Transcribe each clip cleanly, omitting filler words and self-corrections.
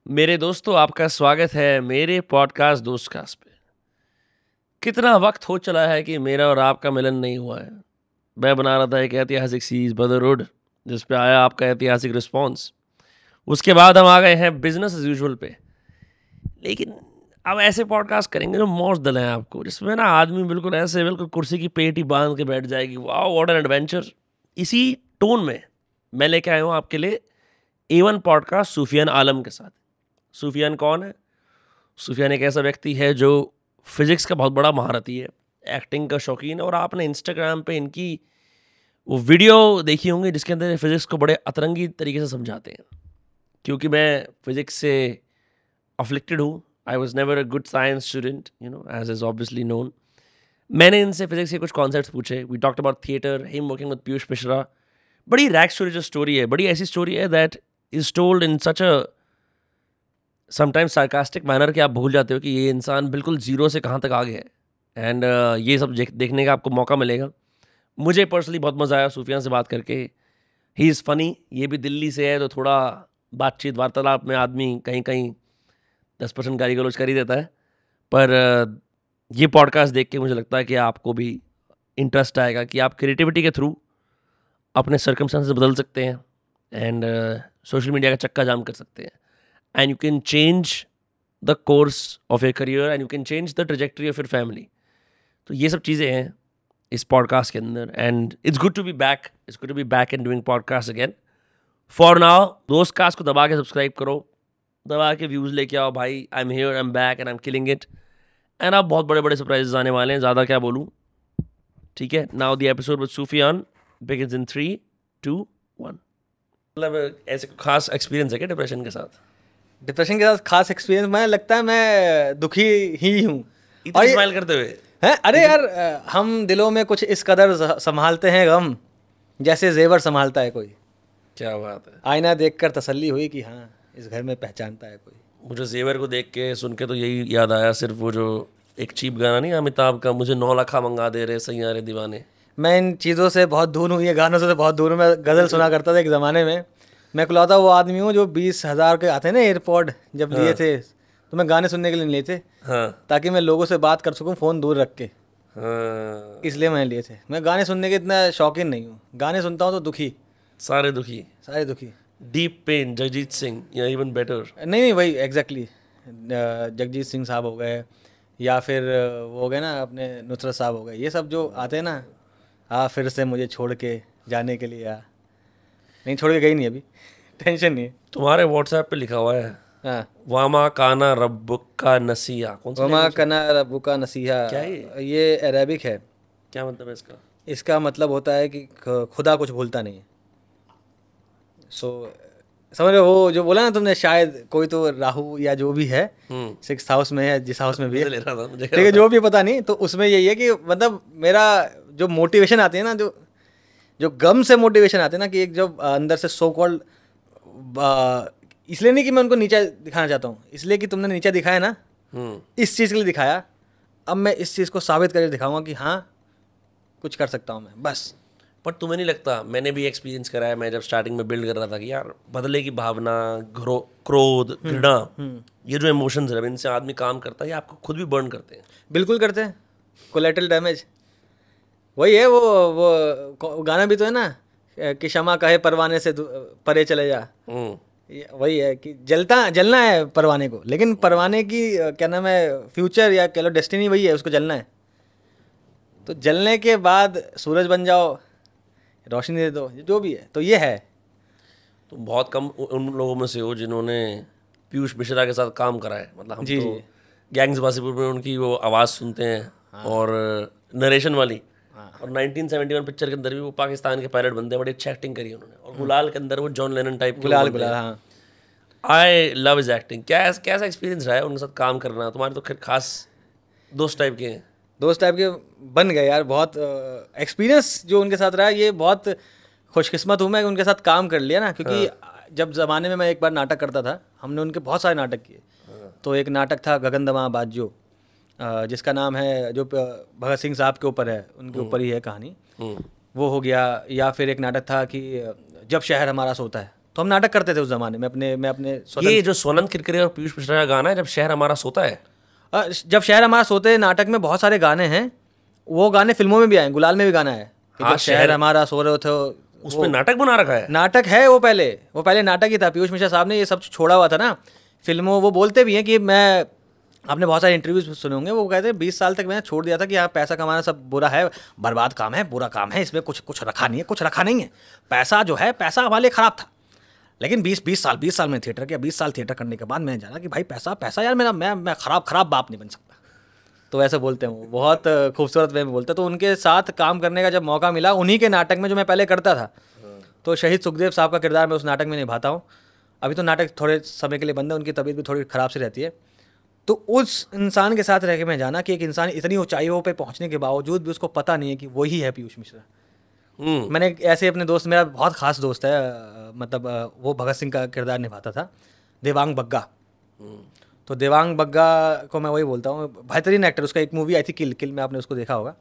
मेरे दोस्तों, आपका स्वागत है मेरे पॉडकास्ट दोस्तकास्ट पे। कितना वक्त हो चला है कि मेरा और आपका मिलन नहीं हुआ है। मैं बना रहा था एक ऐतिहासिक सीरीज ब्रदरहुड, जिस पे आया आपका ऐतिहासिक रिस्पॉन्स। उसके बाद हम आ गए हैं बिजनेस एज यूजुअल पे। लेकिन अब ऐसे पॉडकास्ट करेंगे जो मौज दिलाएं आपको, जिसमें ना आदमी बिल्कुल ऐसे बिल्कुल कुर्सी की पेट ही बांध के बैठ जाएगी। वाह, व्हाट एन एडवेंचर। इसी टोन में मैं लेके आया हूँ आपके लिए A1 पॉडकास्ट सूफियान आलम के साथ। सूफियान कौन है? सूफियान एक ऐसा व्यक्ति है जो फिजिक्स का बहुत बड़ा महारथी है, एक्टिंग का शौकीन है, और आपने इंस्टाग्राम पे इनकी वो वीडियो देखी होंगी जिसके अंदर फिजिक्स को बड़े अतरंगी तरीके से समझाते हैं। क्योंकि मैं फिजिक्स से अफ्लिक्टेड हूँ, I was never a good science student, as is obviously known. मैंने इनसे फिजिक्स के कुछ कॉन्सेप्ट्स पूछे। We talked about theatre, him working with Piyush Mishra. बड़ी रैक स्टोरी जो स्टोरी है, बड़ी ऐसी स्टोरी है that is told in such a sometimes sarcastic manner कि आप भूल जाते हो कि ये इंसान बिल्कुल जीरो से कहाँ तक आ गया है। एंड ये सब देखने का आपको मौका मिलेगा। मुझे पर्सनली बहुत मज़ा आया सूफियान से बात करके। ही इज़ फ़नी, ये भी दिल्ली से है, तो थोड़ा बातचीत वार्तालाप में आदमी कहीं कहीं 10% गाली गलौज कर ही देता है। पर ये पॉडकास्ट देख के मुझे लगता है कि आपको भी इंटरेस्ट आएगा कि आप क्रिएटिविटी के थ्रू अपने सर्कमस्टांसेस बदल सकते हैं, एंड सोशल मीडिया का चक्का जाम कर सकते हैं, and you can change the course of your career, and you can change the trajectory of your family. तो ये सब चीज़ें हैं इस पॉडकास्ट के अंदर, and it's good to be back, it's good to be back and doing podcast again. For now दोस्त कास्ट को दबा के सब्सक्राइब करो, दबा के व्यूज़ लेके आओ भाई। I am here, I am back and I am killing it. And अब बहुत बड़े बड़े सरप्राइजेस आने वाले हैं, ज़्यादा क्या बोलूँ। ठीक है, now the episode with Sufiyan begins in 3, 2, 1। मतलब ऐसे कोई खास एक्सपीरियंस है क्या डिप्रेशन के साथ? डिप्रेशन के साथ खास एक्सपीरियंस, मैं लगता है मैं दुखी ही हूँ। इतनी स्माइल करते हुए हैं, अरे यार, हम दिलों में कुछ इस कदर संभालते हैं गम, जैसे जेवर संभालता है कोई। क्या बात है। आईना देखकर तसल्ली हुई कि हाँ, इस घर में पहचानता है कोई। मुझे जेवर को देख के सुन के तो यही याद आया, सिर्फ वो जो एक चीप गाना नहीं अमिताभ का, मुझे 9 लाखा मंगा दे रहे सैयारे दीवाने। मैं इन चीज़ों से बहुत दूर हूँ, ये गानों से बहुत दूर हूँ। मैं गज़ल सुना करता था एक ज़माने में। मैं इकलौता वो आदमी हूँ जो 20,000 के आते हैं ना एयरपॉड, जब लिए थे तो मैं गाने सुनने के लिए नहीं लिए थे, हाँ ताकि मैं लोगों से बात कर सकूँ फ़ोन दूर रख के। हाँ, इसलिए मैंने लिए थे। मैं गाने सुनने के इतना शौकीन नहीं हूँ। गाने सुनता हूँ तो दुखी, सारे दुखी। सारे दुखी। डीप पेन, जगजीत सिंह, या इवन बेटर। नहीं नहीं, वही एग्जैक्टली जगजीत सिंह साहब हो गए, या फिर वो हो गए ना अपने नुसरत साहब हो गए, ये सब जो आते हैं ना, फिर से मुझे छोड़ के जाने के लिए नहीं, छोड़ के गई नहीं अभी। टेंशन नहीं है। तुम्हारे व्हाट्सएप पे लिखा हुआ है हाँ, वामा काना रब्बुका नसिया, कौन सा वमा language है? कना रब्बुका नसीहा। क्या है ये अरेबिक है। क्या मतलब है इसका? इसका मतलब होता है कि खुदा कुछ भूलता नहीं है। सो समझ रहे हो, वो जो बोला ना तुमने, शायद कोई तो राहु या जो भी है 6th हाउस में है, जिस हाउस में भी है, मुझे ले रहा था, मुझे ठीक है, जो भी पता नहीं, तो उसमें यही है कि मतलब मेरा जो मोटिवेशन आती है ना, जो जो गम से मोटिवेशन आते हैं ना, कि एक जो अंदर से सो कॉल्ड, इसलिए नहीं कि मैं उनको नीचा दिखाना चाहता हूँ, इसलिए कि तुमने नीचा दिखाया ना, इस चीज़ के लिए दिखाया। अब मैं इस चीज़ को साबित करके दिखाऊंगा कि हाँ, कुछ कर सकता हूँ मैं, बस। पर तुम्हें नहीं लगता, मैंने भी एक्सपीरियंस करा है, मैं जब स्टार्टिंग में बिल्ड कर रहा था कि यार बदले की भावना, क्रोध, घृणा, ये जो इमोशंस है, इनसे आदमी काम करता है, ये आपको खुद भी बर्न करते हैं। बिल्कुल करते हैं, कोलेटरल डैमेज। वही है, वो गाना भी तो है ना, कि क्षमा कहे परवाने से परे चले जा। वही है कि जलना है परवाने को, लेकिन परवाने की क्या नाम है, फ्यूचर या कह लो डेस्टिनी वही है, उसको जलना है। तो जलने के बाद सूरज बन जाओ, रोशनी दे दो, जो भी है। तो ये है। तो बहुत कम उन लोगों में से हो जिन्होंने पीयूष मिश्रा के साथ काम करा है। मतलब हम जी तो जी। गैंग्स वासीपुर में उनकी वो आवाज़ सुनते हैं, और नरेशन वाली। और 1971 पिक्चर के अंदर भी वो पाकिस्तान के पायलट बनते हैं, बड़ी अच्छी एक्टिंग करी है उन्होंने। और गुलाल के अंदर वो जॉन लेनन टाइप के गुलाल गुलाल, हाँ। I love is acting. कैसा एक्सपीरियंस रहा है उनके साथ काम करना? तुम्हारे तो खैर खास दोस्त टाइप के हैं। दोस्त टाइप के बन गए यार। बहुत एक्सपीरियंस जो उनके साथ रहा है, ये बहुत खुशकिस्मत हूँ मैं, उनके साथ काम कर लिया ना, क्योंकि जब ज़माने में मैं एक बार नाटक करता था, हमने उनके बहुत सारे नाटक किए। तो एक नाटक था गगन दमा बाजो, जिसका नाम है, जो भगत सिंह साहब के ऊपर है, उनके ऊपर ही है कहानी, वो हो गया। या फिर एक नाटक था कि जब शहर हमारा सोता है, तो हम नाटक करते थे उस जमाने में मैं अपने ये जो सोनम किरकिरे और पीयूष मिश्रा का गाना है, जब शहर हमारा सोता है, जब शहर हमारा सोते हैं, नाटक में बहुत सारे गाने हैं, वो गाने फिल्मों में भी आए, गुलाल में भी गाना है कि हाँ, जब शहर हमारा सो रहे थे, उसमें नाटक बना रखा है। नाटक है वो पहले नाटक ही था। पीयूष मिश्रा साहब ने ये सब छोड़ा हुआ था ना फिल्मों। वो बोलते भी हैं कि मैं, आपने बहुत सारे इंटरव्यूज सुने होंगे, वो कहते हैं 20 साल तक मैंने छोड़ दिया था कि हाँ पैसा कमाना सब बुरा है, बर्बाद काम है, बुरा काम है, इसमें कुछ रखा नहीं है, कुछ रखा नहीं है। पैसा जो है, पैसा हमारे लिए खराब था। लेकिन 20 साल में थिएटर किया, 20 साल थिएटर करने के बाद मैंने जाना कि भाई पैसा यार मेरा, मैं खराब बाप नहीं बन सकता। तो ऐसे बोलते हैं वो, बहुत खूबसूरत वे में बोलते हैं। तो उनके साथ काम करने का जब मौका मिला, उन्हीं के नाटक में जो मैं पहले करता था, तो शहीद सुखदेव साहब का किरदार मैं उस नाटक में निभाता हूँ। अभी तो नाटक थोड़े समय के लिए बंद है, उनकी तबीयत भी थोड़ी ख़राब सी रहती है। तो उस इंसान के साथ रह के मैं जाना कि एक इंसान इतनी ऊंचाइयों पे पहुंचने के बावजूद भी उसको पता नहीं है कि वही है पीयूष मिश्रा। मैंने ऐसे अपने दोस्त, मेरा बहुत खास दोस्त है, मतलब वो भगत सिंह का किरदार निभाता था, देवांग बग्गा। तो देवांग बग्गा को मैं वही बोलता हूँ, बेहतरीन एक्टर। उसका एक मूवी आई थी किल में, आपने उसको देखा होगा।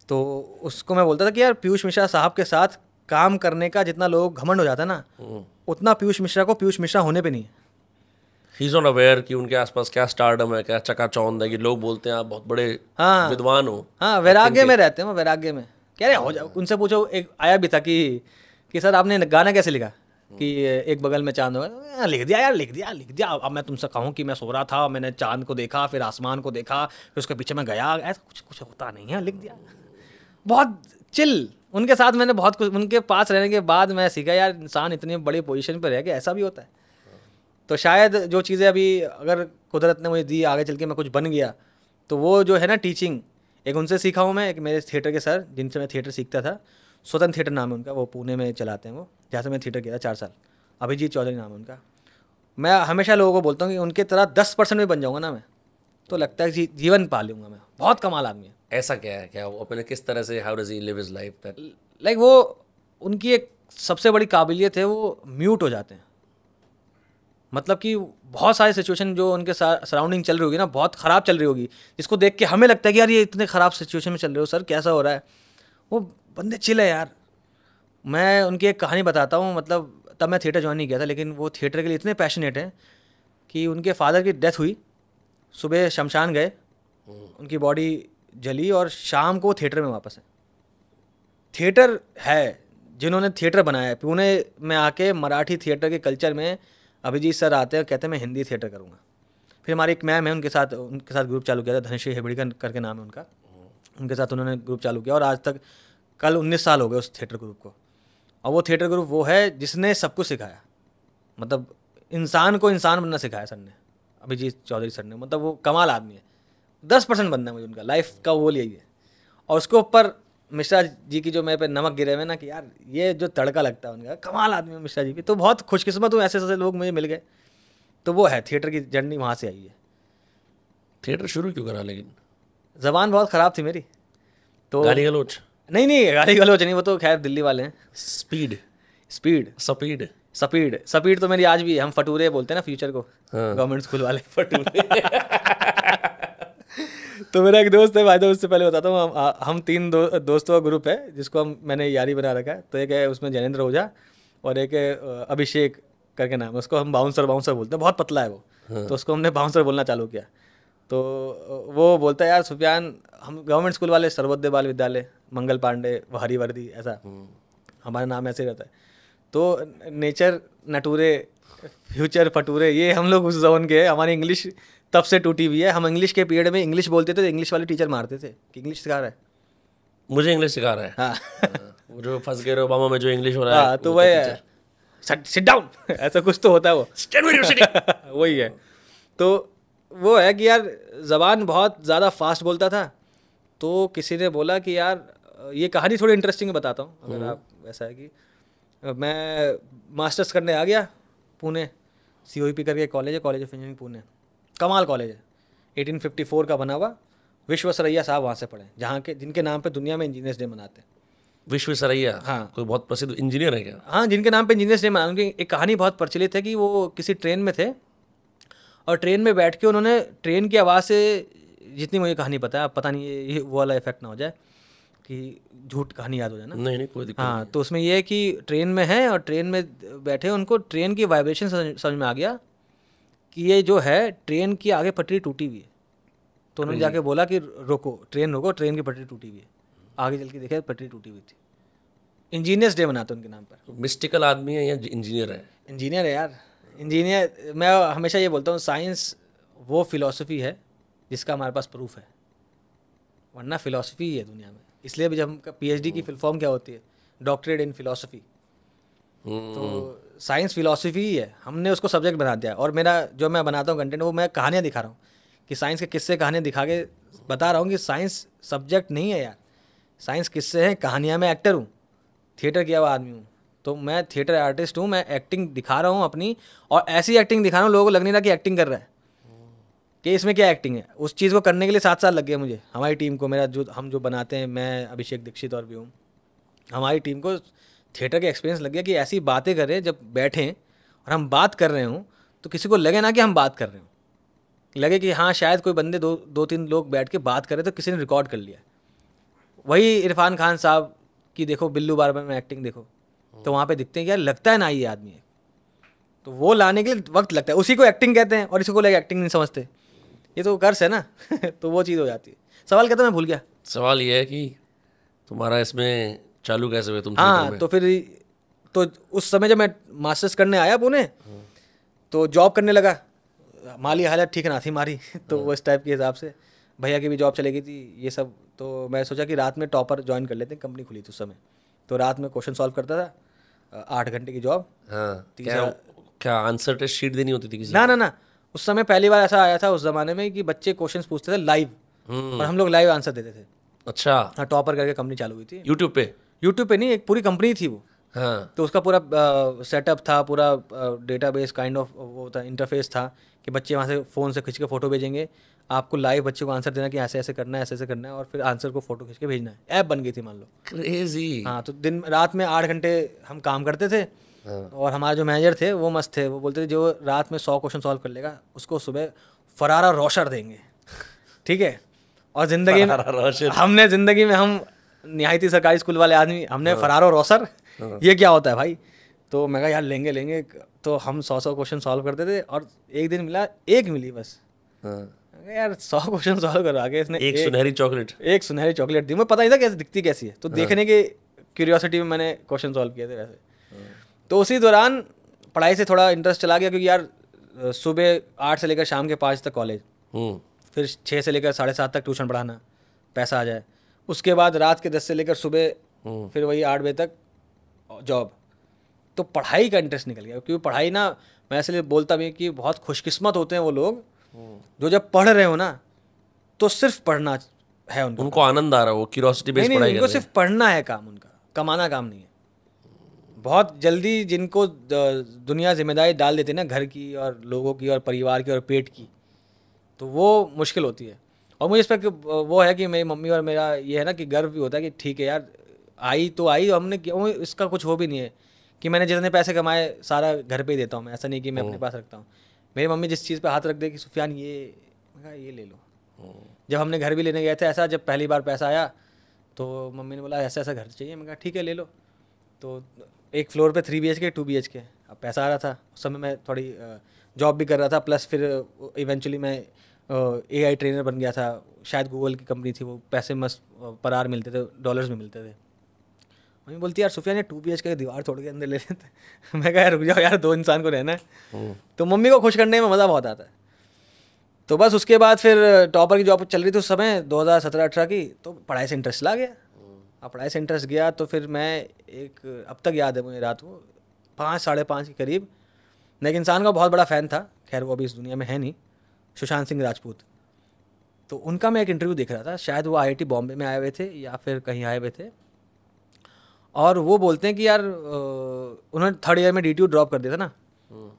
तो उसको मैं बोलता था कि यार पीयूष मिश्रा साहब के साथ काम करने का जितना लोग घमंड हो जाता है ना, उतना पीयूष मिश्रा को पीयूष मिश्रा होने पे नहीं है। ही इज नॉट अवेयर कि उनके आसपास क्या स्टारडम है, क्या चकाचौंध है, कि लोग बोलते हैं आप बहुत बड़े विद्वान हो। हाँ, वैराग्य में रहते हैं वो, वैराग्य में। कह रहे हो जाओ, उनसे पूछो। एक आया भी था कि सर आपने गाना कैसे लिखा, कि एक बगल में चांद होगा। लिख दिया यार, लिख दिया। अब मैं तुमसे कहूँ कि मैं सो रहा था, मैंने चांद को देखा, फिर आसमान को देखा, फिर उसके पीछे मैं गया, ऐसा कुछ होता नहीं है, लिख दिया। बहुत चिल। उनके साथ मैंने बहुत कुछ, उनके पास रहने के बाद मैं सीखा यार इंसान इतनी बड़ी पोजीशन पर रह के ऐसा भी होता है। तो शायद जो चीज़ें अभी अगर कुदरत ने मुझे दी, आगे चल के मैं कुछ बन गया, तो वो जो है ना टीचिंग, एक उनसे सीखा हूँ मैं। एक मेरे थिएटर के सर, जिनसे मैं थिएटर सीखता था, स्वतंत्र थिएटर नाम है उनका, वो पुणे में चलाते हैं वो, जहाँ से मैं थिएटर किया था 4 साल। अभिजीत चौधरी नाम है उनका। मैं हमेशा लोगों को बोलता हूँ कि उनके तरह 10% में बन जाऊँगा ना मैं, तो लगता है जीवन पा लूँगा मैं। बहुत कमाल आदमी है। ऐसा क्या है, क्या वो अपने किस तरह से, how does he live his life that, like वो, उनकी एक सबसे बड़ी काबिलियत है, वो म्यूट हो जाते हैं। मतलब कि बहुत सारी सिचुएशन जो उनके सराउंडिंग चल रही होगी ना, बहुत ख़राब चल रही होगी, जिसको देख के हमें लगता है कि यार ये इतने ख़राब सिचुएशन में चल रहे हो सर, कैसा हो रहा है। वो बंदे चिल है यार। मैं उनकी एक कहानी बताता हूँ। मतलब तब मैं थिएटर ज्वाइन नहीं किया था, लेकिन वो थिएटर के लिए इतने पैशनेट हैं कि उनके फादर की डेथ हुई, सुबह शमशान गए, उनकी बॉडी जली और शाम को थिएटर में वापस है। थिएटर है, जिन्होंने थिएटर बनाया है पुणे में आके, मराठी थिएटर के कल्चर में अभिजीत सर आते हैं, कहते हैं मैं हिंदी थिएटर करूँगा। फिर हमारी एक मैम है, उनके साथ ग्रुप चालू किया था, धनश्री हेबड़ीकर करके नाम है उनका। उनके साथ उन्होंने ग्रुप चालू किया और आज तक, कल 19 साल हो गए उस थिएटर ग्रुप को। और वो थिएटर ग्रुप वो है जिसने सब कुछ सिखाया, मतलब इंसान को इंसान बनना सिखाया सर ने, अभिजीत चौधरी सर ने। मतलब वो कमाल आदमी है। 10% बनना है मुझे उनका लाइफ का, वो यही है। और उसके ऊपर मिश्रा जी की जो मेरे पे नमक गिरे हुए ना, कि यार ये जो तड़का लगता है उनका, कमाल आदमी है मिश्रा जी भी। तो बहुत खुशकिस्मत हूँ, ऐसे ऐसे लोग मुझे मिल गए। तो वो है, थिएटर की जर्नी वहाँ से आई है। थिएटर शुरू क्यों करा लेकिन? ज़बान बहुत ख़राब थी मेरी, तो गाली गलोच? नहीं, गाली गलोच नहीं, वो तो खैर दिल्ली वाले हैं। स्पीड तो मेरी आज भी है। हम फटूरे बोलते हैं ना फ्यूचर को, गवर्नमेंट स्कूल वाले फटूरे। तो मेरा एक दोस्त है, भाई दोस्त से पहले बताता हूँ, हम 3 दोस्तों का ग्रुप है जिसको मैंने यारी बना रखा है। तो एक है उसमें जैनेंद्र ओझा, और एक है अभिषेक करके नाम है, उसको हम बाउंसर बोलते हैं, बहुत पतला है वो। तो उसको हमने बाउंसर बोलना चालू किया। तो वो बोलता है यार सुफियान, हम गवर्नमेंट स्कूल वाले, सर्वोदय बाल विद्यालय, मंगल पांडे, हरिवर्दी, ऐसा हमारा नाम ऐसे रहता है। तो नेचर नटूरे, फ्यूचर फटूरे, ये हम लोग उस जोन के हैं। हमारी इंग्लिश तब से टूटी हुई है। हम इंग्लिश के पीरियड में इंग्लिश बोलते थे, इंग्लिश वाले टीचर मारते थे कि इंग्लिश सिखा रहा है, मुझे इंग्लिश सिखा रहा है। हाँ। वो जो फंस गए ओबामा में जो इंग्लिश हो रहा है, तो वह सिट डाउन, ऐसा कुछ तो होता है वो। वही है। तो वो है कि यार ज़बान बहुत ज़्यादा फास्ट बोलता था। तो किसी ने बोला कि यार ये कहानी थोड़ी इंटरेस्टिंग बताता हूँ, अगर आप, ऐसा है कि मैं मास्टर्स करने आ गया पुणे, COEP करके कॉलेज है, कॉलेज ऑफ इंजीनियरिंग पुणे, कमाल कॉलेज है, 1854 का बना हुआ। विश्वेश्वरैया साहब वहाँ से पढ़े, जहाँ के, जिनके नाम पे दुनिया में इंजीनियर्स डे मनाते हैं। विश्वेश्वरैया? हाँ, कोई बहुत प्रसिद्ध इंजीनियर है क्या? हाँ, जिनके नाम पे इंजीनियर्स डे मनाते। उनकी एक कहानी बहुत प्रचलित है कि वो किसी ट्रेन में थे, और ट्रेन में बैठ के उन्होंने ट्रेन की आवाज़ से, जितनी मुझे कहानी पता है, पता नहीं ये वो वाला इफेक्ट ना हो जाए, कि झूठ कहानी याद हो जाए ना। नहीं नहीं कोई दिक्कत हाँ, तो उसमें ये है कि ट्रेन में है और ट्रेन में बैठे, उनको ट्रेन की वाइब्रेशन समझ में आ गया कि ये जो है ट्रेन की आगे पटरी टूटी हुई है। तो उन्होंने जाके बोला कि रोको, ट्रेन की पटरी टूटी हुई है। आगे चल के देखा पटरी टूटी हुई थी। इंजीनियर्स डे मनाते उनके नाम पर। मिस्टिकल आदमी है या इंजीनियर है? इंजीनियर है यार, इंजीनियर। मैं हमेशा ये बोलता हूँ, साइंस वो फिलॉसफी है जिसका हमारे पास प्रूफ है, वरना फिलॉसफी ही है दुनिया में। इसलिए भी जब PhD की फुल फॉर्म क्या होती है, डॉक्टरेट इन फिलॉसफी। तो साइंस फिलॉसफी ही है, हमने उसको सब्जेक्ट बना दिया। और मेरा जो मैं बनाता हूँ कंटेंट, वो मैं कहानियाँ दिखा रहा हूँ कि साइंस के किस्से कहानियाँ दिखा के बता रहा हूँ कि साइंस सब्जेक्ट नहीं है यार, साइंस किस्से हैं, कहानियाँ। मैं एक्टर हूँ, थिएटर किया हुआ आदमी हूँ, तो मैं थिएटर आर्टिस्ट हूँ। मैं एक्टिंग दिखा रहा हूँ अपनी, और ऐसी एक्टिंग दिखा रहा हूँ लोगों को लग नहीं रहा कि एक्टिंग कर रहा है, कि इसमें क्या एक्टिंग है। उस चीज़ को करने के लिए 7 साल लग गए मुझे, हमारी टीम को। हम जो बनाते हैं, मैं अभिषेक दीक्षित और भी हूँ, हमारी टीम को थिएटर के एक्सपीरियंस लग गया कि ऐसी बातें करें, जब बैठें और हम बात कर रहे हों तो किसी को लगे ना कि हम बात कर रहे हों, लगे कि हाँ शायद कोई बंदे 2-3 लोग बैठ के बात करें तो किसी ने रिकॉर्ड कर लिया। वही इरफान खान साहब की देखो, बिल्लू बार्बर में एक्टिंग देखो, तो वहाँ पे दिखते हैं कि यार लगता है ना ये आदमी है। तो वो लाने के लिए वक्त लगता है, उसी को एक्टिंग कहते हैं, और इसी को लेकर एक्टिंग नहीं समझते। ये तो कर्स है ना तो वो चीज़ हो जाती है। सवाल कहता मैं भूल गया। सवाल ये है कि तुम्हारा इसमें चालू कैसे हुआ तुम थिएटर हाँ, में? तो फिर तो उस समय जब मैं मास्टर्स करने आया पुणे, तो जॉब करने लगा। माली हालत ठीक ना थी हमारी तो वो इस टाइप के हिसाब से भैया की भी जॉब चली गई थी, ये सब। तो मैं सोचा कि रात में टॉपर ज्वाइन कर लेते हैं, कंपनी खुली थी उस समय। तो रात में क्वेश्चन सॉल्व करता था, 8 घंटे की जॉब। हाँ, क्या आंसर टेस्ट शीट देनी होती थी किसी ना, उस समय पहली बार ऐसा आया था उस ज़माने में कि बच्चे क्वेश्चंस पूछते थे लाइव, और हम लोग लाइव आंसर देते थे। अच्छा, हाँ, टॉपर करके कंपनी चालू हुई थी यूट्यूब पे नहीं, एक पूरी कंपनी थी वो। हाँ, तो उसका पूरा सेटअप था, पूरा डेटाबेस काइंड ऑफ वो था, इंटरफेस था कि बच्चे वहाँ से फ़ोन से खींच के फ़ोटो भेजेंगे, आपको लाइव बच्चे को आंसर देना कि ऐसे ऐसे करना है, ऐसे ऐसे करना है, और फिर आंसर को फ़ोटो खींच के भेजना है। ऐप बन गई थी मान लो। क्रेजी। हाँ, तो दिन रात में 8 घंटे हम काम करते थे। और हमारे जो मैनेजर थे वो मस्त थे, वो बोलते थे जो रात में 100 क्वेश्चन सॉल्व कर लेगा उसको सुबह फरारा रोशर देंगे। ठीक है। और ज़िंदगी में हमने ज़िंदगी में हम निहायती सरकारी स्कूल वाले आदमी, हमने फरारो रोसर ये क्या होता है भाई। तो मैं कहा यार लेंगे। तो हम 100 क्वेश्चन सॉल्व करते थे, और एक दिन मिली बस। यार 100 क्वेश्चन सॉल्व करो, आगे इसने एक सुनहरी चॉकलेट दी। मुझे पता नहीं था कैसे दिखती कैसी है, तो देखने के क्यूरियोसिटी में मैंने क्वेश्चन सॉल्व किए थे वैसे। तो उसी दौरान पढ़ाई से थोड़ा इंटरेस्ट चला गया, क्योंकि यार सुबह 8 से लेकर शाम के 5 तक कॉलेज, फिर 6 से लेकर 7:30 तक ट्यूशन पढ़ाना, पैसा आ जाए। उसके बाद रात के 10 से लेकर सुबह फिर वही 8 बजे तक जॉब। तो पढ़ाई का इंटरेस्ट निकल गया, क्योंकि पढ़ाई ना, मैं इसलिए बोलता भी कि बहुत खुशकिस्मत होते हैं वो लोग जो जब पढ़ रहे हो ना तो सिर्फ पढ़ना है उनको आनंद आ रहा है, वो क्यूरियोसिटी बेस्ड पढ़ाई कर रहे हैं। उनको सिर्फ पढ़ना है काम उनका, कमाना काम नहीं है। बहुत जल्दी जिनको दुनिया जिम्मेदारी डाल देती है ना, घर की और लोगों की और परिवार की और पेट की, तो वो मुश्किल होती है। और मुझे इस पर वो है कि मेरी मम्मी और मेरा ये है ना कि गर्व भी होता है कि ठीक है यार, आई तो आई, हमने इसका कुछ हो भी नहीं है कि मैंने जितने पैसे कमाए सारा घर पे ही देता हूँ मैं, ऐसा नहीं कि मैं अपने पास रखता हूँ। मेरी मम्मी जिस चीज़ पे हाथ रख दे कि सुफियान ये ले लो। जब हमने घर भी लेने गए थे ऐसा, जब पहली बार पैसा आया तो मम्मी ने बोला ऐसा ऐसा घर चाहिए, मैं कहा ठीक है ले लो। तो एक फ्लोर पे 3 BHK 2 BHK, अब पैसा आ रहा था। उस समय मैं थोड़ी जॉब भी कर रहा था, प्लस फिर इवेंचुअली मैं AI ट्रेनर बन गया था। शायद गूगल की कंपनी थी वो, पैसे मस्त पर आवर मिलते थे, डॉलर्स में मिलते थे। मम्मी बोलती यार सुफियान, ये 2 BHK की दीवार तोड़ के अंदर ले लेते। मैं कहा यार रुक जाओ यार, 2 इंसान को रहना है। तो मम्मी को खुश करने में मज़ा बहुत आता है। तो बस उसके बाद फिर टॉपर की जॉब चल रही थी उस समय 2017-18 की, तो पढ़ाई से इंटरेस्ट ला गया। अब पढ़ाई से इंटरेस्ट गया तो फिर मैं अब तक याद है मुझे रात को 5-5:30 के करीब, मैं एक इंसान का बहुत बड़ा फ़ैन था, खैर वो अभी इस दुनिया में है नहीं, सुशांत सिंह राजपूत। तो उनका मैं एक इंटरव्यू देख रहा था, शायद वो IIT बॉम्बे में आए हुए थे या फिर कहीं आए हुए थे। और वो बोलते हैं कि यार उन्होंने 3rd ईयर में DTU ड्रॉप कर दिया था ना,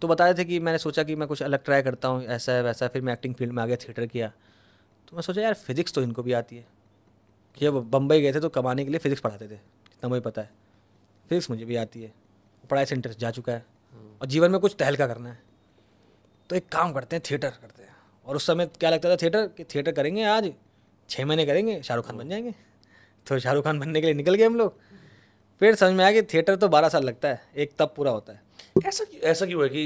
तो बता रहे थे कि मैंने सोचा कि मैं कुछ अलग ट्राई करता हूँ, ऐसा है वैसा। फिर मैं एक्टिंग फील्ड में आ गया, थिएटर किया। तो मैं सोचा यार फिज़िक्स तो इनको भी आती है, कि जब बम्बई गए थे तो कमाने के लिए फ़िज़िक्स पढ़ाते थे, जितना मुझे पता है। फिज़िक्स मुझे भी आती है, पढ़ाई से इंटरेस्ट जा चुका है, और जीवन में कुछ तहलका करना है, तो एक काम करते हैं, थिएटर करते हैं। और उस समय क्या लगता था थिएटर करेंगे आज 6 महीने करेंगे, शाहरुख खान बन जाएंगे। तो शाहरुख खान बनने के लिए निकल गए हम लोग। फिर समझ में आया कि थिएटर तो 12 साल लगता है, एक तब पूरा होता है। ऐसा क्यों है कि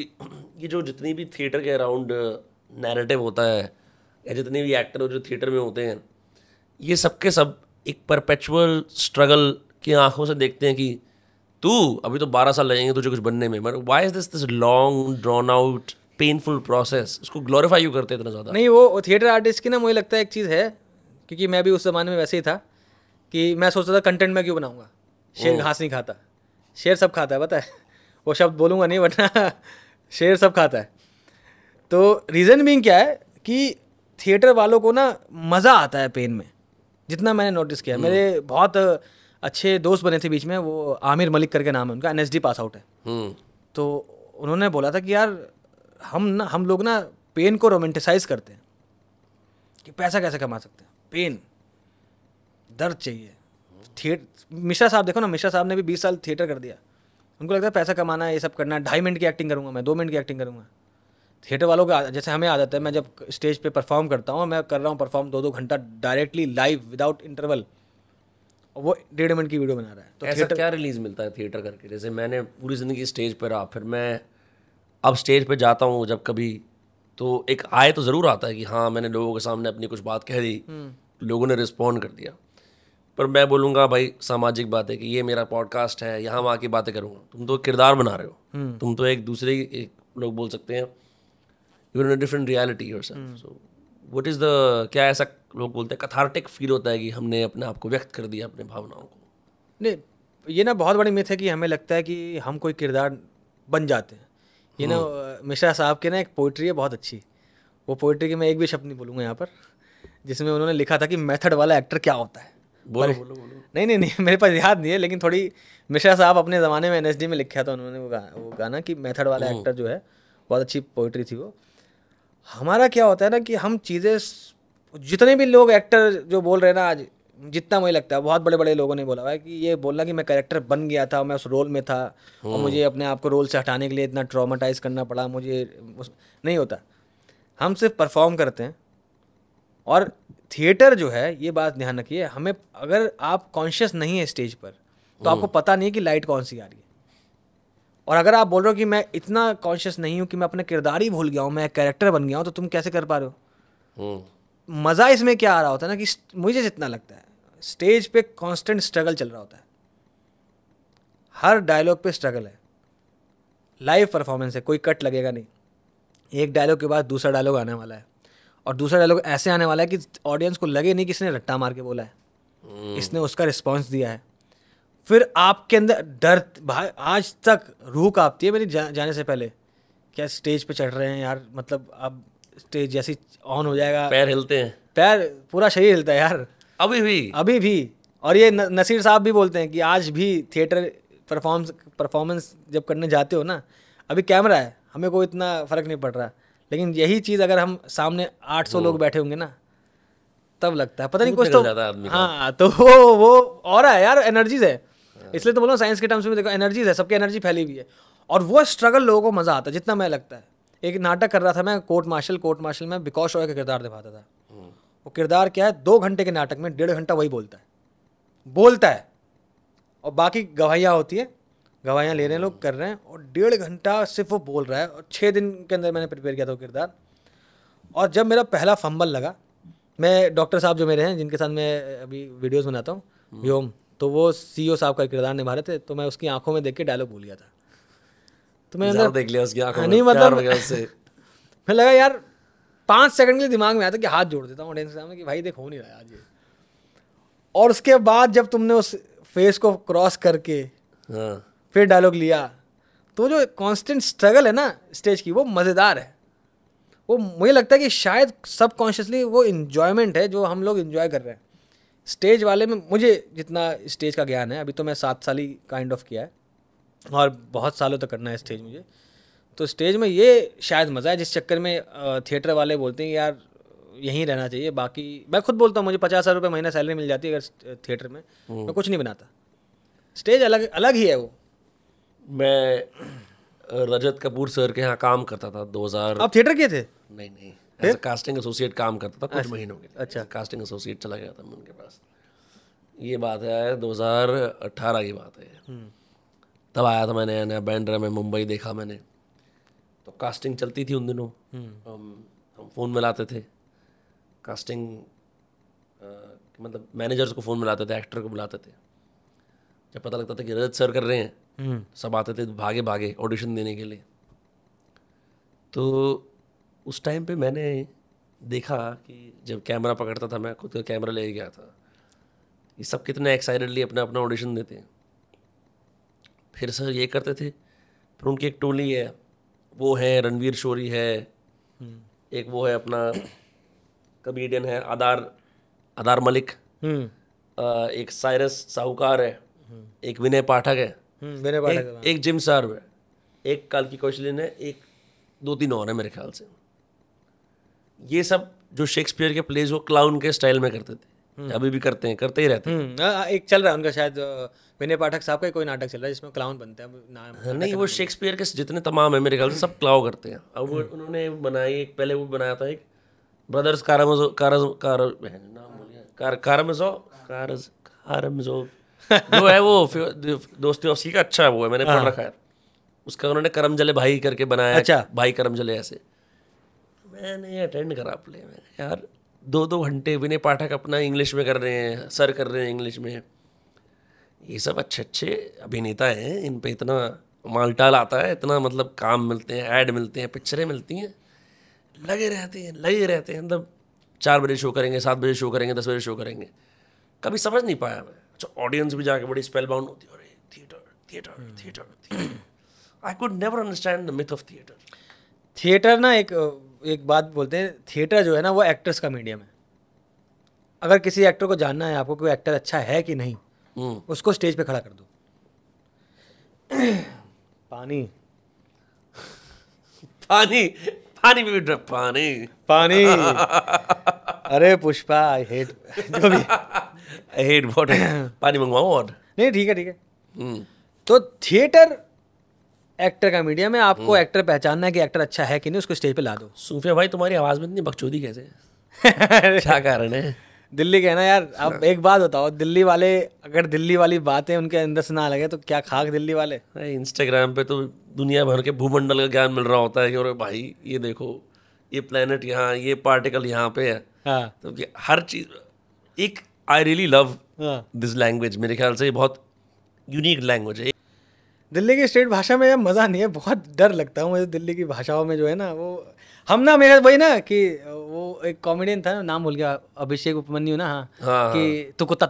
ये जो जितनी भी थिएटर के अराउंड नैरेटिव होता है या जितने भी एक्टर जो थिएटर में होते हैं, ये सबके सब एक परपेचुअल स्ट्रगल की आंखों से देखते हैं कि तू अभी तो 12 साल लगेंगे तुझे कुछ बनने में, मगर why is this long drawn out painful process? उसको ग्लोरीफाई क्यों करते हैं इतना ज़्यादा? नहीं, वो थिएटर आर्टिस्ट की ना मुझे लगता है एक चीज़ है, क्योंकि मैं भी उस ज़माने में वैसे ही था कि मैं सोचता था कंटेंट मैं क्यों बनाऊंगा, शेर घास नहीं खाता, शेर सब खाता है, पता है वो शब्द बोलूँगा नहीं वरना शेर सब खाता है। तो रीज़न बीइंग क्या है कि थिएटर वालों को ना मज़ा आता है पेन में, जितना मैंने नोटिस किया। मेरे बहुत अच्छे दोस्त बने थे बीच में, वो आमिर मलिक करके नाम है उनका, NSD पास आउट है। तो उन्होंने बोला था कि यार हम लोग ना पेन को रोमांटिसाइज करते हैं कि पैसा कैसे कमा सकते हैं, पेन दर्द चाहिए। मिश्रा साहब देखो ना, मिश्रा साहब ने भी 20 साल थिएटर कर दिया, उनको लगता है पैसा कमाना है, ये सब करना है, 2.5 मिनट की एक्टिंग करूँगा मैं, 2 मिनट की एक्टिंग करूँगा। थिएटर वालों का जैसे हमें आदत है, मैं जब स्टेज पे परफॉर्म करता हूँ, मैं कर रहा हूँ परफॉर्म 2-2 घंटा डायरेक्टली लाइव विदाउट इंटरवल, वो 1.5 मिनट की वीडियो बना रहा है। तो ऐसा क्या रिलीज मिलता है थिएटर करके? जैसे मैंने पूरी ज़िंदगी स्टेज पर रहा, फिर मैं अब स्टेज पे जाता हूँ जब कभी, तो एक आय तो ज़रूर आता है कि हाँ मैंने लोगों के सामने अपनी कुछ बात कह दी, लोगों ने रिस्पॉन्ड कर दिया। पर मैं बोलूँगा भाई सामाजिक बात है कि ये मेरा पॉडकास्ट है, यहाँ वहाँ की बातें करूँगा, तुम तो किरदार बना रहे हो, तुम तो एक दूसरे एक लोग बोल सकते हैं you in a different reality yourself. So what is the, क्या ऐसा लोग बोलते हैं कैथार्टिक फील होता है कि हमने अपने आप को व्यक्त कर दिया, अपने भावनाओं को? नहीं, ये ना बहुत बड़ी मिथ है कि हमें लगता है कि हम कोई किरदार बन जाते हैं। ये ना मिश्रा साहब के ना एक पोइट्री है बहुत अच्छी, वो पोइट्री की मैं एक भी शब्द नहीं बोलूँगा यहाँ पर, जिसमें उन्होंने लिखा था कि मेथड वाला एक्टर क्या होता है। बोलो। नहीं मेरे पास याद नहीं है, लेकिन थोड़ी मिश्रा साहब अपने ज़माने में NSD में लिखा था उन्होंने वो गाना कि मेथड वाला एक्टर जो है, बहुत अच्छी पोइट्री थी वो। हमारा क्या होता है ना कि हम चीज़ें, जितने भी लोग एक्टर जो बोल रहे हैं ना आज, जितना मुझे लगता है बहुत बड़े बड़े लोगों ने बोला हुआ है कि ये बोलना कि मैं कैरेक्टर बन गया था, मैं उस रोल में था और मुझे अपने आप को रोल से हटाने के लिए इतना ट्रॉमेटाइज करना पड़ा, मुझे नहीं होता। हम सिर्फ परफॉर्म करते हैं। और थिएटर जो है, ये बात ध्यान रखिए, हमें अगर आप कॉन्शियस नहीं है स्टेज पर तो आपको पता नहीं है कि लाइट कौन सी आ रही है। और अगर आप बोल रहे हो कि मैं इतना कॉन्शियस नहीं हूँ कि मैं अपने किरदार ही भूल गया हूँ, मैं कैरेक्टर बन गया हूँ, तो तुम कैसे कर पा रहे हो? मज़ा इसमें क्या आ रहा होता है ना कि मुझे जितना लगता है स्टेज पे कांस्टेंट स्ट्रगल चल रहा होता है, हर डायलॉग पे स्ट्रगल है। लाइव परफॉर्मेंस है, कोई कट लगेगा नहीं, एक डायलॉग के बाद दूसरा डायलॉग आने वाला है, और दूसरा डायलॉग ऐसे आने वाला है कि ऑडियंस को लगे नहीं कि इसने रट्टा मार के बोला है, इसने उसका रिस्पॉन्स दिया है। फिर आपके अंदर डर, भाई आज तक रूह कांपती है मेरी जाने से पहले, क्या स्टेज पे चढ़ रहे हैं यार, मतलब अब स्टेज जैसी ऑन हो जाएगा, पैर हिलते हैं, पैर पूरा शरीर हिलता है यार, अभी भी। और ये नसीर साहब भी बोलते हैं कि आज भी थिएटर परफॉर्मेंस जब करने जाते हो ना, अभी कैमरा है, हमें कोई इतना फ़र्क नहीं पड़ रहा, लेकिन यही चीज़ अगर हम सामने 800 लोग बैठे होंगे ना, तब लगता है पता नहीं कुछ तो, हाँ तो वो और है यार, एनर्जीज है। इसलिए तो बोलो साइंस के टर्म्स में देखो, एनर्जीज है, सबकी एनर्जी फैली हुई है, और वो स्ट्रगल लोगों को मज़ा आता है जितना मैं लगता है। एक नाटक कर रहा था मैं, कोर्ट मार्शल में विकास रॉय का किरदार निभाता था। वो किरदार क्या है, 2 घंटे के नाटक में 1.5 घंटा वही बोलता है और बाकी गवाहियाँ होती है, गवाहियाँ ले रहे हैं लोग, कर रहे हैं, और 1.5 घंटा सिर्फ वो बोल रहा है। और 6 दिन के अंदर मैंने प्रिपेयर किया था वो किरदार। और जब मेरा पहला फंबल लगा, मैं डॉक्टर साहब जो मेरे हैं, जिनके साथ मैं अभी वीडियोज़ बनाता हूँ, व्योम, तो वो CEO साहब का किरदार निभा रहे थे, तो मैं उसकी आंखों में देख के डायलॉग भूल गया था। तो मैं अंदर देख लिया उसकी आंखों में, नहीं मतलब मैं लगा यार 5 सेकंड के लिए दिमाग में आया था कि हाथ जोड़ देता हूँ ऑडियंस के सामने कि भाई देख हो नहीं रहा आज ये। और उसके बाद जब तुमने उस फेस को क्रॉस करके फिर डायलॉग लिया, तो जो कांस्टेंट स्ट्रगल है ना स्टेज की, वो मज़ेदार है। वो मुझे लगता है कि शायद सबकॉन्शियसली वो इन्जॉयमेंट है जो हम लोग इन्जॉय कर रहे हैं। स्टेज वाले में मुझे जितना स्टेज का ज्ञान है, अभी तो मैं 7 साल ही काइंड ऑफ किया है और बहुत सालों तक करना है स्टेज मुझे, तो स्टेज में ये शायद मज़ा है जिस चक्कर में थिएटर वाले बोलते हैं यार यहीं रहना चाहिए। बाकी मैं खुद बोलता हूँ मुझे 50,000 रुपये महीना सैलरी मिल जाती है अगर थिएटर में, मैं कुछ नहीं बनाता। स्टेज अलग ही है वो। मैं रजत कपूर सर के यहाँ काम करता था 2000। आप थिएटर किए थे? नहीं, एज कास्टिंग एसोसिएट काम करता था कुछ महीनों के लिए। अच्छा, कास्टिंग एसोसिएट चला गया था मैं उनके पास। ये बात है 2018 की बात है। तब आया था, मैंने नया बैंड्रा में मुंबई देखा मैंने, तो कास्टिंग चलती थी उन दिनों। हम फ़ोन मिलाते थे कास्टिंग, मतलब मैनेजर्स को फ़ोन मिलाते थे, एक्टर को बुलाते थे। जब पता लगता था कि रजत सर कर रहे हैं, सब आते थे भागे भागे ऑडिशन देने के लिए। तो उस टाइम पे मैंने देखा कि जब कैमरा पकड़ता था, मैं खुद का कैमरा ले गया था, ये सब कितने एक्साइटेडली अपना अपना ऑडिशन देते हैं। फिर सर ये करते थे, फिर उनकी एक टोली है, वो है रणवीर शोरी है, एक वो है अपना कॉमेडियन है आदार मलिक, एक साइरस साहूकार है, एक विनय पाठक है, एक जिम सार है, एक काल्की कौशलिन है, एक 2-3 और है मेरे ख्याल से। ये सब जो शेक्सपियर के प्लेज वो क्लाउन के स्टाइल में करते थे, अभी भी करते हैं, करते ही रहते हैं। एक चल रहा है उनका शायद विनय पाठक साहब का कोई नाटक चल रहा है जिसमें क्लाउन बनते हैं। नहीं, वो शेक्सपियर के जितने तमाम है मेरे ख्याल से सब क्लाउ करते हैं। अब वो उन्होंने बनाई एक, पहले वो बनाया था एक ब्रदर्स कारामजोव जो है वो दोस्तों का, अच्छा वो है, मैंने पढ़ रखा है उसका। उन्होंने करमजले भाई करके बनाया। अच्छा। भाई करमजले ऐसे मैंने अटेंड करा प्ले में यार, 2-2 घंटे विनय पाठक अपना इंग्लिश में कर रहे हैं, सर कर रहे हैं इंग्लिश में। ये सब अच्छे अच्छे अभिनेता हैं, इन पे इतना मालटाल आता है, इतना मतलब काम मिलते हैं, ऐड मिलते हैं, पिक्चरें मिलती हैं, लगे रहते हैं। मतलब 4 बजे शो करेंगे, 7 बजे शो करेंगे, 10 बजे शो करेंगे। कभी समझ नहीं पाया मैं। अच्छा, ऑडियंस भी जाके बड़ी स्पेल बाउंड होती है, अरे theatre. I could never understand the myth of theatre. Theatre ना एक बात बोलते हैं, थिएटर जो है ना वो एक्टर्स का मीडियम है। अगर किसी एक्टर को जानना है आपको कोई एक्टर अच्छा है कि नहीं, उसको स्टेज पे खड़ा कर दो। पानी पानी में भी ड्रप पानी अरे पुष्पा, आई हेट जो भी आई हेट वाटर। पानी मंगवाओ और नहीं, ठीक है। तो थिएटर एक्टर का मीडियम है। आपको एक्टर पहचानना है कि एक्टर अच्छा है कि नहीं, उसको स्टेज पे ला दो। सूफिया भाई, तुम्हारी आवाज में इतनी बकचोदी कैसे क्या कारण है? दिल्ली के है ना यार। अब एक बात बताओ, दिल्ली वाले अगर दिल्ली वाली बातें उनके अंदर से ना लगे तो क्या खाक दिल्ली वाले। इंस्टाग्राम पे तो दुनिया भर के भूमंडल का ज्ञान मिल रहा होता है कि अरे भाई ये देखो, ये प्लेनेट यहाँ, ये पार्टिकल यहाँ पे है। हाँ। तो हर चीज एक, I really love this language. मेरे ख्याल से ये बहुत यूनिक लैंग्वेज है। दिल्ली की स्टेट भाषा में मज़ा नहीं है, बहुत डर लगता है मुझे दिल्ली की भाषाओं में जो है ना वो। हम ना, मेरा वही ना कि वो एक कॉमेडियन था, नाम भूल गया, अभिषेक उपमन्यु ना। हाँ, कि तू कुत्ता।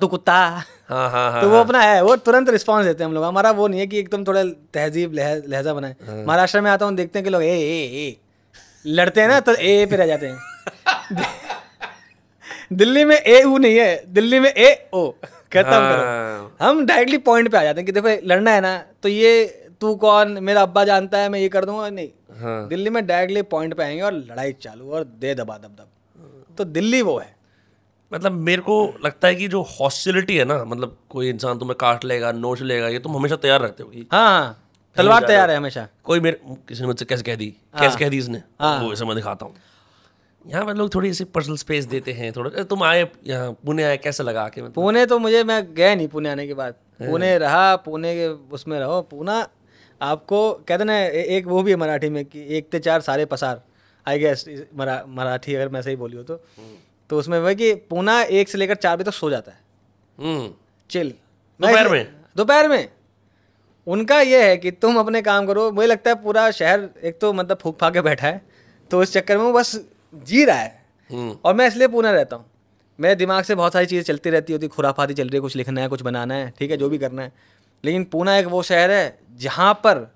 हाँ, तो वो अपना है, वो तुरंत रिस्पांस देते हैं हम लोग। हमारा वो नहीं है कि एकदम थोड़ा तहजीब लहजा बनाए। महाराष्ट्र में आता हूँ, देखते हैं कि लोग ए लड़ते हैं ना तो ए पे रह जाते हैं। दिल्ली में ए ऊ नहीं है, दिल्ली में ए ओ खत्म करो। हम डायरेक्टली पॉइंट पे आ जाते हैं कि देखो लड़ना है ना तो ये तू कौन, मेरा अब्बा जानता है, मैं ये कर दूंगा। नहीं, दिल्ली में डायरेक्टली पॉइंट पे आएंगे और लड़ाई चालू और दे दबा दब। तो दिल्ली वो है। मतलब मेरे को लगता है कि जो हॉस्टिलिटी है ना, मतलब कोई इंसान तुम्हें काट लेगा, नोच लेगा, ये तुम हमेशा तैयार रहते हो कि हाँ, तलवार तैयार है हमेशा। कोई किसी ने मुझसे कैसे कह दी इसने, वो ऐसे मैं दिखाता हूँ। यहाँ पर लोग थोड़ी सी पर्सनल स्पेस देते हैं। थोड़ा तुम आए यहाँ पुणे आए, कैसे लगा के? मतलब पुणे तो मैं गया नहीं। पुणे आने के बाद पुणे रहा, पुणे के उसमें रहो। पुणे आपको कहते ना, एक वो भी है मराठी में कि 1 ते 4 सारे पसार, आई गेस मराठी अगर मैं सही बोली हो तो उसमें वह कि पुणे 1 से लेकर 4 बजे तक सो जाता है, चिल। दोपहर में उनका ये है कि तुम अपने काम करो। मुझे लगता है पूरा शहर एक तो मतलब फूक फाके बैठा है, तो उस चक्कर में वो बस जी रहा है। और मैं इसलिए पुणे रहता हूँ, मेरे दिमाग से बहुत सारी चीज़ें चलती रहती होती, खुराफाती चल रही है, कुछ लिखना है, कुछ बनाना है, ठीक है, जो भी करना है। लेकिन पुणे एक वो शहर है जहाँ पर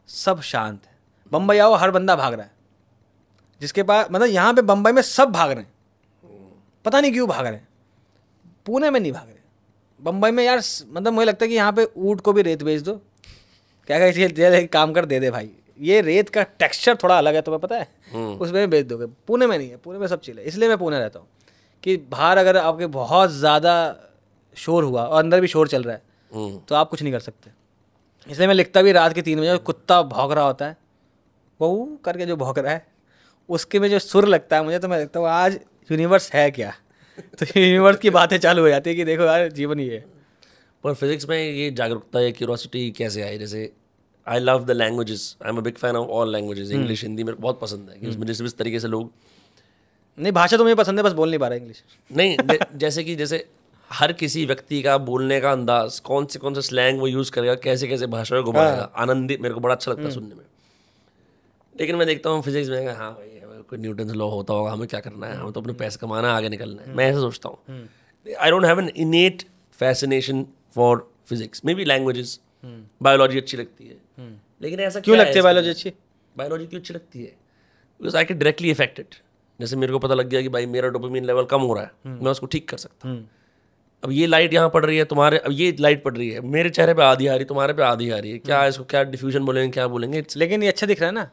सब शांत है। बम्बई आओ, हर बंदा भाग रहा है जिसके पास, मतलब यहाँ पे बम्बई में सब भाग रहे हैं, पता नहीं क्यों भाग रहे हैं। पुणे में नहीं भाग रहे। बम्बई में यार मतलब मुझे लगता है कि यहाँ पे ऊँट को भी रेत बेच दो, क्या क्या काम कर दे भाई, ये रेत का टेक्सचर थोड़ा अलग है, तुम्हें पता है, उसमें बेच दोगे। पुणे में नहीं है, पुणे में सब चिल है। इसलिए मैं पुणे रहता हूँ कि बाहर अगर आपके बहुत ज़्यादा शोर हुआ और अंदर भी शोर चल रहा है तो आप कुछ नहीं कर सकते। इसलिए मैं लिखता भी रात के 3 बजे, कुत्ता भौंक रहा होता है, वो करके जो भौंक रहा है उसके में जो सुर लगता है मुझे, तो मैं लगता हूँ आज यूनिवर्स है क्या, तो यूनिवर्स की बातें चालू हो जाती है कि देखो यार जीवन ही है। पर फिजिक्स में ये जागरूकता या क्यूरोसिटी कैसे आई? जैसे I love the languages, I am a big fan of all languages, English Hindi मेरे को बहुत पसंद है कि उसमें जिस तरीके से लोग, नहीं भाषा तो मुझे पसंद है, बस बोल नहीं पा रहा इंग्लिश। नहीं जैसे हर किसी व्यक्ति का बोलने का अंदाज, कौन से स्लैंग वो यूज़ करेगा, कैसे कैसे भाषा को घुमाएगा, आनंदित, मेरे को बड़ा अच्छा लगता है सुनने में। लेकिन मैं देखता हूँ फिजिक्स में, हाँ भाई कोई न्यूटन लॉ होता होगा, हमें क्या करना है, हमें तो अपने पैसे कमाना है, आगे निकलना है, मैं ऐसा सोचता हूँ। I don't have an इनेट fascination for physics, may be languages, biology अच्छी लगती है, लेकिन ऐसा क्यों क्या लगती है बायोलॉजी अच्छी? बायोलॉजी क्यों अच्छी लगती है? Because I can directly affect it. जैसे मेरे को पता लग गया कि भाई मेरा डोपामिन लेवल कम हो रहा है, मैं उसको ठीक कर सकता हूँ। अब ये लाइट यहाँ पड़ रही है तुम्हारे, अब ये लाइट पड़ रही है मेरे चेहरे पे आधी आ रही, तुम्हारे पे आधी आ रही है, क्या इसको क्या डिफ्यूजन बोलेंगे, क्या बोलेंगे? लेकिन ये अच्छा दिख रहा है ना।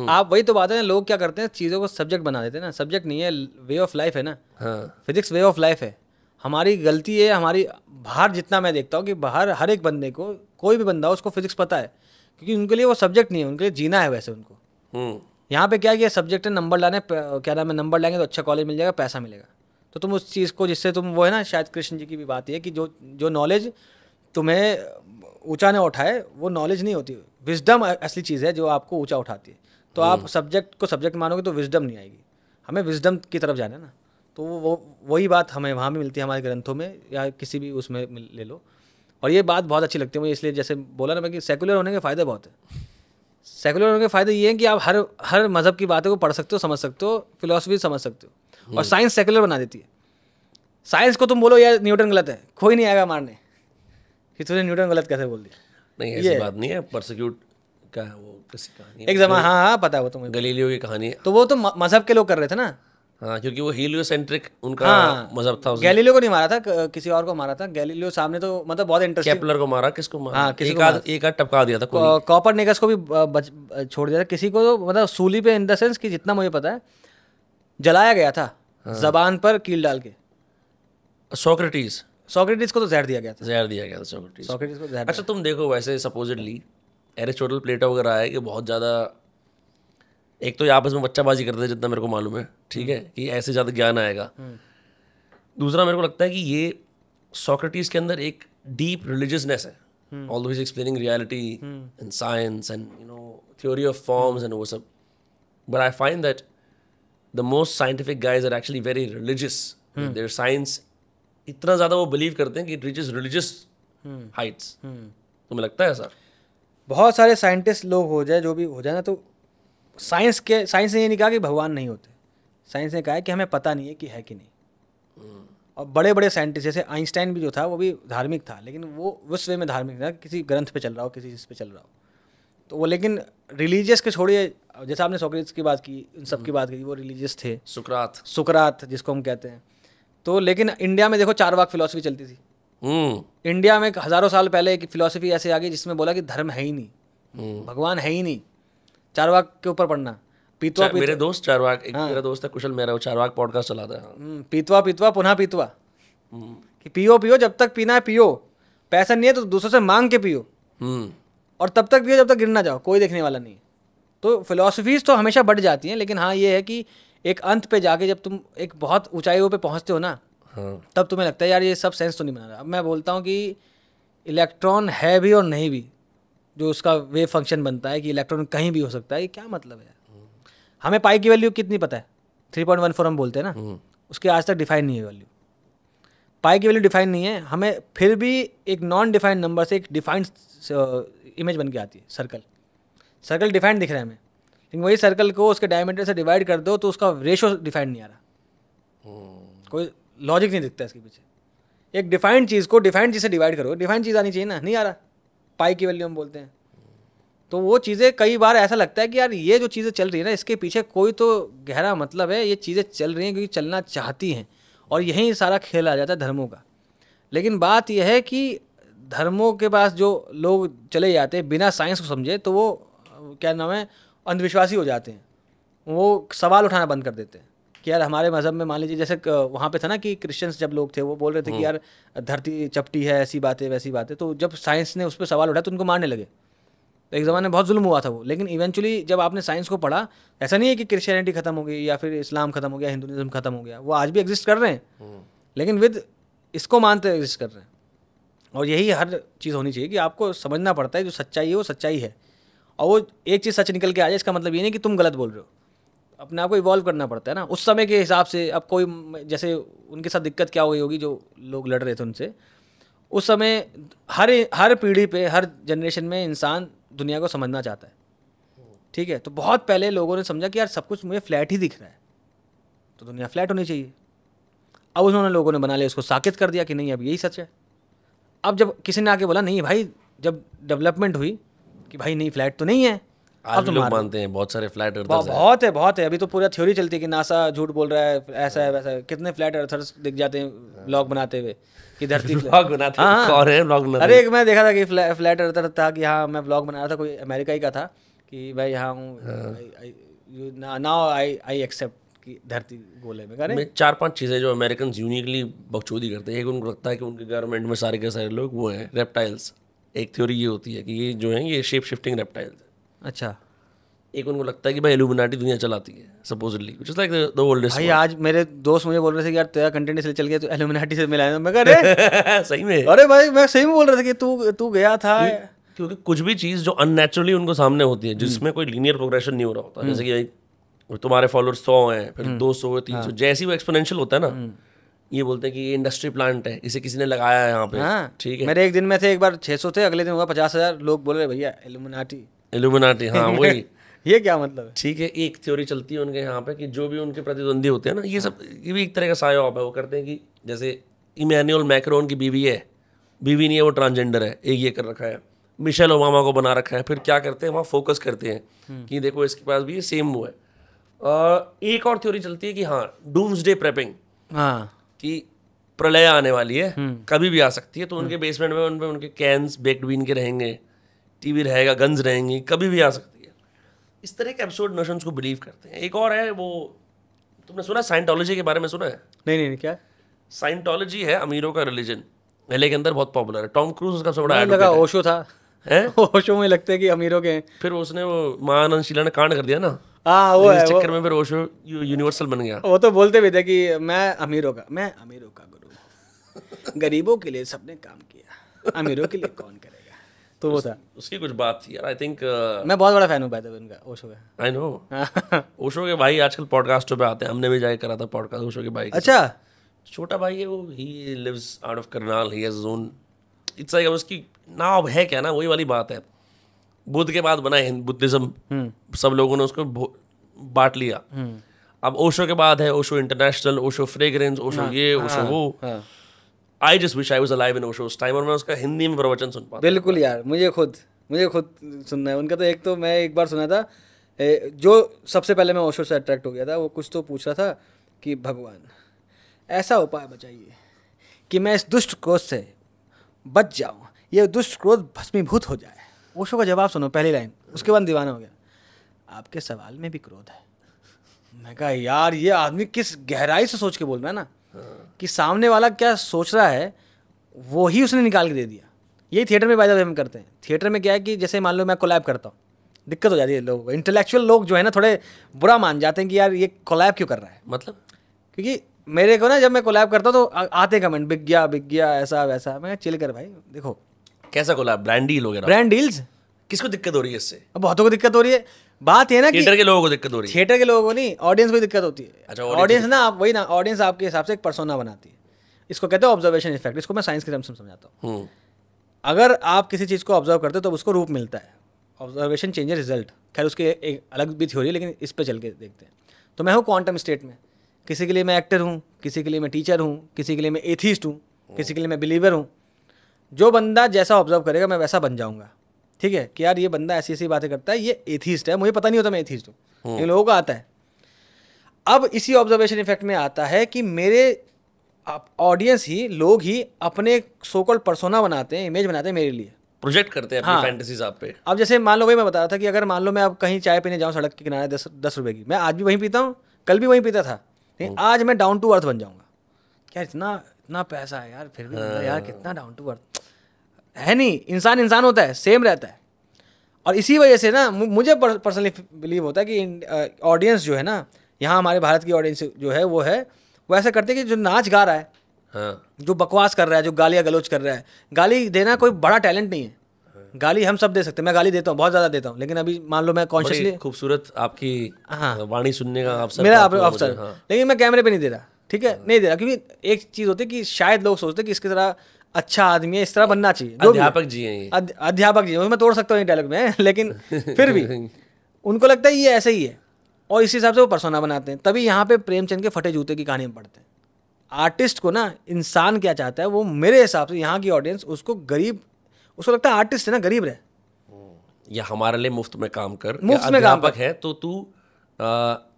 आप वही तो बात है, लोग क्या करते हैं चीज़ों को सब्जेक्ट बना देते हैं ना। सब्जेक्ट नहीं है, वे ऑफ लाइफ है ना। हाँ, फिजिक्स वे ऑफ लाइफ है। हमारी गलती है, हमारी बाहर जितना मैं देखता हूँ कि बाहर हर एक बंदे को, कोई भी बंदा हो उसको फिजिक्स पता है, क्योंकि उनके लिए वो सब्जेक्ट नहीं है, उनके लिए जीना है वैसे उनको। यहाँ पे क्या किया, सब्जेक्ट है, नंबर लाने, क्या नाम है, नंबर लाएंगे तो अच्छा कॉलेज मिल जाएगा, पैसा मिलेगा। तो तुम उस चीज़ को, जिससे तुम, वो है ना, शायद कृष्ण जी की भी बात है कि जो नॉलेज तुम्हें ऊंचा ना उठाए वो नॉलेज नहीं होती। विजडम असली चीज़ है जो आपको ऊंचा उठाती है। तो आप सब्जेक्ट को सब्जेक्ट मानोगे तो विजडम नहीं आएगी। हमें विजडम की तरफ जाना है ना। तो वही बात हमें वहाँ भी मिलती है, हमारे ग्रंथों में या किसी भी उसमें ले लो। और ये बात बहुत अच्छी लगती है मुझे, इसलिए जैसे बोला ना मैं कि सेकुलर होने के फ़ायदे बहुत है। सेकुलर होने के फ़ायदे ये हैं कि आप हर मज़हब की बातों को पढ़ सकते हो, समझ सकते हो, फिलोसफी समझ सकते हो। और साइंस सेकुलर बना देती है। साइंस को तुम बोलो यार न्यूटन गलत है, कोई नहीं आएगा मारने कि तुझे न्यूटन गलत कैसे बोल दिया। नहीं ऐसी बात नहीं है। परसिक्यूट का है वो, किसी कहानी एक जमा, हाँ पता है वो तुम्हें, गलीलियो की कहानी है। तो वो तो मज़हब के लोग कर रहे थे ना। हाँ, क्योंकि वो हीलियोसेंट्रिक उनका मजहब था। गैलीलियो को नहीं मारा था, किसी और को मारा था। गैलीलियो सामने तो मतलब बहुत इंटरेस्टिंग। केपलर को मारा, किसको मारा? हाँ, एक आध टपका दिया था कोई। कॉपरनिकस को भी छोड़ दिया था। किसी को तो मतलब सूली पे, इन द सेंस कि जितना मुझे पता है जलाया गया था, जबान पर कील डाल के। सोक्रेटिस को तो जहर दिया गया था। सोक्रेटिस को जहर। अच्छा तुम देखो, वैसे सपोजिटली एरिस्टोटल, प्लेटो वगैरह है कि बहुत ज़्यादा, एक तो आपस में बच्चाबाजी करते थे जितना मेरे को मालूम है, ठीक है, कि ऐसे ज़्यादा ज्ञान आएगा। दूसरा मेरे को लगता है कि ये सोक्रेटिस के अंदर एक डीप रिलीजियसनेस है, although he is explaining reality and science and theory of forms and वो सब, but I find that the most scientific guys are actually very religious. Their science इतना ज़्यादा वो बिलीव करते हैं कि इट रीचेस रिलीजियस हाइट्स। तुम्हें लगता है ऐसा? बहुत सारे साइंटिस्ट लोग हो जाए, जो भी हो जाए ना, तो साइंस ने ये नहीं कहा कि भगवान नहीं होते। साइंस ने कहा है कि हमें पता नहीं है कि है कि नहीं। और बड़े बड़े साइंटिस्ट जैसे आइंस्टाइन भी जो था वो भी धार्मिक था, लेकिन वो उस वे में धार्मिक था, किसी ग्रंथ पे चल रहा हो, किसी चीज़ पे चल रहा हो। तो वो, लेकिन रिलीजियस के छोड़िए, जैसे आपने सोक्रेटिस की बात की, इन सब की बात की, वो रिलीजियस थे। सुकरात जिसको हम कहते हैं। तो लेकिन इंडिया में देखो चारवाक फिलॉसफी चलती थी। इंडिया में हज़ारों साल पहले एक फिलॉसफी ऐसे आ गई जिसमें बोला कि धर्म है ही नहीं, भगवान है ही नहीं, चारवाक के ऊपर पढ़ना। पीतवा मेरे दोस्त चारवाक, एक मेरा दोस्त है कुशल मेहरा, वो चारवाक पॉडकास्ट चलाता है। पीतवा पुनः पीतवा, कि पियो जब तक पीना है पियो, पैसा नहीं है तो दूसरों से मांग के पियो, और तब तक पियो जब तक गिर ना जाओ, कोई देखने वाला नहीं है। तो फिलॉसफीज तो हमेशा बढ़ जाती हैं, लेकिन हाँ ये है कि एक अंत पे जाके जब तुम एक बहुत ऊंचाइयों पे पहुंचते हो ना, तब तुम्हें लगता है यार ये सब सेंस तो नहीं बना रहा। अब मैं बोलता हूँ कि इलेक्ट्रॉन है भी और नहीं भी, जो उसका वेव फंक्शन बनता है कि इलेक्ट्रॉन कहीं भी हो सकता है, ये क्या मतलब है? हमें पाई की वैल्यू कितनी पता है? 3.14 हम बोलते हैं ना, उसके आज तक डिफाइन नहीं है वैल्यू। पाई की वैल्यू डिफाइन नहीं है, हमें फिर भी एक नॉन डिफाइंड नंबर से एक डिफाइंड इमेज बन के आती है। सर्कल डिफाइंड दिख रहा है हमें, लेकिन वही सर्कल को उसके डायमीटर से डिवाइड कर दो तो उसका रेशो डिफाइंड नहीं आ रहा। कोई लॉजिक नहीं दिखता इसके पीछे। एक डिफाइंड चीज़ को डिफाइंड चीज़ से डिवाइड करो, डिफाइंड चीज़ आनी चाहिए ना, नहीं आ रहा। पाई की वैल्यू हम बोलते हैं। तो वो चीज़ें कई बार ऐसा लगता है कि यार ये जो चीज़ें चल रही है ना, इसके पीछे कोई तो गहरा मतलब है। ये चीज़ें चल रही हैं क्योंकि चलना चाहती हैं, और यहीं सारा खेल आ जाता है धर्मों का। लेकिन बात यह है कि धर्मों के पास जो लोग चले जाते हैं बिना साइंस को समझे, तो वो क्या नाम है, अंधविश्वासी हो जाते हैं। वो सवाल उठाना बंद कर देते हैं कि यार हमारे मज़हब में मान लीजिए, जैसे वहाँ पे था ना कि क्रिश्चियंस जब लोग थे वो बोल रहे थे कि यार धरती चपटी है, ऐसी बातें वैसी बातें। तो जब साइंस ने उस पर सवाल उठाया तो उनको मारने लगे। तो एक ज़माने में बहुत जुल्म हुआ था वो, लेकिन इवेंचुअली जब आपने साइंस को पढ़ा, ऐसा नहीं है कि क्रिश्चियनिटी खत्म हो गई या फिर इस्लाम खत्म हो गया, हिंदुइज्म खत्म हो गया, वो आज भी एग्जिस्ट कर रहे हैं। लेकिन विद इसको मानते एग्जिस्ट कर रहे हैं। और यही हर चीज़ होनी चाहिए कि आपको समझना पड़ता है जो सच्चाई है वो सच्चाई है, और वो एक चीज़ सच निकल के आ जाए इसका मतलब ये नहीं कि तुम गलत बोल रहे हो। अपने आप को इवॉल्व करना पड़ता है ना उस समय के हिसाब से। अब कोई जैसे उनके साथ दिक्कत क्या हो गई होगी जो लोग लड़ रहे थे उनसे, उस समय हर पीढ़ी पे हर जनरेशन में इंसान दुनिया को समझना चाहता है, ठीक है। तो बहुत पहले लोगों ने समझा कि यार सब कुछ मुझे फ्लैट ही दिख रहा है, तो दुनिया फ्लैट होनी चाहिए। अब उन्होंने लोगों ने बना लिया उसको साकित कर दिया कि नहीं अब यही सच है। अब जब किसी ने आके बोला नहीं भाई, जब डेवलपमेंट हुई कि भाई नहीं फ्लैट तो नहीं है, आज भी लोग मानते हैं बहुत सारे फ्लैट अर्थर्स हैं, बहुत है। अभी तो पूरा थ्योरी चलती है कि नासा झूठ बोल रहा है, ऐसा है वैसा है। कितने फ्लैट अर्थर्स दिख जाते हैं व्लॉग बनाते हुए कि धरती व्लॉग बनाते हैं। कौन है व्लॉग बनाते? अरे एक मैं देखा था कि फ्लैट अर्थर था कि हाँ मैं व्लॉग बना रहा था, कोई अमेरिका ही का था कि भाई हाँ नाउ आई एक्सेप्ट कि धरती गोले में। 4-5 चीज़ें जो अमेरिकन यूनिकली बकचोदी करते हैं। एक, उनको लगता है कि उनके गवर्नमेंट में सारे के सारे लोग वो हैं रेप्टाइल्स। एक थ्योरी ये होती है कि ये जो है ये शेप शिफ्टिंग रेप्टाइल्स है। अच्छा। एक उनको लगता है कि भाई इल्यूमिनाटी दुनिया चलाती है supposedly, which is like the oldest. भाई आज मेरे दोस्त मुझे बोल रहे थे कि यार तेरा कंटेंट इसलिए चल गया तो इल्यूमिनाटी से मिलाया। मैं कह अरे सही में, अरे भाई मैं सही में बोल रहा था कि तू गया था। क्योंकि कुछ भी चीज़ जो अननेचुरली उनको सामने होती है, जिसमें कोई लीनियर प्रोग्रेशन नहीं हो रहा होता, जैसे कि तुम्हारे फॉलोअर्स 100 हैं, फिर 200 300, जैसे ही वो एक्सपोनेंशियल होता है ना, ये बोलते हैं कि ये इंडस्ट्री प्लांट है, इसे किसी ने लगाया है यहाँ पे। ठीक है, मेरे एक दिन में थे, एक बार 600 थे, अगले दिन हुआ 50,000। लोग बोल रहे भैया इल्यूमिनाटी। हाँ वही ये क्या मतलब है? ठीक है, एक थ्योरी चलती है उनके यहाँ पे कि जो भी उनके प्रतिद्वंदी होते हैं ना, ये सब ये भी एक तरह का सायोप है। वो करते हैं कि जैसे इमैनुअल मैक्रोन की बीवी है, बीवी नहीं है वो ट्रांसजेंडर है, एक ये कर रखा है। मिशेल ओबामा को बना रखा है। फिर क्या करते हैं वहाँ फोकस करते हैं कि देखो इसके पास भी ये सेम वो है। एक और थ्योरी चलती है कि हाँ डूम्सडे प्रेपिंग, कि प्रलय आने वाली है, कभी भी आ सकती है, तो उनके बेसमेंट में उनके कैंस बेक्ड बीन के रहेंगे, टीवी रहेगा, गन्स रहेंगी, कभी भी आ सकती है। इस तरह के एब्सर्ड नोशंस को बिलीव करते हैं। एक और है वो, तुमने सुना साइंटोलॉजी के बारे में सुना है? नहीं क्या? साइंटोलॉजी है अमीरों का रिलीजन, LA के अंदर बहुत पॉपुलर है। टॉम क्रूज उसका सबसे बड़ा लगा एडवोकेट है। ओशो था ओशो में लगता है कि अमीरों के। फिर उसने वो महानंद शीला ने कांड कर दिया ना, हाँ वो है, इस चक्कर में फिर ओशो यूनिवर्सल बन गया। वो तो बोलते भी थे कि मैं अमीरों का गुरु, गरीबों के लिए सबने काम किया, अमीरों के लिए कौन करेगा। तो वो था, उसकी कुछ बात थी यार। आई थिंक मैं बहुत बड़ा फैन हूँ भाई उनका, ओशो का। आई नो ओशो के भाई आजकल पॉडकास्टों पे आते हैं। हमने भी जाके करा था पॉडकास्ट ओशो के भाई। अच्छा, छोटा भाई है वो, he lives out of Karnal, he has his own, it's like उसकी नाव है क्या ना, वही वाली बात है। बुद्ध के बाद बना बुद्धिज्म, सब लोगों ने उसको बांट लिया। अब ओशो के बाद है ओशो इंटरनेशनल, ओशो फ्रेग्रेंस, ओशो ये ओशो वो। I just wish I was alive in Osho's time, और मैं उसका हिंदी में प्रवचन सुन पाता। बिल्कुल यार, मुझे खुद सुनना है उनका। तो एक तो मैं एक बार सुना था, जो सबसे पहले मैं ओशो से अट्रैक्ट हो गया था, वो कुछ तो पूछ रहा था कि भगवान ऐसा उपाय बताइए कि मैं इस दुष्ट क्रोध से बच जाऊं, ये दुष्ट क्रोध भस्मीभूत हो जाए। ओशो का जवाब सुनो, पहली लाइन, उसके बाद दीवाना हो गया, आपके सवाल में भी क्रोध है। मैं कहा यार ये आदमी किस गहराई से सोच के बोल रहा है ना, कि सामने वाला क्या सोच रहा है वो ही उसने निकाल के दे दिया। यही थिएटर में बाय द वे हम करते हैं। थिएटर में क्या है कि जैसे मान लो मैं कोलैब करता हूँ, दिक्कत हो जाती है लोगों को। इंटेलेक्चुअल लोग जो है ना थोड़े बुरा मान जाते हैं कि यार ये कोलैब क्यों कर रहा है, मतलब क्योंकि मेरे को ना जब मैं कोलैब करता हूँ तो आते कमेंट बिक गया ऐसा वैसा। मैं चिल कर भाई, देखो कैसा कोलैब, ब्रांड डील हो गया, ब्रांड डील्स। किसको दिक्कत हो रही है इससे? अब बहुतों को दिक्कत हो रही है। बात ये ना कि थिएटर के लोगों को दिक्कत हो रही है, थिएटर के लोगों को नहीं, ऑडियंस को दिक्कत होती है। अच्छा, ऑडियंस ना, आप वही ना, ऑडियंस आपके हिसाब से एक पर्सोना बनाती है। इसको कहते हैं ऑब्जर्वेशन इफेक्ट। इसको मैं साइंस के टर्म्स में समझाता हूँ। अगर आप किसी चीज़ को ऑब्जर्व करते हो तो उसको रूप मिलता है। Observation changes result. खैर उसके एक अलग भी थ्योरी है, लेकिन इस पर चल के देखते हैं। तो मैं हूँ क्वांटम स्टेट में, किसी के लिए मैं एक्टर हूँ, किसी के लिए मैं टीचर हूँ, किसी के लिए मैं एथीस्ट हूँ, किसी के लिए मैं बिलीवर हूँ। जो बंदा जैसा ऑब्जर्व करेगा मैं वैसा बन जाऊँगा। ठीक है कि यार ये बंदा ऐसी ऐसी बातें करता है, ये एथीस्ट है, मुझे पता नहीं होता मैं एथीस्ट हूँ, इन लोगों को आता है। अब इसी ऑब्जर्वेशन इफेक्ट में आता है कि मेरे ऑडियंस ही, लोग ही अपने सो कॉल्ड पर्सोना बनाते हैं, इमेज बनाते हैं मेरे लिए, प्रोजेक्ट करते हैं अपनी फैंटेसीज आप पे। अब जैसे मान लो, वही मैं बता रहा था कि अगर मान लो मैं अब कहीं चाय पीने जाऊँ सड़क के किनारे 10 रुपए की, मैं आज भी वहीं पीता हूँ, कल भी वहीं पीता था, लेकिन आज मैं डाउन टू अर्थ बन जाऊँगा। क्या इतना पैसा है यार, फिर भी यार कितना डाउन टू अर्थ है। नहीं, इंसान होता है, सेम रहता है। और इसी वजह से ना मुझे पर्सनली बिलीव होता है कि ऑडियंस जो है ना, यहाँ हमारे भारत की ऑडियंस जो है वो ऐसा करते हैं कि जो नाच गा रहा है हाँ। जो बकवास कर रहा है, जो गालियाँ गलौज कर रहा है, गाली देना कोई बड़ा टैलेंट नहीं है। गाली हम सब दे सकते हैं, मैं गाली देता हूँ, बहुत ज़्यादा देता हूँ, लेकिन अभी मान लो मैं कॉन्शियसली, बड़ी खूबसूरत आपकी हाँ, वाणी सुनने का अवसर मेरा प्राप्त हुआ अवसर, मुझे, हाँ। लेकिन मैं कैमरे पे नहीं दे रहा, ठीक है, नहीं दे रहा, क्योंकि एक चीज़ होती है कि शायद लोग सोचते हैं कि इसकी तरह अच्छा आदमी है, इस तरह बनना चाहिए, जो भी है। अध्यापक जी हैं ये। अध्यापक जी, मैं तोड़ सकता हूँ ये डायलॉग में, लेकिन फिर भी उनको लगता है ये ऐसे ही है, और इसी हिसाब से वो पर्सोना बनाते हैं। तभी यहाँ पे प्रेमचंद के फटे जूते की कहानी में पढ़ते हैं। आर्टिस्ट को ना, इंसान क्या चाहता है, वो मेरे हिसाब से यहाँ की ऑडियंस उसको गरीब, उसको लगता है आर्टिस्ट है ना, गरीब रहे, या हमारे लिए मुफ्त में काम कर, मुफ्त या में काम अध्यापक है तो तू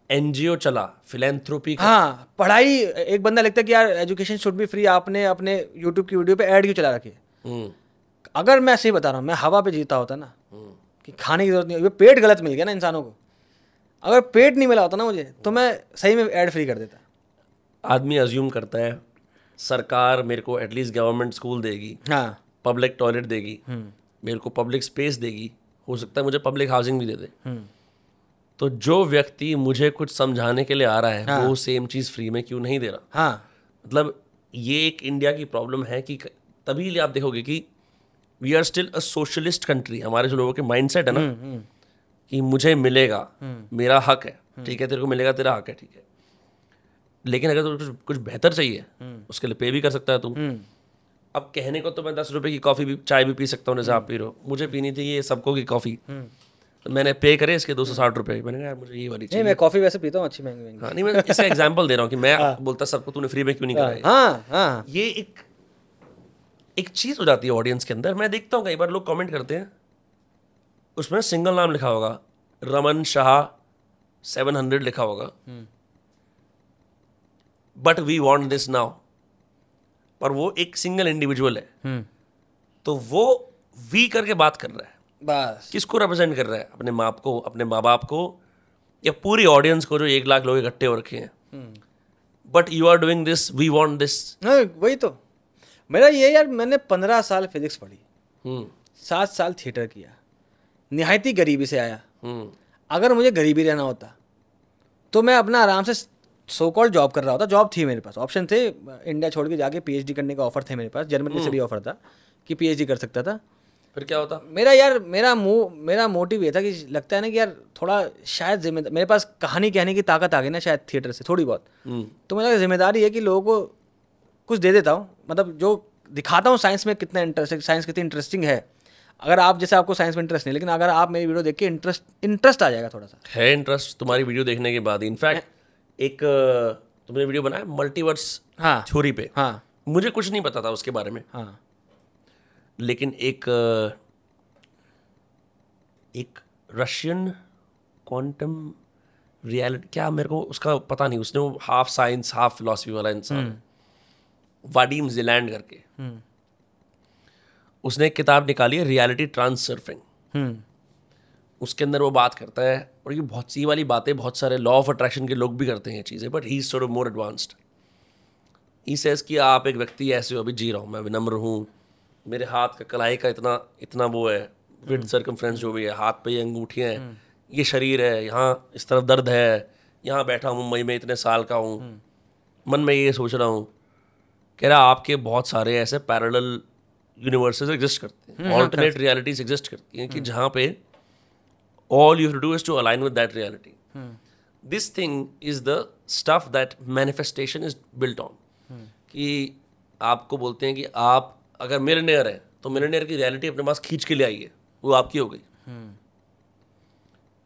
एनजीओ चला, फिलैंथ्रोपी कर। हाँ, पढ़ाई, एक बंदा लिखता है कि यार एजुकेशन शुड बी फ्री, आपने अपने यूट्यूब की वीडियो पे ऐड क्यों चला रखी है? हम्म, अगर मैं सही बता रहा हूँ, मैं हवा पे जीता होता ना, कि खाने की जरूरत नहीं, ये पेट गलत मिल गया ना इंसानों को, अगर पेट नहीं मिला होता ना मुझे, तो मैं सही में ऐड फ्री कर देता। आदमी अज्यूम करता है सरकार मेरे को एटलीस्ट गवर्नमेंट स्कूल देगी, हाँ, पब्लिक टॉयलेट देगी, मेरे को पब्लिक स्पेस देगी, हो सकता है मुझे पब्लिक हाउसिंग भी दे दे। तो जो व्यक्ति मुझे कुछ समझाने के लिए आ रहा है, हाँ, वो सेम चीज़ फ्री में क्यों नहीं दे रहा? हाँ, मतलब ये एक इंडिया की प्रॉब्लम है कि तभी आप देखोगे कि we are still a socialist country. हमारे जो लोगों के माइंडसेट है ना कि मुझे मिलेगा, मेरा हक है, ठीक है, तेरे को मिलेगा, तेरा हक है, ठीक है, लेकिन अगर तुझे कुछ बेहतर चाहिए उसके लिए पे भी कर सकता है तू। अब कहने को तो मैं 10 रुपए की कॉफ़ी भी, चाय भी पी सकता हूँ, जैसे आप पी रहे हो, मुझे पीनी थी ये सबको की कॉफ़ी, तो मैंने पे करे इसके 260 रुपए, मैंने कहा यार मुझे ये वाली नहीं, चाहिए। मैं कॉफी वैसे पीता हूँ अच्छी, महंगी महंगी। हाँ, नहीं, मैं इसका एग्जांपल दे रहा हूँ कि मैं बोलता सबको तूने फ्री में क्यों नहीं कराया। हाँ, हाँ, ये एक चीज़ हो जाती है ऑडियंस के अंदर। मैं देखता हूँ कई बार लोग कमेंट करते हैं, उसमें सिंगल नाम लिखा होगा, रमन शाह 700 लिखा होगा, but we want this now, पर वो एक सिंगल इंडिविजुअल है, तो वो वी करके बात कर रहा है, बस किसको रिप्रेजेंट कर रहा है? अपने माँ को, अपने माँ बाप को, या पूरी ऑडियंस को जो 1 लाख लोग इकट्ठे हो रखे हैं। But you are doing this, we want this. हाँ, वही तो मेरा ये यार, मैंने 15 साल फिजिक्स पढ़ी, 7 साल थिएटर किया, निहायती गरीबी से आया। अगर मुझे गरीबी रहना होता तो मैं अपना आराम से सो कॉल जॉब कर रहा होता। जॉब थी मेरे पास, ऑप्शन थे, इंडिया छोड़ के जाके पीएचडी करने का ऑफर थे मेरे पास, जर्मनी से भी ऑफर था कि पीएचडी कर सकता था। फिर क्या होता? मेरा मोटिव ये था कि लगता है ना कि यार थोड़ा शायद जिम्मेदारी, मेरे पास कहानी कहने की ताकत आ गई ना शायद थिएटर से थोड़ी बहुत, तो मुझे जिम्मेदारी है कि लोगों को कुछ दे देता हूँ, मतलब जो दिखाता हूँ साइंस में कितना इंटरेस्ट, साइंस कितनी इंटरेस्टिंग है। अगर आप जैसे, आपको साइंस में इंटरेस्ट नहीं, लेकिन अगर आप मेरी वीडियो देख के इंटरेस्ट आ जाएगा थोड़ा सा, है इंटरेस्ट तुम्हारी वीडियो देखने के बाद। इनफैक्ट एक तुमने वीडियो बनाया मल्टीवर्स हाँ, थ्योरी पे, हाँ, मुझे कुछ नहीं पता था उसके बारे में, हाँ, लेकिन एक रशियन क्वांटम रियलिटी, क्या मेरे को उसका पता नहीं, उसने वो हाफ साइंस हाफ फिलॉसफी वाला इंसान है, वाडीम जिलैंड करके, उसने एक किताब निकाली है रियलिटी ट्रांससर्फिंग। उसके अंदर वो बात करता है, और ये बहुत सी वाली बातें बहुत सारे लॉ ऑफ अट्रैक्शन के लोग भी करते हैं ये चीज़ें, but he is sort of more advanced. He says कि आप एक व्यक्ति ऐसे हो, अभी जी रहा हूँ, मैं विनम्र हूँ, मेरे हाथ का कलाई का इतना वो है, विद सर्कमफ्रेंस जो भी है, हाथ पे ये अंगूठियाँ हैं, ये शरीर है, यहाँ इस तरफ दर्द है, यहाँ बैठा हूँ मुंबई में, इतने साल का हूँ, मन में ये सोच रहा हूँ। कह रहा आपके बहुत सारे ऐसे पैरेलल यूनिवर्सेस एग्जिस्ट करते हैं, ऑल्टरनेट रियलिटीज एग्जिस्ट करती हैं, कि जहाँ पे all you have to do is to align with that reality. This thing is the stuff that manifestation is built on. कि आपको बोलते हैं कि आप अगर मिलियनेयर है तो मिलियनेयर की रियलिटी अपने पास खींच के ले आइए, वो आपकी हो गई।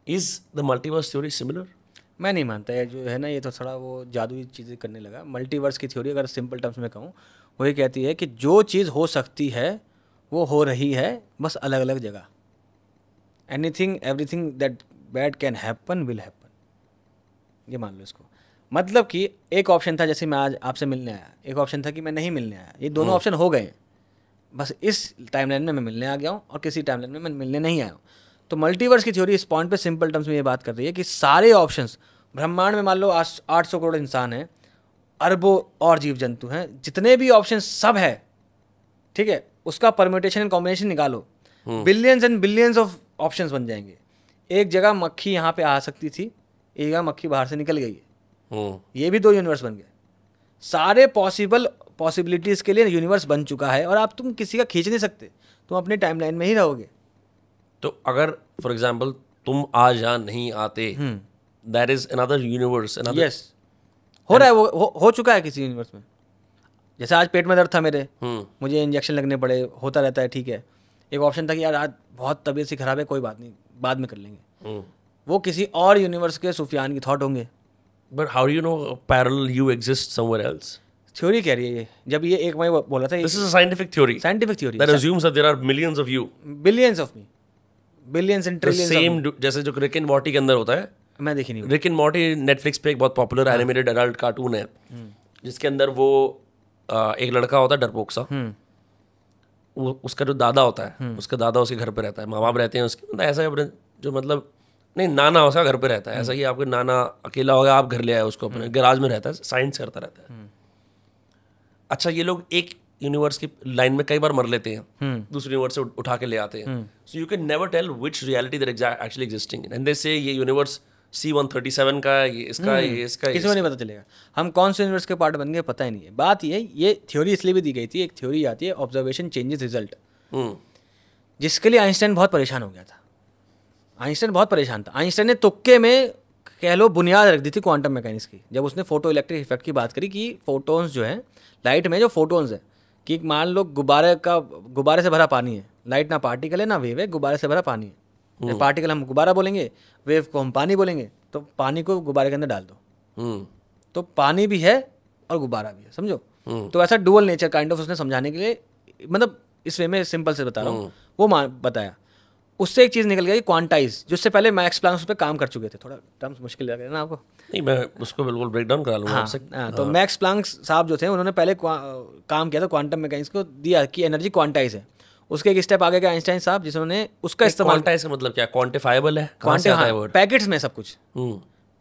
Is the multiverse theory similar? मैं नहीं मानता है, जो है ना ये तो थोड़ा वो जादुई चीज़ें करने लगा। मल्टीवर्स की थ्योरी अगर सिंपल टर्म्स में कहूँ, वो ये कहती है कि जो चीज़ हो सकती है वो हो रही है, बस अलग अलग जगह। Anything everything that bad can happen will happen, ये मान लो इसको। मतलब कि एक ऑप्शन था, जैसे मैं आज आपसे मिलने आया, एक ऑप्शन था कि मैं नहीं मिलने आया, ये दोनों ऑप्शन हो गए। बस इस टाइमलाइन में मैं मिलने आ गया हूँ और किसी टाइमलाइन में मैं मिलने नहीं आया हूँ। तो मल्टीवर्स की थ्योरी इस पॉइंट पे सिंपल टर्म्स में ये बात कर रही है कि सारे ऑप्शंस ब्रह्मांड में, मान लो 800 करोड़ इंसान हैं, अरबों और जीव जंतु हैं, जितने भी ऑप्शन सब है, ठीक है, उसका परम्यूटेशन एंड कॉम्बिनेशन निकालो, billions and billions of options बन जाएंगे। एक जगह मक्खी यहाँ पे आ सकती थी, एक जगह मक्खी बाहर से निकल गई है, ये भी 2 यूनिवर्स बन गए। सारे पॉसिबल पॉसिबिलिटीज़ के लिए यूनिवर्स बन चुका है और आप तुम किसी का खींच नहीं सकते, तुम अपने टाइमलाइन में ही रहोगे। तो अगर फॉर एग्जांपल तुम आज यहाँ नहीं आते, that is another universe, another. Yes, हो रहा है वो, हो चुका है किसी यूनिवर्स में। जैसे आज पेट में दर्द था मेरे, मुझे इंजेक्शन लगने पड़े, होता रहता है, ठीक है। एक ऑप्शन था कि यार आज बहुत तबीयत सी खराब है, कोई बात नहीं, बाद में कर लेंगे। वो किसी और यूनिवर्स के सुफियान की थॉट होंगे। But how you know parallel you exist somewhere else? Theory कह रही है ये। जब ये एक मैं बोला था, this is a scientific theory, scientific theory that assumes that there are millions of you, billions of me, billions and trillions. Same जैसे जो रिक एंड मॉर्टी के अंदर होता है। मैं देखी नहीं। रिक एंड मॉर्टी नेटफ्लिक्स पे एक बहुत पॉपुलर एनिमेटेड एडल्ट कार्टून है, जिसके अंदर वो एक लड़का होता है डरपोक सा, उसका जो दादा होता है, उसका दादा उसके घर पे रहता है, माँ बाप रहते हैं उसके, मतलब ऐसा अपने जो मतलब नहीं, नाना उसका घर पे रहता है। ऐसा कि आपके नाना अकेला होगा, आप घर ले आए उसको, अपने गैराज में रहता है, साइंस करता रहता है। अच्छा, ये लोग एक यूनिवर्स की लाइन में कई बार मर लेते हैं, दूसरे यूनिवर्स से उठा के ले आते हैं। So you can never tell which reality that actually existing in, and they say ये यूनिवर्स C137 का, ये इसका, ये इसका, किसी को नहीं पता चलेगा हम कौन से यूनिवर्स के पार्ट बन गए, पता ही नहीं है। बात ये थ्योरी इसलिए भी दी गई थी, एक थ्योरी आती है ऑब्जर्वेशन चेंजेस रिजल्ट, जिसके लिए आइंस्टाइन बहुत परेशान हो गया था। आइंस्टाइन बहुत परेशान था। आइंस्टाइन ने तुक्के में कह लो बुनियाद रख दी थी क्वांटम मैकेनिक्स की, जब उसने फोटो इलेक्ट्रिक इफेक्ट की बात करी कि फोटोन्स जो है, लाइट में जो फोटोन्स है, कि मान लो गुब्बारे से भरा पानी है, लाइट ना पार्टिकल है ना वेव है, गुब्बारे से भरा पानी है। पार्टिकल हम गुब्बारा बोलेंगे, वेव को हम पानी बोलेंगे, तो पानी को गुब्बारे के अंदर डाल दो, तो पानी भी है और गुब्बारा भी है, समझो। तो ऐसा डुअल नेचर काइंड ऑफ उसने समझाने के लिए, मतलब इस वे में सिंपल से बता रहा हूँ, वो बताया। उससे एक चीज़ निकल गई क्वांटाइज, जिससे पहले मैक्स प्लैंक उस पर काम कर चुके थे। थोड़ा टर्म्स मुश्किल लग रहा है ना आपको? नहीं, मैं उसको बिल्कुल ब्रेक डाउन करा लूँगा आपसे। तो मैक्स प्लैंक साहब जो थे, उन्होंने पहले काम किया था क्वांटम मैकेनिक्स को, दिया कि एनर्जी क्वांटाइज है। उसके एक स्टेप आगे गए आइंस्टाइन साहब, जिन्होंने उसका इस्तेमाल। क्वांटाइज का मतलब क्या? क्वांटिफाइबल है? कहाँ से आता है वर्ड? पैकेट्स में सब कुछ,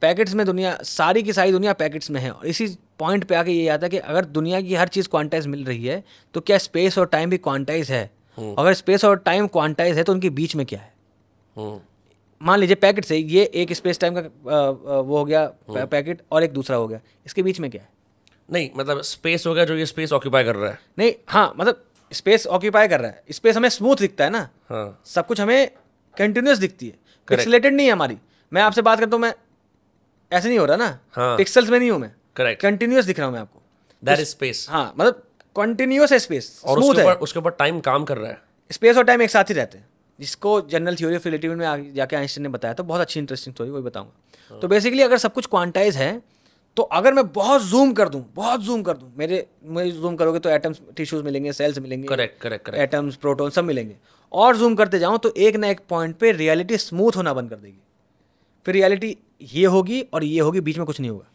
पैकेट्स में दुनिया, सारी की सारी दुनिया पैकेट्स में है। और इसी पॉइंट पे आके ये आता है कि अगर दुनिया की हर चीज़ क्वांटाइज मिल रही है, तो क्या स्पेस और टाइम भी क्वांटाइज है? अगर स्पेस और टाइम क्वांटाइज है, तो उनके बीच में क्या है? मान लीजिए पैकेट से ये एक स्पेस टाइम का वो हो गया पैकेट, और एक दूसरा हो गया, इसके बीच में क्या है? नहीं, मतलब स्पेस हो गया जो ये स्पेस ऑक्यूपाई कर रहा है। नहीं, हाँ, मतलब स्पेस ऑक्यूपाई कर रहा है। स्पेस हमें स्मूथ दिखता है ना, हाँ, सब कुछ हमें कंटिन्यूस दिखती है, पिक्सेलेटेड नहीं है हमारी। मैं आपसे बात करता हूँ, मैं ऐसे नहीं हो रहा ना, हाँ, पिक्सल्स में नहीं हूँ मैं, करेक्ट, कंटिन्यूस दिख रहा हूँ मैं आपको, दैट इज स्पेस। हाँ, मतलब कंटिन्यूस है स्पेस, और स्मूथ है, उसके ऊपर टाइम काम कर रहा है। स्पेस और टाइम एक साथ ही रहते हैं, जिसको जनरल थ्योरी ऑफ रिलेटिविटी में जाके आइंस्टाइन ने बताया। तो बहुत अच्छी इंटरेस्टिंग स्टोरी, वही बताऊंगा। तो बेसिकली अगर सब कुछ क्वांटाइज है, तो अगर मैं बहुत जूम कर दूं, मुझे जूम करोगे तो एटम्स, टिश्यूज मिलेंगे, सेल्स मिलेंगे, करेक्ट, एटम्स, प्रोटॉन सब मिलेंगे। और जूम करते जाऊं तो एक ना एक पॉइंट पे रियलिटी स्मूथ होना बंद कर देगी। फिर रियलिटी ये होगी और ये होगी, बीच में कुछ नहीं होगा।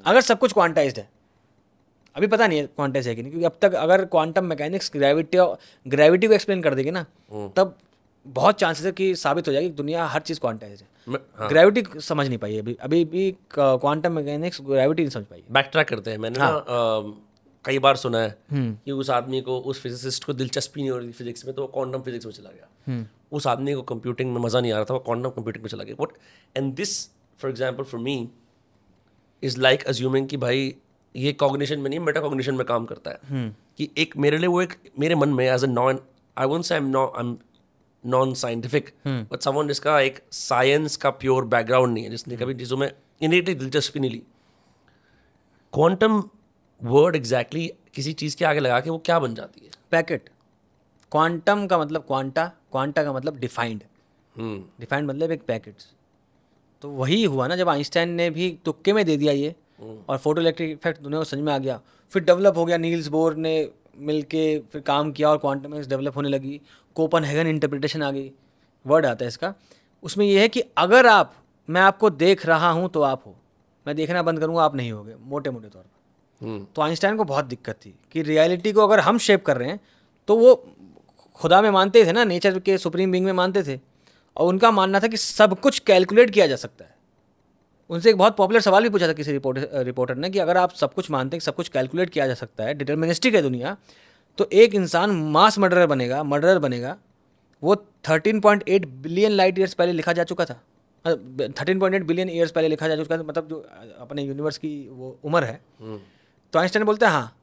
अगर सब कुछ क्वांटाइज्ड है, अभी पता नहीं है क्वांटाइज है कि नहीं, क्योंकि अब तक अगर क्वांटम मैकेनिक्स ग्रेविटी को एक्सप्लेन कर देगी ना, तब बहुत चांसेस है कि साबित हो जाएगी कि दुनिया हर चीज़ क्वांटाइज है। ग्रेविटी समझ नहीं पाई अभी भी क्वांटम मैकेनिक्स ग्रेविटी नहीं समझ पाई। बैक ट्रैक करते हैं। मैंने ना कई बार सुना है कि उस आदमी को, उस फिजिसिस्ट को दिलचस्पी नहीं हो रही फिजिक्स में, तो वो क्वांटम फिजिक्स में चला गया। उस आदमी को कंप्यूटिंग में मज़ा नहीं आ रहा था, वो क्वांटम कंप्यूटिंग में चला गया। What and this for example for me is like assuming कि भाई ये कॉग्निशन में नहीं, मेटा कॉग्निशन में काम करता है। कि एक मेरे लिए वो एक मेरे मन में as a I won't say I am non scientific, but someone जिसका एक साइंस का प्योर बैकग्राउंड नहीं है, जिसने कभी चीज़ों में इनेटली दिलचस्पी नहीं ली, क्वांटम वर्ड एग्जैक्टली किसी चीज़ के आगे लगा के वो क्या बन जाती है? पैकेट। क्वांटम का मतलब क्वांटा का मतलब डिफाइंड मतलब एक पैकेट्स। तो वही हुआ ना, जब आइंस्टाइन ने भी तुक्के में दे दिया ये, और फोटो इलेक्ट्रिक इफेक्ट दुनिया को समझ में आ गया, फिर डेवलप हो गया, नील्स बोर ने मिलके फिर काम किया और क्वांटम मैकेनिक्स डेवलप होने लगी, कोपेनहेगन इंटरप्रिटेशन आ गई, वर्ड आता है इसका। उसमें यह है कि अगर मैं आपको देख रहा हूँ तो आप हो, मैं देखना बंद करूँगा आप नहीं होगे, मोटे मोटे तौर पर। तो आइंस्टाइन को बहुत दिक्कत थी कि रियलिटी को अगर हम शेप कर रहे हैं, तो वो खुदा में मानते थे ना, नेचर के सुप्रीम बीइंग में मानते थे, और उनका मानना था कि सब कुछ कैलकुलेट किया जा सकता है। उनसे एक बहुत पॉपुलर सवाल भी पूछा था किसी रिपोर्टर ने कि अगर आप सब कुछ मानते हैं कि सब कुछ कैलकुलेट किया जा सकता है, डिटर्मिनिस्टिक है दुनिया, तो एक इंसान मास मर्डरर बनेगा। वो 13.8 बिलियन लाइट ईयर्स पहले लिखा जा चुका था, 13.8 बिलियन ईयर्स पहले लिखा जा चुका था, मतलब जो अपने यूनिवर्स की वो उम्र है। तो आइंस्टाइन बोलते हैं हाँ,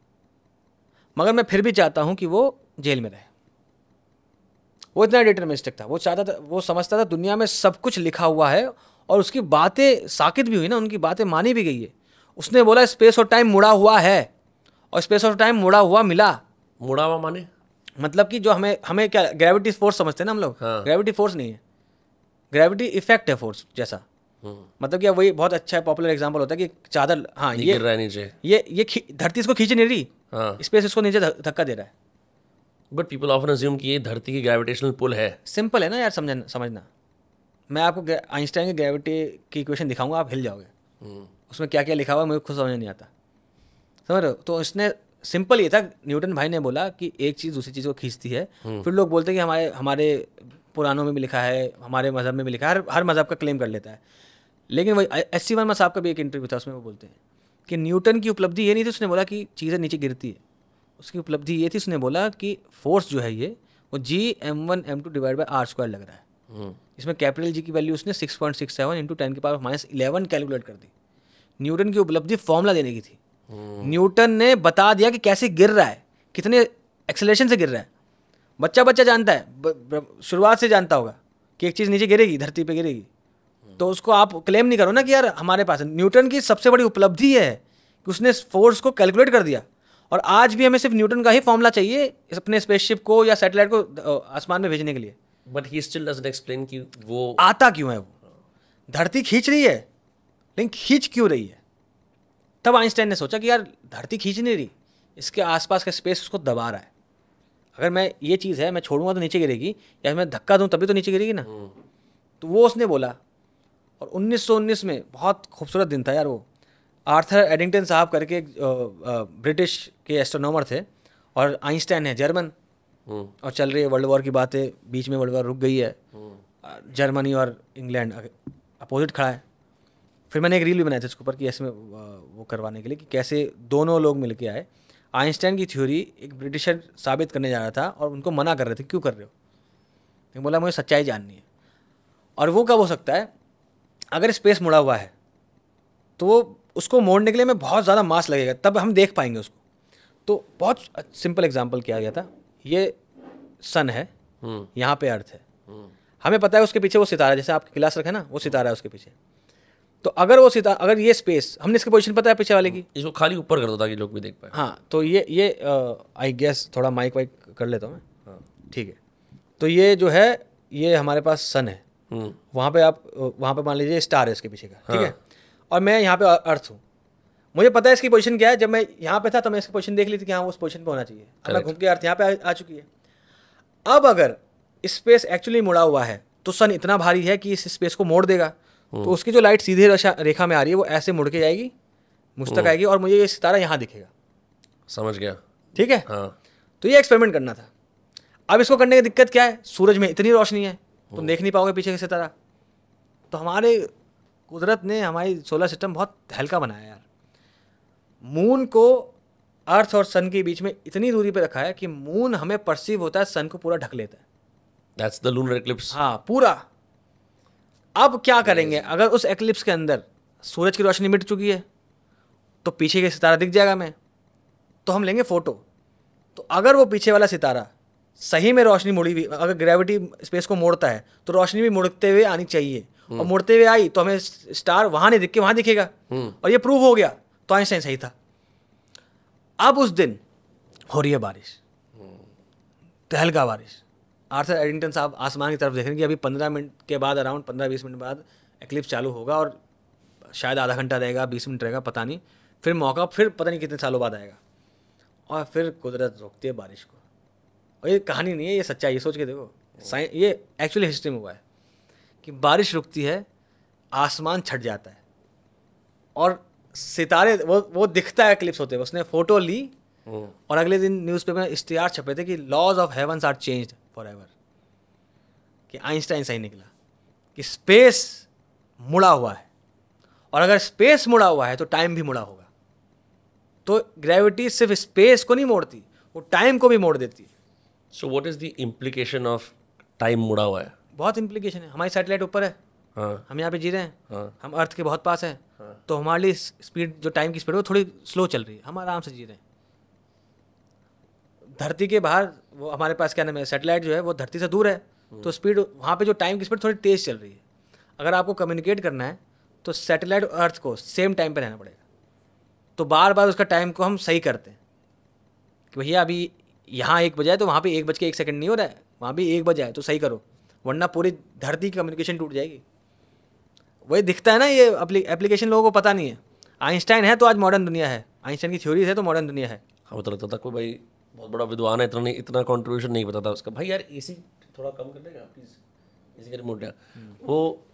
मगर मैं फिर भी चाहता हूँ कि वो जेल में रहे। वो इतना डिटरमिनिस्टिक था, वो चाहता था, वो समझता था दुनिया में सब कुछ लिखा हुआ है, और उसकी बातें साकित भी हुई ना, उनकी बातें मानी भी गई है। उसने बोला स्पेस और टाइम मुड़ा हुआ है, और स्पेस और टाइम मुड़ा हुआ मिला। मुड़ा हुआ माने मतलब कि जो हमें क्या ग्रेविटी फोर्स समझते हैं ना हम लोग, हाँ। ग्रेविटी फोर्स नहीं है, ग्रेविटी इफेक्ट है फोर्स जैसा। मतलब क्या, वही बहुत अच्छा पॉपुलर एग्जांपल होता है कि चादर, हाँ ये गिर रहा है नीचे, ये धरती इसको खींच नहीं रही, हाँ। स्पेस इसको नीचे धक्का दे रहा है। बट पीपल ऑफन अज्यूम कि ये धरती की ग्रेविटेशनल पुल है। सिंपल है ना यार, समझना। मैं आपको आइंस्टाइन की ग्रेविटी की इक्वेशन दिखाऊंगा, आप हिल जाओगे। उसमें क्या क्या लिखा हुआ है मुझे खुद समझ नहीं आता, समझ रहे हो? तो इसने सिंपल ये था, न्यूटन भाई ने बोला कि एक चीज़ दूसरी चीज़ को खींचती है। फिर लोग बोलते हैं कि हमारे पुराणों में भी लिखा है, हमारे मज़हब में भी लिखा है, हर मज़हब का क्लेम कर लेता है। लेकिन वही एस.सी. वर्मा साहब का भी एक इंटरव्यू था, उसमें वो बोलते हैं कि न्यूटन की उपलब्धि ये नहीं थी उसने बोला कि चीज़ें नीचे गिरती है, उसकी उपलब्धि ये थी, उसने बोला कि फोर्स जो है ये वो G(m1m2) डिवाइड बाय r² लग रहा है। इसमें कैपिटल जी की वैल्यू उसने 6.67 इंटू 10⁻⁻11 कैलकुलेट कर दी। न्यूटन की उपलब्धि फॉर्मूला देने की थी। न्यूटन ने बता दिया कि कैसे गिर रहा है, कितने एक्सेलरेशन से गिर रहा है। बच्चा जानता है, शुरुआत से जानता होगा कि एक चीज़ नीचे गिरेगी, धरती पे गिरेगी। तो उसको आप क्लेम नहीं करो ना कि यार हमारे पास है। न्यूटन की सबसे बड़ी उपलब्धि है कि उसने फोर्स को कैलकुलेट कर दिया। और आज भी हमें सिर्फ न्यूटन का ही फॉर्मूला चाहिए अपने स्पेसशिप को या सैटेलाइट को आसमान में भेजने के लिए। But he still doesn't explain कि वो आता क्यों है। वो धरती खींच रही है, लेकिन खींच क्यों रही है? तब आइंस्टाइन ने सोचा कि यार धरती खींच नहीं रही, इसके आसपास का स्पेस उसको दबा रहा है। अगर मैं ये चीज़ है मैं छोड़ूंगा तो नीचे गिरेगी, या मैं धक्का दूं तभी तो नीचे गिरेगी ना। तो वो उसने बोला। और 1919 में बहुत खूबसूरत दिन था यार वो। आर्थर एडिंगटन साहब करके एक ब्रिटिश के एस्ट्रोनॉमर थे, और आइंस्टाइन है जर्मन, और चल रही है वर्ल्ड वॉर की बातें, बीच में वर्ल्ड वॉर रुक गई है, जर्मनी और इंग्लैंड अपोजिट खड़ा है। फिर मैंने एक रील भी बनाया था इसके ऊपर कि ऐसे में वो करवाने के लिए कि कैसे दोनों लोग मिलके आए। आइंस्टाइन की थ्योरी एक ब्रिटिशर साबित करने जा रहा था, और उनको मना कर रहे थे क्यों कर रहे हो। मैं बोला मुझे सच्चाई जाननी है। और वो कब हो सकता है? अगर स्पेस मुड़ा हुआ है तो वो उसको मोड़ने के लिए हमें बहुत ज़्यादा मास लगेगा, तब हम देख पाएंगे उसको। तो बहुत सिंपल एग्जांपल किया गया था। ये सन है, यहाँ पे अर्थ है, हमें पता है उसके पीछे वो सितारा, जैसे आपके गिलास रखे ना, वो सितारा है उसके पीछे। तो अगर वो अगर ये स्पेस, हमने इसकी पोजीशन पता है पीछे वाले की, इसको खाली ऊपर कर दो ताकि लोग भी देख पाए। हाँ, तो ये आई गेस थोड़ा माइक वाइक कर लेता हूँ मैं, ठीक है। तो ये जो है ये हमारे पास सन है, वहाँ पे मान लीजिए स्टार है इसके पीछे का, ठीक है। और मैं यहाँ पे अर्थ हूँ। मुझे पता है इसकी पोजीशन क्या है। जब मैं यहाँ पे था तो मैं इसकी पोजीशन देख ली थी कि हाँ उस पोजीशन पे होना चाहिए। अब मैं घूम के अर्थ यहाँ पे आ चुकी है। अब अगर स्पेस एक्चुअली मुड़ा हुआ है तो सन इतना भारी है कि इस स्पेस को मोड़ देगा। तो उसकी जो लाइट सीधे रेखा में आ रही है वो ऐसे मुड़ के जाएगी, मुझ तक आएगी, और मुझे ये सितारा यहाँ दिखेगा। समझ गया, ठीक है। हाँ। तो ये एक्सपेरिमेंट करना था। अब इसको करने की दिक्कत क्या है? सूरज में इतनी रोशनी है, तुम देख नहीं पाओगे पीछे का सितारा। तो हमारे कुदरत ने हमारी सोलर सिस्टम बहुत हल्का बनाया यार। मून को अर्थ और सन के बीच में इतनी दूरी पे रखा है कि मून हमें परसीव होता है, सन को पूरा ढक लेता है। That's the lunar eclipse. हाँ, पूरा। अब क्या करेंगे? अगर उस एक्लिप्स के अंदर सूरज की रोशनी मिट चुकी है तो पीछे का सितारा दिख जाएगा हमें, तो हम लेंगे फोटो। तो अगर वो पीछे वाला सितारा सही में रोशनी मुड़ी हुई, अगर ग्रेविटी स्पेस को मोड़ता है तो रोशनी भी मुड़ते हुए आनी चाहिए, और मुड़ते हुए आई तो हमें स्टार वहाँ नहीं दिख के वहाँ दिखेगा, और ये प्रूव हो गया। तो आइंस्टाइन सही था। अब उस दिन हो रही है बारिश, तहलका बारिश। आर्थर एडिंगटन साहब आसमान की तरफ देख रहे हैं कि अभी 15 मिनट के बाद, अराउंड 15-20 मिनट बाद एक्लिप्स चालू होगा, और शायद आधा घंटा रहेगा, 20 मिनट रहेगा, पता नहीं। फिर मौका फिर पता नहीं कितने सालों बाद आएगा, और फिर कुदरत रोकती है बारिश को। और ये कहानी नहीं है, ये सच्चाई। ये सोच के देखो, ये एक्चुअली हिस्ट्री में हुआ है कि बारिश रुकती है, आसमान छट जाता है, और सितारे वो दिखता है एक्लिप्स होते हुए। उसने फोटो ली, और अगले दिन न्यूज़पेपर में इश्तिहार छपे थे कि laws of heavens are changed forever, कि आइंस्टाइन सही निकला कि स्पेस मुड़ा हुआ है, और अगर स्पेस मुड़ा हुआ है तो टाइम भी मुड़ा होगा। तो ग्रेविटी सिर्फ स्पेस को नहीं मोड़ती, वो टाइम को भी मोड़ देती है। So what is the implication of time मुड़ा हुआ है? बहुत इम्प्लीकेशन है। हमारी सैटेलाइट ऊपर है, हाँ, हम यहाँ पे जी रहे हैं, हाँ, हम अर्थ के बहुत पास हैं, हाँ, तो हमारे लिए स्पीड, जो टाइम की स्पीड है वो थोड़ी स्लो चल रही है, हम आराम से जी रहे हैं। धरती के बाहर वो हमारे पास क्या नाम है, सैटेलाइट जो है वो धरती से दूर है, तो स्पीड वहाँ पे जो टाइम की स्पीड थोड़ी तेज़ चल रही है। अगर आपको कम्युनिकेट करना है तो सैटेलाइट और अर्थ को सेम टाइम पे रहना पड़ेगा। तो बार बार उसका टाइम को हम सही करते हैं कि भैया अभी यहाँ 1 बजा है तो वहाँ पे 1:01 नहीं हो रहा है, वहाँ भी 1 बजा है तो सही करो, वरना पूरी धरती की कम्युनिकेशन टूट जाएगी। वही दिखता है ना, ये एप्लीकेशन लोगों को पता नहीं है। आइंस्टाइन है तो आज मॉडर्न दुनिया है, आइंस्टाइन की थ्योरीज है तो मॉडर्न दुनिया है। हाँ तो लगता था कोई भाई बहुत बड़ा विद्वान है, इतना कंट्रीब्यूशन नहीं पता था उसका। भाई यार एसी थोड़ा कम कर देगा प्लीज, एसी का रिमोट है वो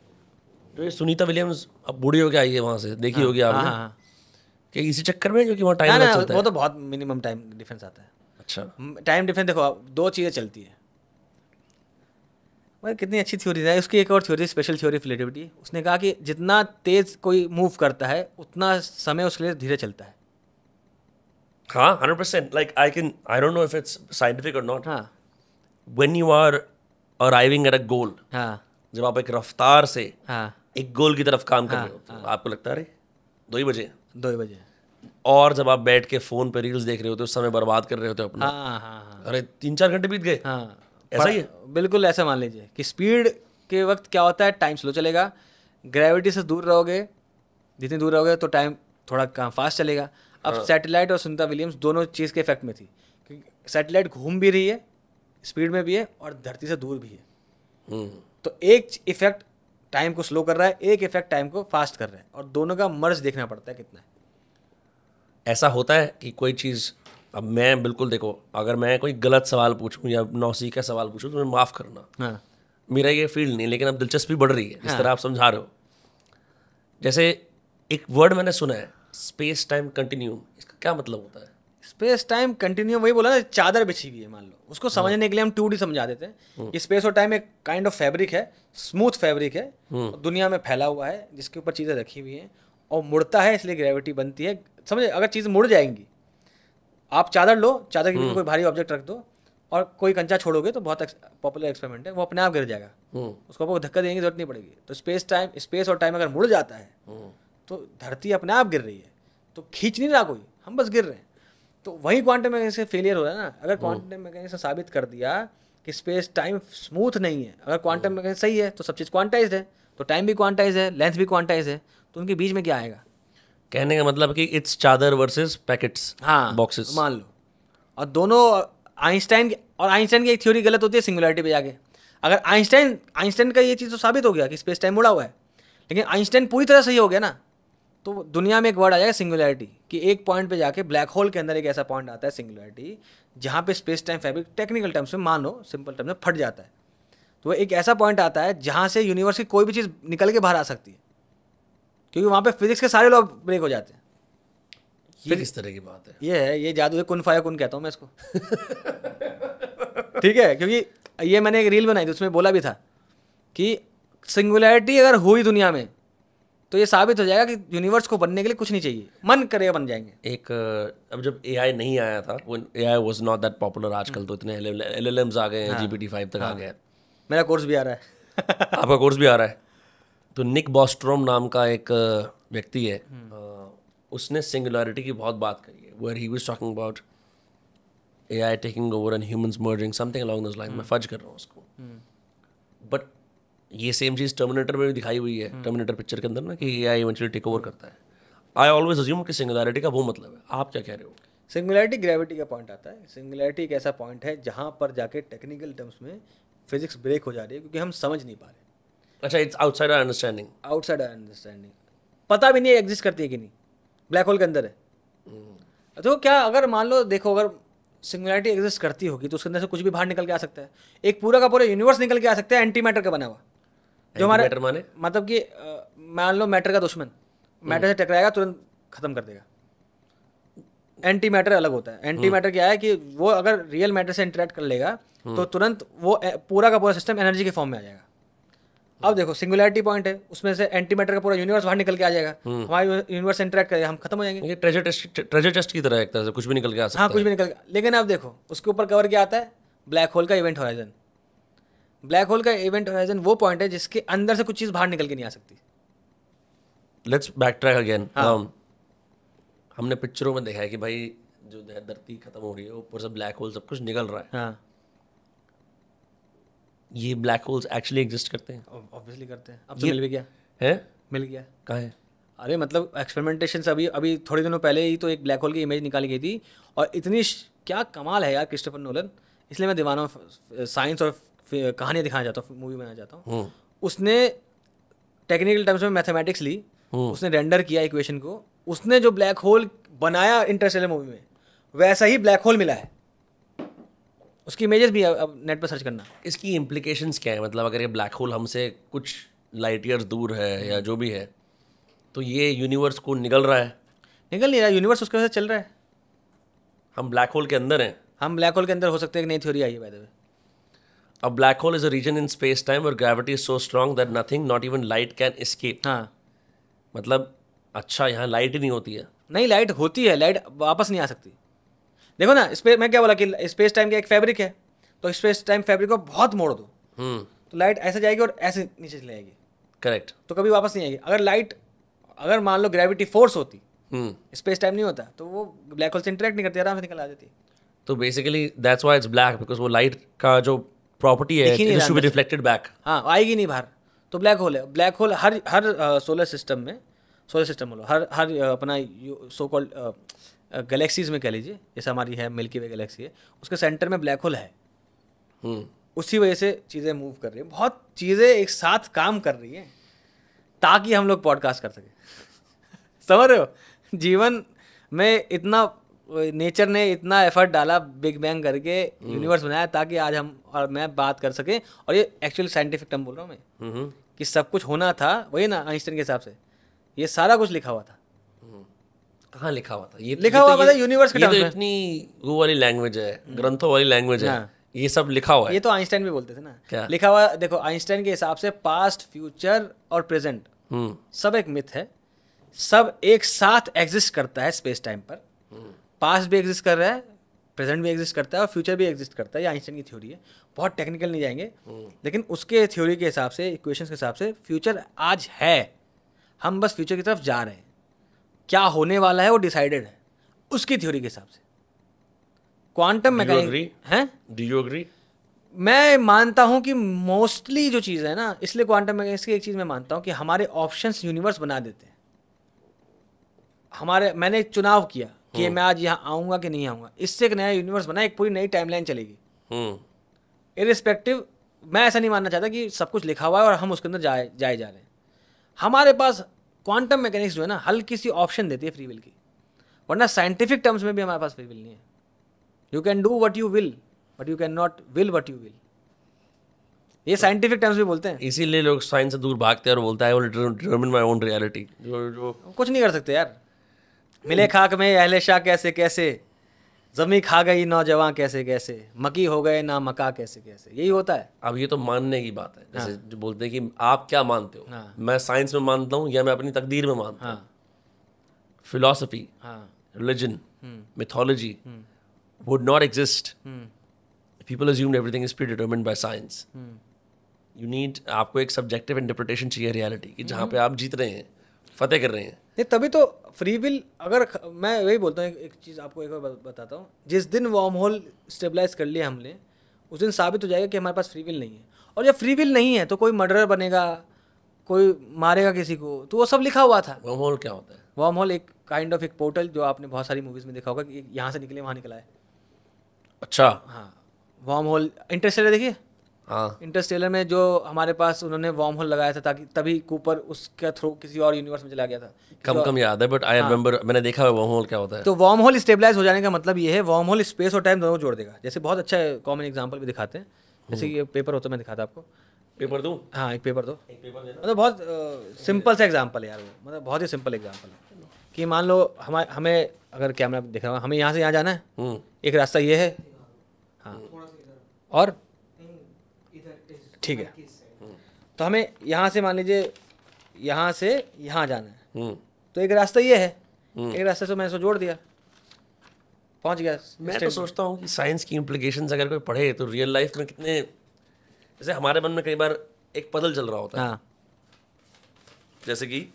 जो ये सुनीता विलियम्स अब बूढ़ी होके आई है वहाँ से, देखी होगी आपने कि इसी चक्कर में जो कि वहाँ टाइम ना, चलता है। वो तो बहुत मिनिमम टाइम डिफरेंस आता है। अच्छा टाइम डिफरेंस देखो, आप 2 चीज़ें चलती है। भाई कितनी अच्छी थ्योरी है उसकी। एक और theory, special theory of relativity, उसने कहा कि जितना तेज कोई मूव करता है उतना समय उसके लिए धीरे चलता है। हाँ 100%, like I don't know if it's scientific or not. हाँ When you are arriving at a goal, हाँ जब आप एक रफ्तार से हाँ एक गोल की तरफ काम कर रहे हो तो आपको लगता है अरे 2 ही बजे, 2 बजे। और जब आप बैठ के फोन पे रील्स देख रहे होते हो, समय बर्बाद कर रहे होते हो अपना, हाँ हाँ हाँ अरे 3-4 घंटे बीत गए। हाँ ऐसा ही है। बिल्कुल ऐसा मान लीजिए कि स्पीड के वक्त क्या होता है, टाइम स्लो चलेगा। ग्रेविटी से दूर रहोगे, जितनी दूर रहोगे तो टाइम थोड़ा कम फास्ट चलेगा। अब सैटेलाइट और सुनीता विलियम्स दोनों चीज़ के इफेक्ट में थी, क्योंकि सैटेलाइट घूम भी रही है, स्पीड में भी है और धरती से दूर भी है। तो एक इफेक्ट टाइम को स्लो कर रहा है, एक इफेक्ट टाइम को फास्ट कर रहा है, और दोनों का मर्ज देखना पड़ता है कितना है। ऐसा होता है कि कोई चीज़, अब मैं बिल्कुल देखो, अगर मैं कोई गलत सवाल पूछूं या नौसी का सवाल पूछूं तो मैं माफ़ करना, हाँ मेरा ये फील्ड नहीं, लेकिन अब दिलचस्पी बढ़ रही है जिस तरह आप समझा रहे हो। जैसे एक वर्ड मैंने सुना है, स्पेस टाइम कंटिन्यूम, इसका क्या मतलब होता है? स्पेस टाइम कंटिन्यूम वही बोला ना, चादर बिछी हुई है मान लो, उसको समझने के लिए हम 2D समझा देते हैं कि स्पेस और टाइम एक काइंड ऑफ फैब्रिक है, स्मूथ फैब्रिक है, दुनिया में फैला हुआ है, जिसके ऊपर चीज़ें रखी हुई हैं और मुड़ता है, इसलिए ग्रेविटी बनती है। समझे, अगर चीज़ मुड़ जाएंगी, आप चादर लो, चादर के बीच में कोई भारी ऑब्जेक्ट रख दो और कोई कंचा छोड़ोगे, तो बहुत पॉपुलर एक्सपेरिमेंट है, वो अपने आप गिर जाएगा, उसको आपको धक्का देने की जरूरत नहीं पड़ेगी। तो स्पेस और टाइम अगर मुड़ जाता है तो धरती अपने आप गिर रही है, तो खींच नहीं रहा कोई, हम बस गिर रहे हैं। तो वही क्वांटम मैकेनिक्स से फेलियर हो रहा है ना। अगर क्वांटम मैकेनिक्स ने साबित कर दिया कि स्पेस टाइम स्मूथ नहीं है, अगर क्वांटम मैकेनिक्स सही है तो सब चीज़ क्वांटाइज्ड है, तो टाइम भी क्वांटाइज है, लेंथ भी क्वांटाइज है, तो उनके बीच में क्या आएगा? कहने का मतलब कि इट्स चादर वर्सेस पैकेट्स, हाँ बॉक्सेस मान लो। और दोनों आइंस्टाइन की एक थ्योरी गलत होती है सिंगुलैरिटी पे जाके। अगर आइंस्टाइन का ये चीज़ तो साबित हो गया कि स्पेस टाइम मुड़ा हुआ है, लेकिन आइंस्टाइन पूरी तरह सही हो गया ना, तो दुनिया में एक वर्ड आ जाएगा सिंगुलैरिटी, कि एक पॉइंट पे जाके ब्लैक होल के अंदर एक ऐसा पॉइंट आता है सिंगुलैरिटी, जहाँ पे space time fabric technical terms में, मान लो सिंपल टर्म्स में, फट जाता है। तो एक ऐसा पॉइंट आता है जहाँ से यूनिवर्स की कोई भी चीज़ निकल के बाहर आ सकती है, क्योंकि वहाँ पे फिजिक्स के सारे लॉ ब्रेक हो जाते हैं। ये किस तरह की बात है? ये है, ये जादू है, कुन फाया कुन कहता हूँ मैं इसको। ठीक है, क्योंकि ये मैंने एक रील बनाई थी, उसमें बोला भी था कि सिंगुलैरिटी अगर हुई दुनिया में तो ये साबित हो जाएगा कि यूनिवर्स को बनने के लिए कुछ नहीं चाहिए, मन करेगा बन जाएंगे। एक अब जब AI नहीं आया था, वो AI was not that popular, आजकल तो इतने LLMs आ गए हैं, GPT-5 तक आ गया है। मेरा कोर्स भी आ रहा है। आपका कोर्स भी आ रहा है। तो निक बॉस्ट्रोम नाम का एक व्यक्ति है, उसने सिंगुलैरिटी की बहुत बात करी है, where he was talking about AI taking over and humans merging, something along those line. मैं फज कर रहा हूँ उसको, बट ये सेम चीज़ टर्मिनेटर में भी दिखाई हुई है, टर्मिनेटर पिक्चर के अंदर ना, कि AI इवेंचुअली टेक ओवर करता है। आई ऑलवेज अज्यूम कि सिंगुलैरिटी का वो मतलब है। आप क्या कह रहे हो? सिंगुलैरिटी ग्रेविटी का पॉइंट आता है। सिंगुलैरिटी एक ऐसा पॉइंट है जहाँ पर जाके टेक्निकल टर्म्स में फिजिक्स ब्रेक हो जा रही है, क्योंकि हम समझ नहीं पा रहे। अच्छा, it's outside our understanding. Outside our understanding, पता भी नहीं है एग्जिस्ट करती है कि नहीं, ब्लैक होल के अंदर है। तो क्या, अगर मान लो देखो, अगर सिंगुलैरिटी एग्जिस्ट करती होगी तो उसके अंदर से कुछ भी बाहर निकल के आ सकता है। एक पूरा का पूरा यूनिवर्स निकल के आ सकता है एंटी मैटर का बना हुआ, जो हमारे माने मतलब कि मान लो मैटर का दुश्मन मैटर से टकराएगा तुरंत खत्म कर देगा। एंटी मैटर अलग होता है। एंटी मैटर क्या है कि वो अगर रियल मैटर से इंटरेक्ट कर लेगा तो तुरंत वो पूरा का पूरा सिस्टम एनर्जी के फॉर्म में आ जाएगा। अब देखो सिंगुलैरिटी पॉइंट है, उसमें से एंटी मैटर का पूरा यूनिवर्स बाहर निकल के आ जाएगा, हमारा यूनिवर्स इंटरेक्ट करेगा, हम खत्म हो जाएंगे। ये ट्रेजर टेस्ट की तरह, एक तरह से कुछ भी निकल के आ सकता है। हाँ, कुछ भी निकल गया। लेकिन अब देखो उसके ऊपर कवर क्या आता है, ब्लैक होल का इवेंट होराइजन। ब्लैक होल का इवेंट होराइजन वो पॉइंट है जिसके अंदर से कुछ चीज़ बाहर निकल के नहीं आ सकती। Let's back track again. हमने पिक्चरों में देखा है कि भाई जो है धरती खत्म हो रही है, ऊपर से ब्लैक होल सब कुछ निकल रहा है, हाँ ये ब्लैक होल्स एक्चुअली एग्जिस्ट करते हैं? ऑब्वियसली करते हैं। अब तो मिल भी गया, है? मिल गया। कहाँ है? अरे मतलब एक्सपेरिमेंटेशन से अभी थोड़े दिनों पहले ही तो एक ब्लैक होल की इमेज निकाली गई थी, और इतनी क्या कमाल है यार क्रिस्टोफर नोलन, इसलिए मैं दीवाना साइंस और कहानियाँ दिखाना चाहता हूँ, मूवी बनाना चाहता हूँ। उसने टेक्निकल टर्म्स में मैथमेटिक्स ली, उसने रेंडर किया इक्वेशन को, उसने जो ब्लैक होल बनाया इंटरस्टेलर मूवी में वैसा ही ब्लैक होल मिला है। उसकी इमेजेस भी अब नेट पर सर्च करना। इसकी इम्प्लीकेशंस क्या है? मतलब अगर ये ब्लैक होल हमसे कुछ लाइट ईयर्स दूर है या जो भी है, तो ये यूनिवर्स को निकल रहा है? निकल नहीं रहा, यूनिवर्स उसके वजह से चल रहा है। हम ब्लैक होल के अंदर हैं। हम ब्लैक होल के अंदर हो सकते हैं, एक नई थ्योरी आई है by the way. A black hole is a region in space-time where gravity is so strong that nothing, not even light, can escape. हाँ मतलब अच्छा, यहाँ लाइट ही नहीं होती है? नहीं, लाइट होती है, लाइट वापस नहीं आ सकती। देखो ना, स्पेस मैं क्या बोला कि स्पेस टाइम का एक फैब्रिक है, तो स्पेस टाइम फैब्रिक को बहुत मोड़ दो तो लाइट ऐसे जाएगी और ऐसे नीचे चली जाएगी। करेक्ट। तो कभी वापस नहीं आएगी। अगर लाइट, अगर मान लो ग्रेविटी फोर्स होती, स्पेस टाइम नहीं होता, तो वो ब्लैक होल से इंटरेक्ट नहीं करती, आराम से निकल आ जाती। तो basically that's why it's black, because वो लाइट का जो प्रॉपर्टी है, it should be reflected back. हाँ, आएगी नहीं बाहर, तो ब्लैक होल है। ब्लैक होल हर सोलर सिस्टम में, सोलर सिस्टम बोलो, हर अपना सो कॉल्ड गैलेक्सीज में कह लीजिए, जैसे हमारी है मिल्की वे गैलेक्सी है, उसके सेंटर में ब्लैक होल है। उसी वजह से चीज़ें मूव कर रही हैं, बहुत चीज़ें एक साथ काम कर रही हैं ताकि हम लोग पॉडकास्ट कर सकें। समझ रहे हो? जीवन में इतना नेचर ने इतना एफर्ट डाला, बिग बैंग करके यूनिवर्स बनाया ताकि आज हम और मैं बात कर सकें। और ये एक्चुअली साइंटिफिक टर्म बोल रहा हूँ मैं, कि सब कुछ होना था, वही ना आइंस्टाइन के हिसाब से ये सारा कुछ लिखा हुआ था। कहाँ लिखा हुआ था? ये लिखा हुआ मतलब यूनिवर्स के टर्म्स में। इतनी वो वाली लैंग्वेज है, ग्रंथों वाली लैंग्वेज है, ये सब लिखा हुआ है। ये तो आइंस्टाइन भी बोलते थे ना। क्या लिखा हुआ? देखो, आइंस्टाइन के हिसाब से पास्ट, फ्यूचर और प्रेजेंट सब एक मिथ है, सब एक साथ एग्जिस्ट करता है स्पेस टाइम पर। पास्ट भी एग्जिस्ट कर रहा है, प्रेजेंट भी एग्जिस्ट करता है और फ्यूचर भी एग्जिस्ट करता है। ये आइंस्टाइन की थ्योरी है, बहुत टेक्निकल नहीं जाएंगे, लेकिन उसके थ्योरी के हिसाब से, इक्वेशंस के हिसाब से फ्यूचर आज है, हम बस फ्यूचर की तरफ जा रहे हैं। क्या होने वाला है वो डिसाइडेड है उसकी थ्योरी के हिसाब से। क्वांटम मैकेनिक्स है। Do you agree? मैं मानता हूं कि मोस्टली जो चीज़ है ना, इसलिए क्वांटम मैकेनिक्स की एक चीज़ मैं मानता हूं कि हमारे ऑप्शंस यूनिवर्स बना देते हैं। मैंने एक चुनाव किया कि मैं आज यहाँ आऊँगा कि नहीं आऊँगा, इससे एक नया यूनिवर्स बना, एक पूरी नई टाइमलाइन चलेगी। इरिस्पेक्टिव, मैं ऐसा नहीं मानना चाहता कि सब कुछ लिखा हुआ है और हम उसके अंदर जाए जा रहे हैं। हमारे पास क्वांटम मैकेनिक्स जो है ना, हल्की सी ऑप्शन देती है फ्री विल की, वरना साइंटिफिक टर्म्स में भी हमारे पास फ्री विल नहीं है। You can do what you will but you can not will what you will, ये साइंटिफिक टर्म्स भी बोलते हैं। इसीलिए लोग साइंस से दूर भागते हैं और बोलता है I will determine my own reality. जो कुछ नहीं कर सकते यार। मिले खाक में अहले शाह कैसे कैसे, जमी खा गई नौजवान कैसे कैसे, मकी हो गए ना मका कैसे कैसे, यही होता है। अब ये तो मानने की बात है, जैसे जो बोलते हैं कि आप क्या मानते हो, मैं साइंस में मानता हूँ या मैं अपनी तकदीर में मानता हूँ। Philosophy, religion, mythology would not exist if people assumed everything is predetermined by science. You need, आपको एक subjective interpretation चाहिए reality की, जहाँ पे आप जीत रहे हैं, फतेह कर रहे हैं। नहीं, तभी तो फ्री विल। अगर मैं वही बोलता हूँ, एक चीज़ आपको एक बार बताता हूँ, जिस दिन वार्म होल स्टेबलाइज कर लिया हमने, उस दिन साबित हो जाएगा कि हमारे पास फ्री विल नहीं है। और जब फ्री विल नहीं है तो कोई मर्डरर बनेगा, कोई मारेगा किसी को, तो वो सब लिखा हुआ था। वार्म होल क्या होता है? वार्म होल एक काइंड ऑफ एक पोर्टल, जो आपने बहुत सारी मूवीज़ में देखा होगा कि यहाँ से निकले वहाँ निकला है। अच्छा। हाँ, वार्म होल, इंटरस्टेलर देखिए। हाँ, इंटरस्टेलर में जो हमारे पास उन्होंने वार्म होल लगाया था, ताकि तभी कूपर उसके थ्रू किसी और यूनिवर्स में चला गया था। कम याद है, बट आई रिमेंबर, मैंने देखा है वार्म होल क्या होता है। तो वार्म होल स्टेबलाइज हो जाने का मतलब ये है, वार्म होल स्पेस और टाइम दोनों जोड़ देगा। जैसे बहुत अच्छा कॉमन एग्जांपल भी दिखाते हैं, जैसे ये पेपर होता है, मैं दिखाता आपको। पेपर दूं? हाँ, एक पेपर दो। मतलब बहुत सिंपल सा एग्जाम्पल है यार वो, मतलब बहुत ही सिंपल एग्जाम्पल है कि मान लो हमें अगर कैमरा दिख रहा है, हमें यहाँ से यहाँ जाना है, एक रास्ता ये है, हाँ, और ठीक है, तो हमें यहाँ से मान लीजिए यहाँ से यहाँ जाना है, तो एक रास्ता ये है, एक रास्ते से मैंने इसको जोड़ दिया, पहुँच गया। मैं तो सोचता हूँ कि साइंस की इम्प्लीकेशंस अगर कोई पढ़े तो रियल लाइफ में कितने, जैसे हमारे मन में कई बार एक पजल चल रहा होता है। हाँ, जैसे कि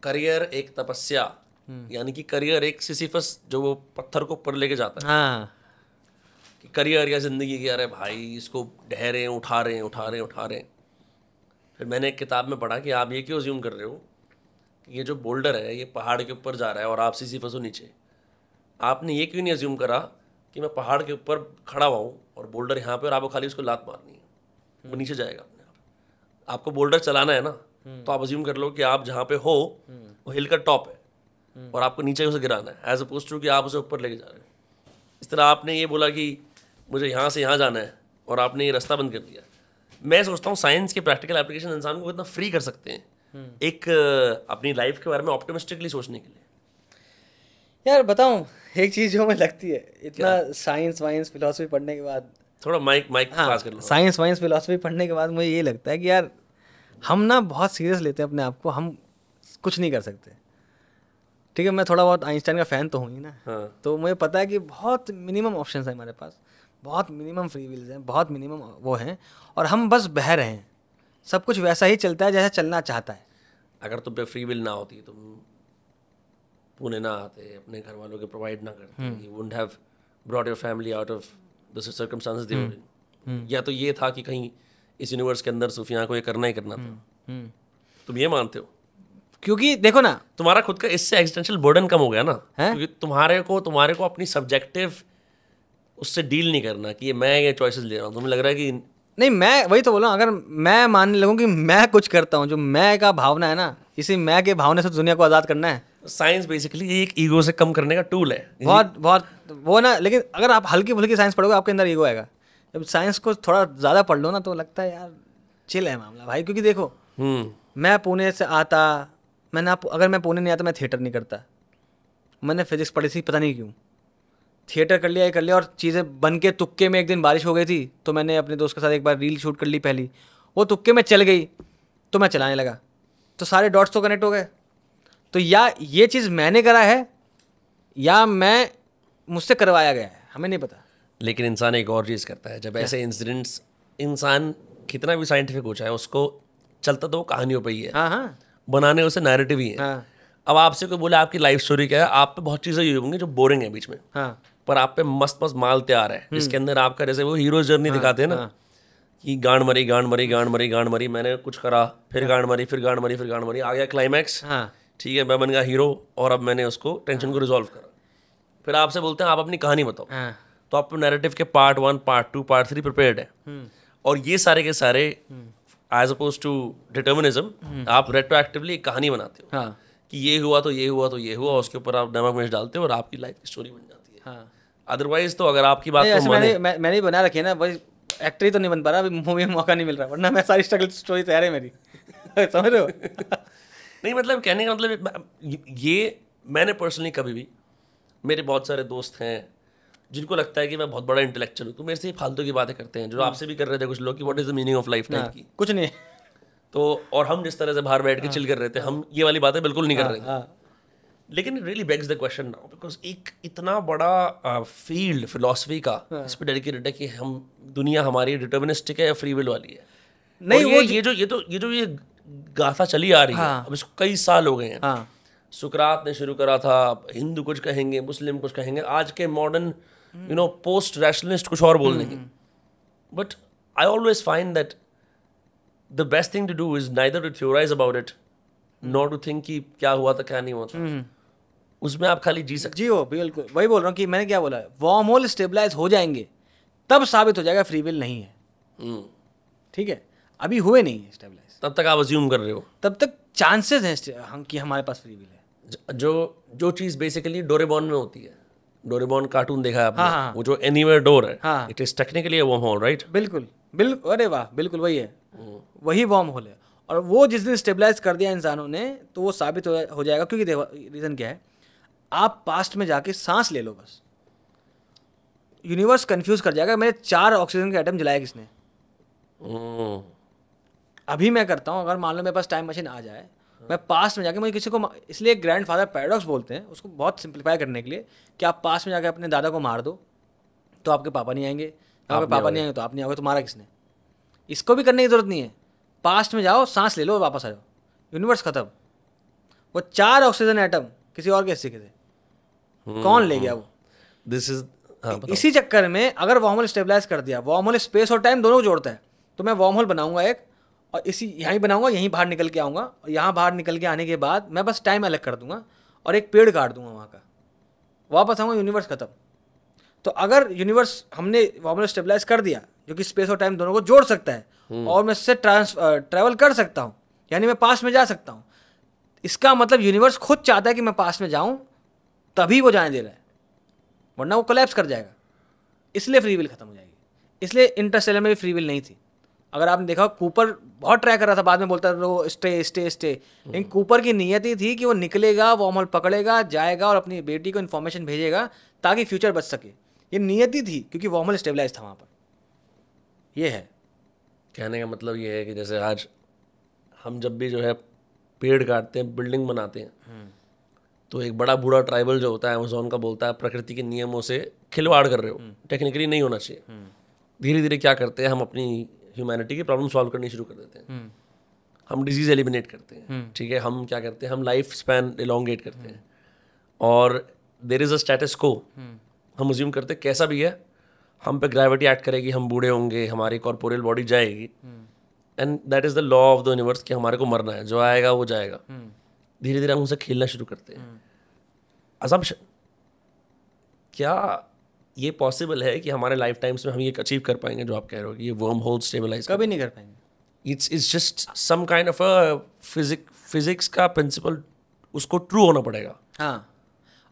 करियर एक तपस्या यानी कि करियर एक सिसिफस जो वो पत्थर को ऊपर लेके जाता है हाँ कि करियर या जिंदगी की, अरे भाई इसको ढह रहे हैं, उठा रहे हैं। फिर मैंने एक किताब में पढ़ा कि आप ये क्यों अज्यूम कर रहे हो कि ये जो बोल्डर है ये पहाड़ के ऊपर जा रहा है और आप सिसिफस हो नीचे। आपने ये क्यों नहीं अज्यूम करा कि मैं पहाड़ के ऊपर खड़ा हुआ हूँ और बोल्डर यहाँ पे और आपको खाली उसको लात मारनी है, वो नीचे जाएगा अपने आप। आपको बोल्डर चलाना है ना, तो आप अज्यूम कर लो कि आप जहाँ पे हो वो हिल का टॉप है और आपको नीचे उसे गिराना है, एज अपोज टू कि आप उसे ऊपर लेके जा रहे हैं। इस तरह आपने ये बोला कि मुझे यहाँ से यहाँ जाना है और आपने ये रास्ता बंद कर दिया। मैं सोचता हूँ साइंस के प्रैक्टिकल एप्लीकेशन इंसान को इतना फ्री कर सकते हैं एक अपनी लाइफ के बारे में ऑप्टिमिस्टिकली सोचने के लिए। यार बताऊं एक चीज जो हमें लगती है, इतना साइंस वाइंस फिलोसफी पढ़ने के बाद, थोड़ा माइक पास कर लो। साइंस वाइंस फिलोसफी पढ़ने के बाद मुझे ये लगता है कि यार हम ना बहुत सीरियस लेते हैं अपने आप को, हम कुछ नहीं कर सकते। ठीक है, मैं थोड़ा बहुत आइंस्टाइन का फ़ैन तो हूँ ही ना। हाँ। तो मुझे पता है कि बहुत मिनिमम ऑप्शंस हैं हमारे पास, बहुत मिनिमम फ्री विल्स हैं, बहुत मिनिमम वो हैं, और हम बस बह रहे हैं। सब कुछ वैसा ही चलता है जैसा चलना चाहता है। अगर तुम पे फ्री विल ना होती, तुम पुणे ना आते, अपने घर वालों के प्रोवाइड ना करते, you wouldn't have brought your family out of the circumstances they were in. या तो ये था कि कहीं इस यूनिवर्स के अंदर सूफियां को ये करना ही करना था। तुम ये मानते हो? क्योंकि देखो ना, तुम्हारा खुद का इससे एग्जिस्टेंशियल बर्डन कम हो गया ना, क्योंकि तुम्हारे को अपनी सब्जेक्टिव उससे डील नहीं करना कि मैं ये चॉइसेस ले रहा हूँ। तुम्हें लग रहा है कि नहीं, मैं वही तो बोल रहा हूँ, अगर मैं मानने लगूँ कि मैं कुछ करता हूँ, जो मैं का भावना है ना, इसी मैं के भावना से दुनिया को आज़ाद करना है। साइंस बेसिकली एक ईगो से कम करने का टूल है। बहुत वो ना, लेकिन अगर आप हल्की फुल्की साइंस पढ़ोगे आपके अंदर ईगो आएगा। जब साइंस को थोड़ा ज़्यादा पढ़ लो ना तो लगता है यार चिल है मामला भाई। क्योंकि देखो मैं पुणे से आता, अगर मैं पुणे नहीं आता मैं थिएटर नहीं करता। मैंने फिजिक्स पढ़ी थी, पता नहीं क्यों थिएटर कर लिया, ये कर लिया, और चीज़ें बन के तुक्के में एक दिन बारिश हो गई थी तो मैंने अपने दोस्त के साथ एक बार रील शूट कर ली पहली, वो तुक्के में चल गई तो मैं चलाने लगा, तो सारे डॉट्स तो कनेक्ट हो गए। तो या ये चीज़ मैंने करा है या मैं मुझसे करवाया गया है, हमें नहीं पता। लेकिन इंसान एक और चीज़ करता है, जब ऐसे इंसिडेंट्स, इंसान कितना भी साइंटिफिक हो जाए उसको चलता तो वो कहानियों पे ही है। हाँ, बनाने उसे नैरेटिव ही है। हाँ, अब आपसे कोई बोले आपकी लाइफ स्टोरी क्या है, आप पे बहुत चीज़ें ये होंगी जो बोरिंग है बीच में, हाँ, पर आप पे मस्त मस्त माल तैयार है जिसके अंदर आपका, जैसे वो हीरो जर्नी दिखाते हैं ना, कि गांड मरी, मैंने कुछ करा, फिर गांड मरी, आ गया क्लाइमैक्स, ठीक है मैं बन गया हीरो और अब मैंने उसको टेंशन को रिजॉल्व करा। फिर आपसे बोलते हैं आप अपनी कहानी बताओ, तो आप नैरेटिव के पार्ट 1, पार्ट 2, पार्ट 3 प्रिपेयर्ड है, और ये सारे के सारे एज अपोज टू डिटर्मिनिज्म आप रेट्रोएक्टिवली एक कहानी बनाते हो कि ये हुआ तो ये हुआ तो ये हुआ, उसके ऊपर आप नमक मिर्च डालते हो और आपकी लाइफ की स्टोरी बन जाती है। अदरवाइज तो अगर आपकी बात को मैंने बना रखी है ना, वही एक्टर ही तो नहीं बन पा रहा, अभी मूवी में मौका नहीं मिल रहा, वरना मैं सारी स्ट्रगल स्टोरी तैयार है मेरी। समझ रहे हो? नहीं, मतलब कहने का मतलब ये, मैंने पर्सनली कभी भी, मेरे बहुत सारे दोस्त हैं जिनको लगता है कि मैं बहुत बड़ा इंटेलेक्चुअल हूँ, तो मेरे से फालतू की बातें करते हैं, जो आपसे भी कर रहे थे कुछ लोग कि what is the meaning of life type की, कुछ नहीं। तो और हम जिस तरह से बाहर बैठ के चिल कर रहे थे, हम ये वाली बातें बिल्कुल नहीं कर रहे थे। लेकिन it really bags the question now, because एक इतना बड़ा फील्ड फिलॉसफी का इस पे डेडिकेटेड है कि हम, दुनिया हमारी डिटर्मिनिस्टिक है या फ्री विल वाली है। नहीं, वो ये गाथा चली आ रही है, अब इसको कई साल हो गए हैं। सुकरात ने शुरू करा था, हिंदू कुछ कहेंगे, मुस्लिम कुछ कहेंगे, आज के मॉडर्न पोस्ट रैशनलिस्ट कुछ और बोल देंगे। But I always find that the best thing to do is neither to theorise about it not to think कि क्या हुआ था क्या नहीं हुआ था, उसमें आप खाली जी सकते हो। बिल्कुल वही बोल रहा हूँ कि मैंने क्या बोला, वार्म होल स्टेबलाइज हो जाएंगे तब साबित हो जाएगा फ्री विल नहीं है। ठीक है, अभी हुए नहीं है स्टेबलाइज, तब तक आप अज्यूम कर रहे हो, तब तक चांसेस हैं कि हमारे पास फ्री विल है। जो चीज़ बेसिकली डोरेमोन में होती है, डोरेमोन कार्टून देखा है आपने? वो जो एनीवेयर डोर है, it is technically a worm hole, right? बिल्कुल, अरे वाह, बिल्कुल वही है, वही वर्म होल है। और वो जिस दिन स्टेबलाइज कर दिया इंसानों ने तो वो साबित हो जाएगा। क्योंकि देखो रीज़न क्या है, आप पास्ट में जाके सांस ले लो, बस यूनिवर्स कंफ्यूज कर जाएगा, मेरे 4 ऑक्सीजन के एटम जलाए किसने। अभी मैं करता हूँ, अगर मान लो मेरे पास टाइम मशीन आ जाए, मैं पास्ट में जाके, मुझे किसी को, इसलिए ग्रैंड फादर पैराडॉक्स बोलते हैं उसको, बहुत सिंप्लीफाई करने के लिए, कि आप पास्ट में जाके अपने दादा को मार दो तो आपके पापा नहीं आएंगे, आपके पापा नहीं आएंगे तो आप नहीं आओगे, तो मारा किसने। इसको भी करने की जरूरत नहीं है, पास्ट में जाओ, सांस ले लो, वापस आ जाओ, यूनिवर्स खत्म। वो 4 ऑक्सीजन एटम किसी और के हिस्से के थे, कौन ले गया वो? दिस इज इसी चक्कर में अगर वार्म होल स्टेबलाइज कर दिया, वार्म होल स्पेस और टाइम दोनों को जोड़ता है, तो मैं वार्म होल बनाऊंगा एक, और इसी यहीं बनाऊंगा, यहीं बाहर निकल के आऊँगा, और यहाँ बाहर निकल के आने के बाद मैं बस टाइम अलग कर दूंगा और एक पेड़ काट दूंगा वहाँ का, वापस आऊँगा, यूनिवर्स खत्म। तो अगर यूनिवर्स हमने वार्म होल स्टेबलाइज कर दिया, जो कि स्पेस और टाइम दोनों को जोड़ सकता है, और मैं इससे ट्रैवल कर सकता हूँ, यानी मैं पास्ट में जा सकता हूँ, इसका मतलब यूनिवर्स खुद चाहता है कि मैं पास्ट में जाऊँ, तभी वो जाने दे रहा है, वरना वो कोलैप्स कर जाएगा। इसलिए फ्री विल खत्म हो जाएगी। इसलिए इंटरस्टेलर में भी फ्री विल नहीं थी। अगर आपने देखा, कूपर बहुत ट्राई कर रहा था, बाद में बोलता था वो स्टे स्टे स्टे, लेकिन कूपर की नियत ही थी कि वो निकलेगा, वार्म होल पकड़ेगा, जाएगा और अपनी बेटी को इन्फॉर्मेशन भेजेगा ताकि फ्यूचर बच सके। ये नियत ही थी, क्योंकि वार्म होल स्टेबलाइज था वहाँ पर। ये है कहने का मतलब ये है कि जैसे आज हम जब भी जो है पेड़ काटते हैं, बिल्डिंग बनाते हैं, तो एक बड़ा बूढ़ा ट्राइबल जो होता है अमेज़न का बोलता है प्रकृति के नियमों से खिलवाड़ कर रहे हो, टेक्निकली नहीं होना चाहिए। धीरे धीरे क्या करते हैं, हम अपनी ह्यूमैनिटी की प्रॉब्लम सॉल्व करनी शुरू कर देते हैं। हम डिजीज़ एलिमिनेट करते हैं, ठीक है, हम क्या करते हैं, हम लाइफ स्पैन इलोंगेट करते हैं, और देयर इज़ अ स्टेटस को हम अज्यूम करते हैं कैसा भी है, हम पे ग्रेविटी एक्ट करेगी, हम बूढ़े होंगे, हमारी कॉर्पोरियल बॉडी जाएगी, and that is the law of the universe कि हमारे को मरना है, जो आएगा वो जाएगा। धीरे धीरे हम उनसे खेलना शुरू करते हैं। असम्पशन, क्या ये पॉसिबल है कि हमारे लाइफ टाइम्स में हम ये अचीव कर पाएंगे जो आप कह रहे हो कि ये वर्म होल स्टेबलाइज? कभी नहीं कर पाएंगे। It's just some kind of a physics का प्रिंसिपल, उसको ट्रू होना पड़ेगा। हाँ,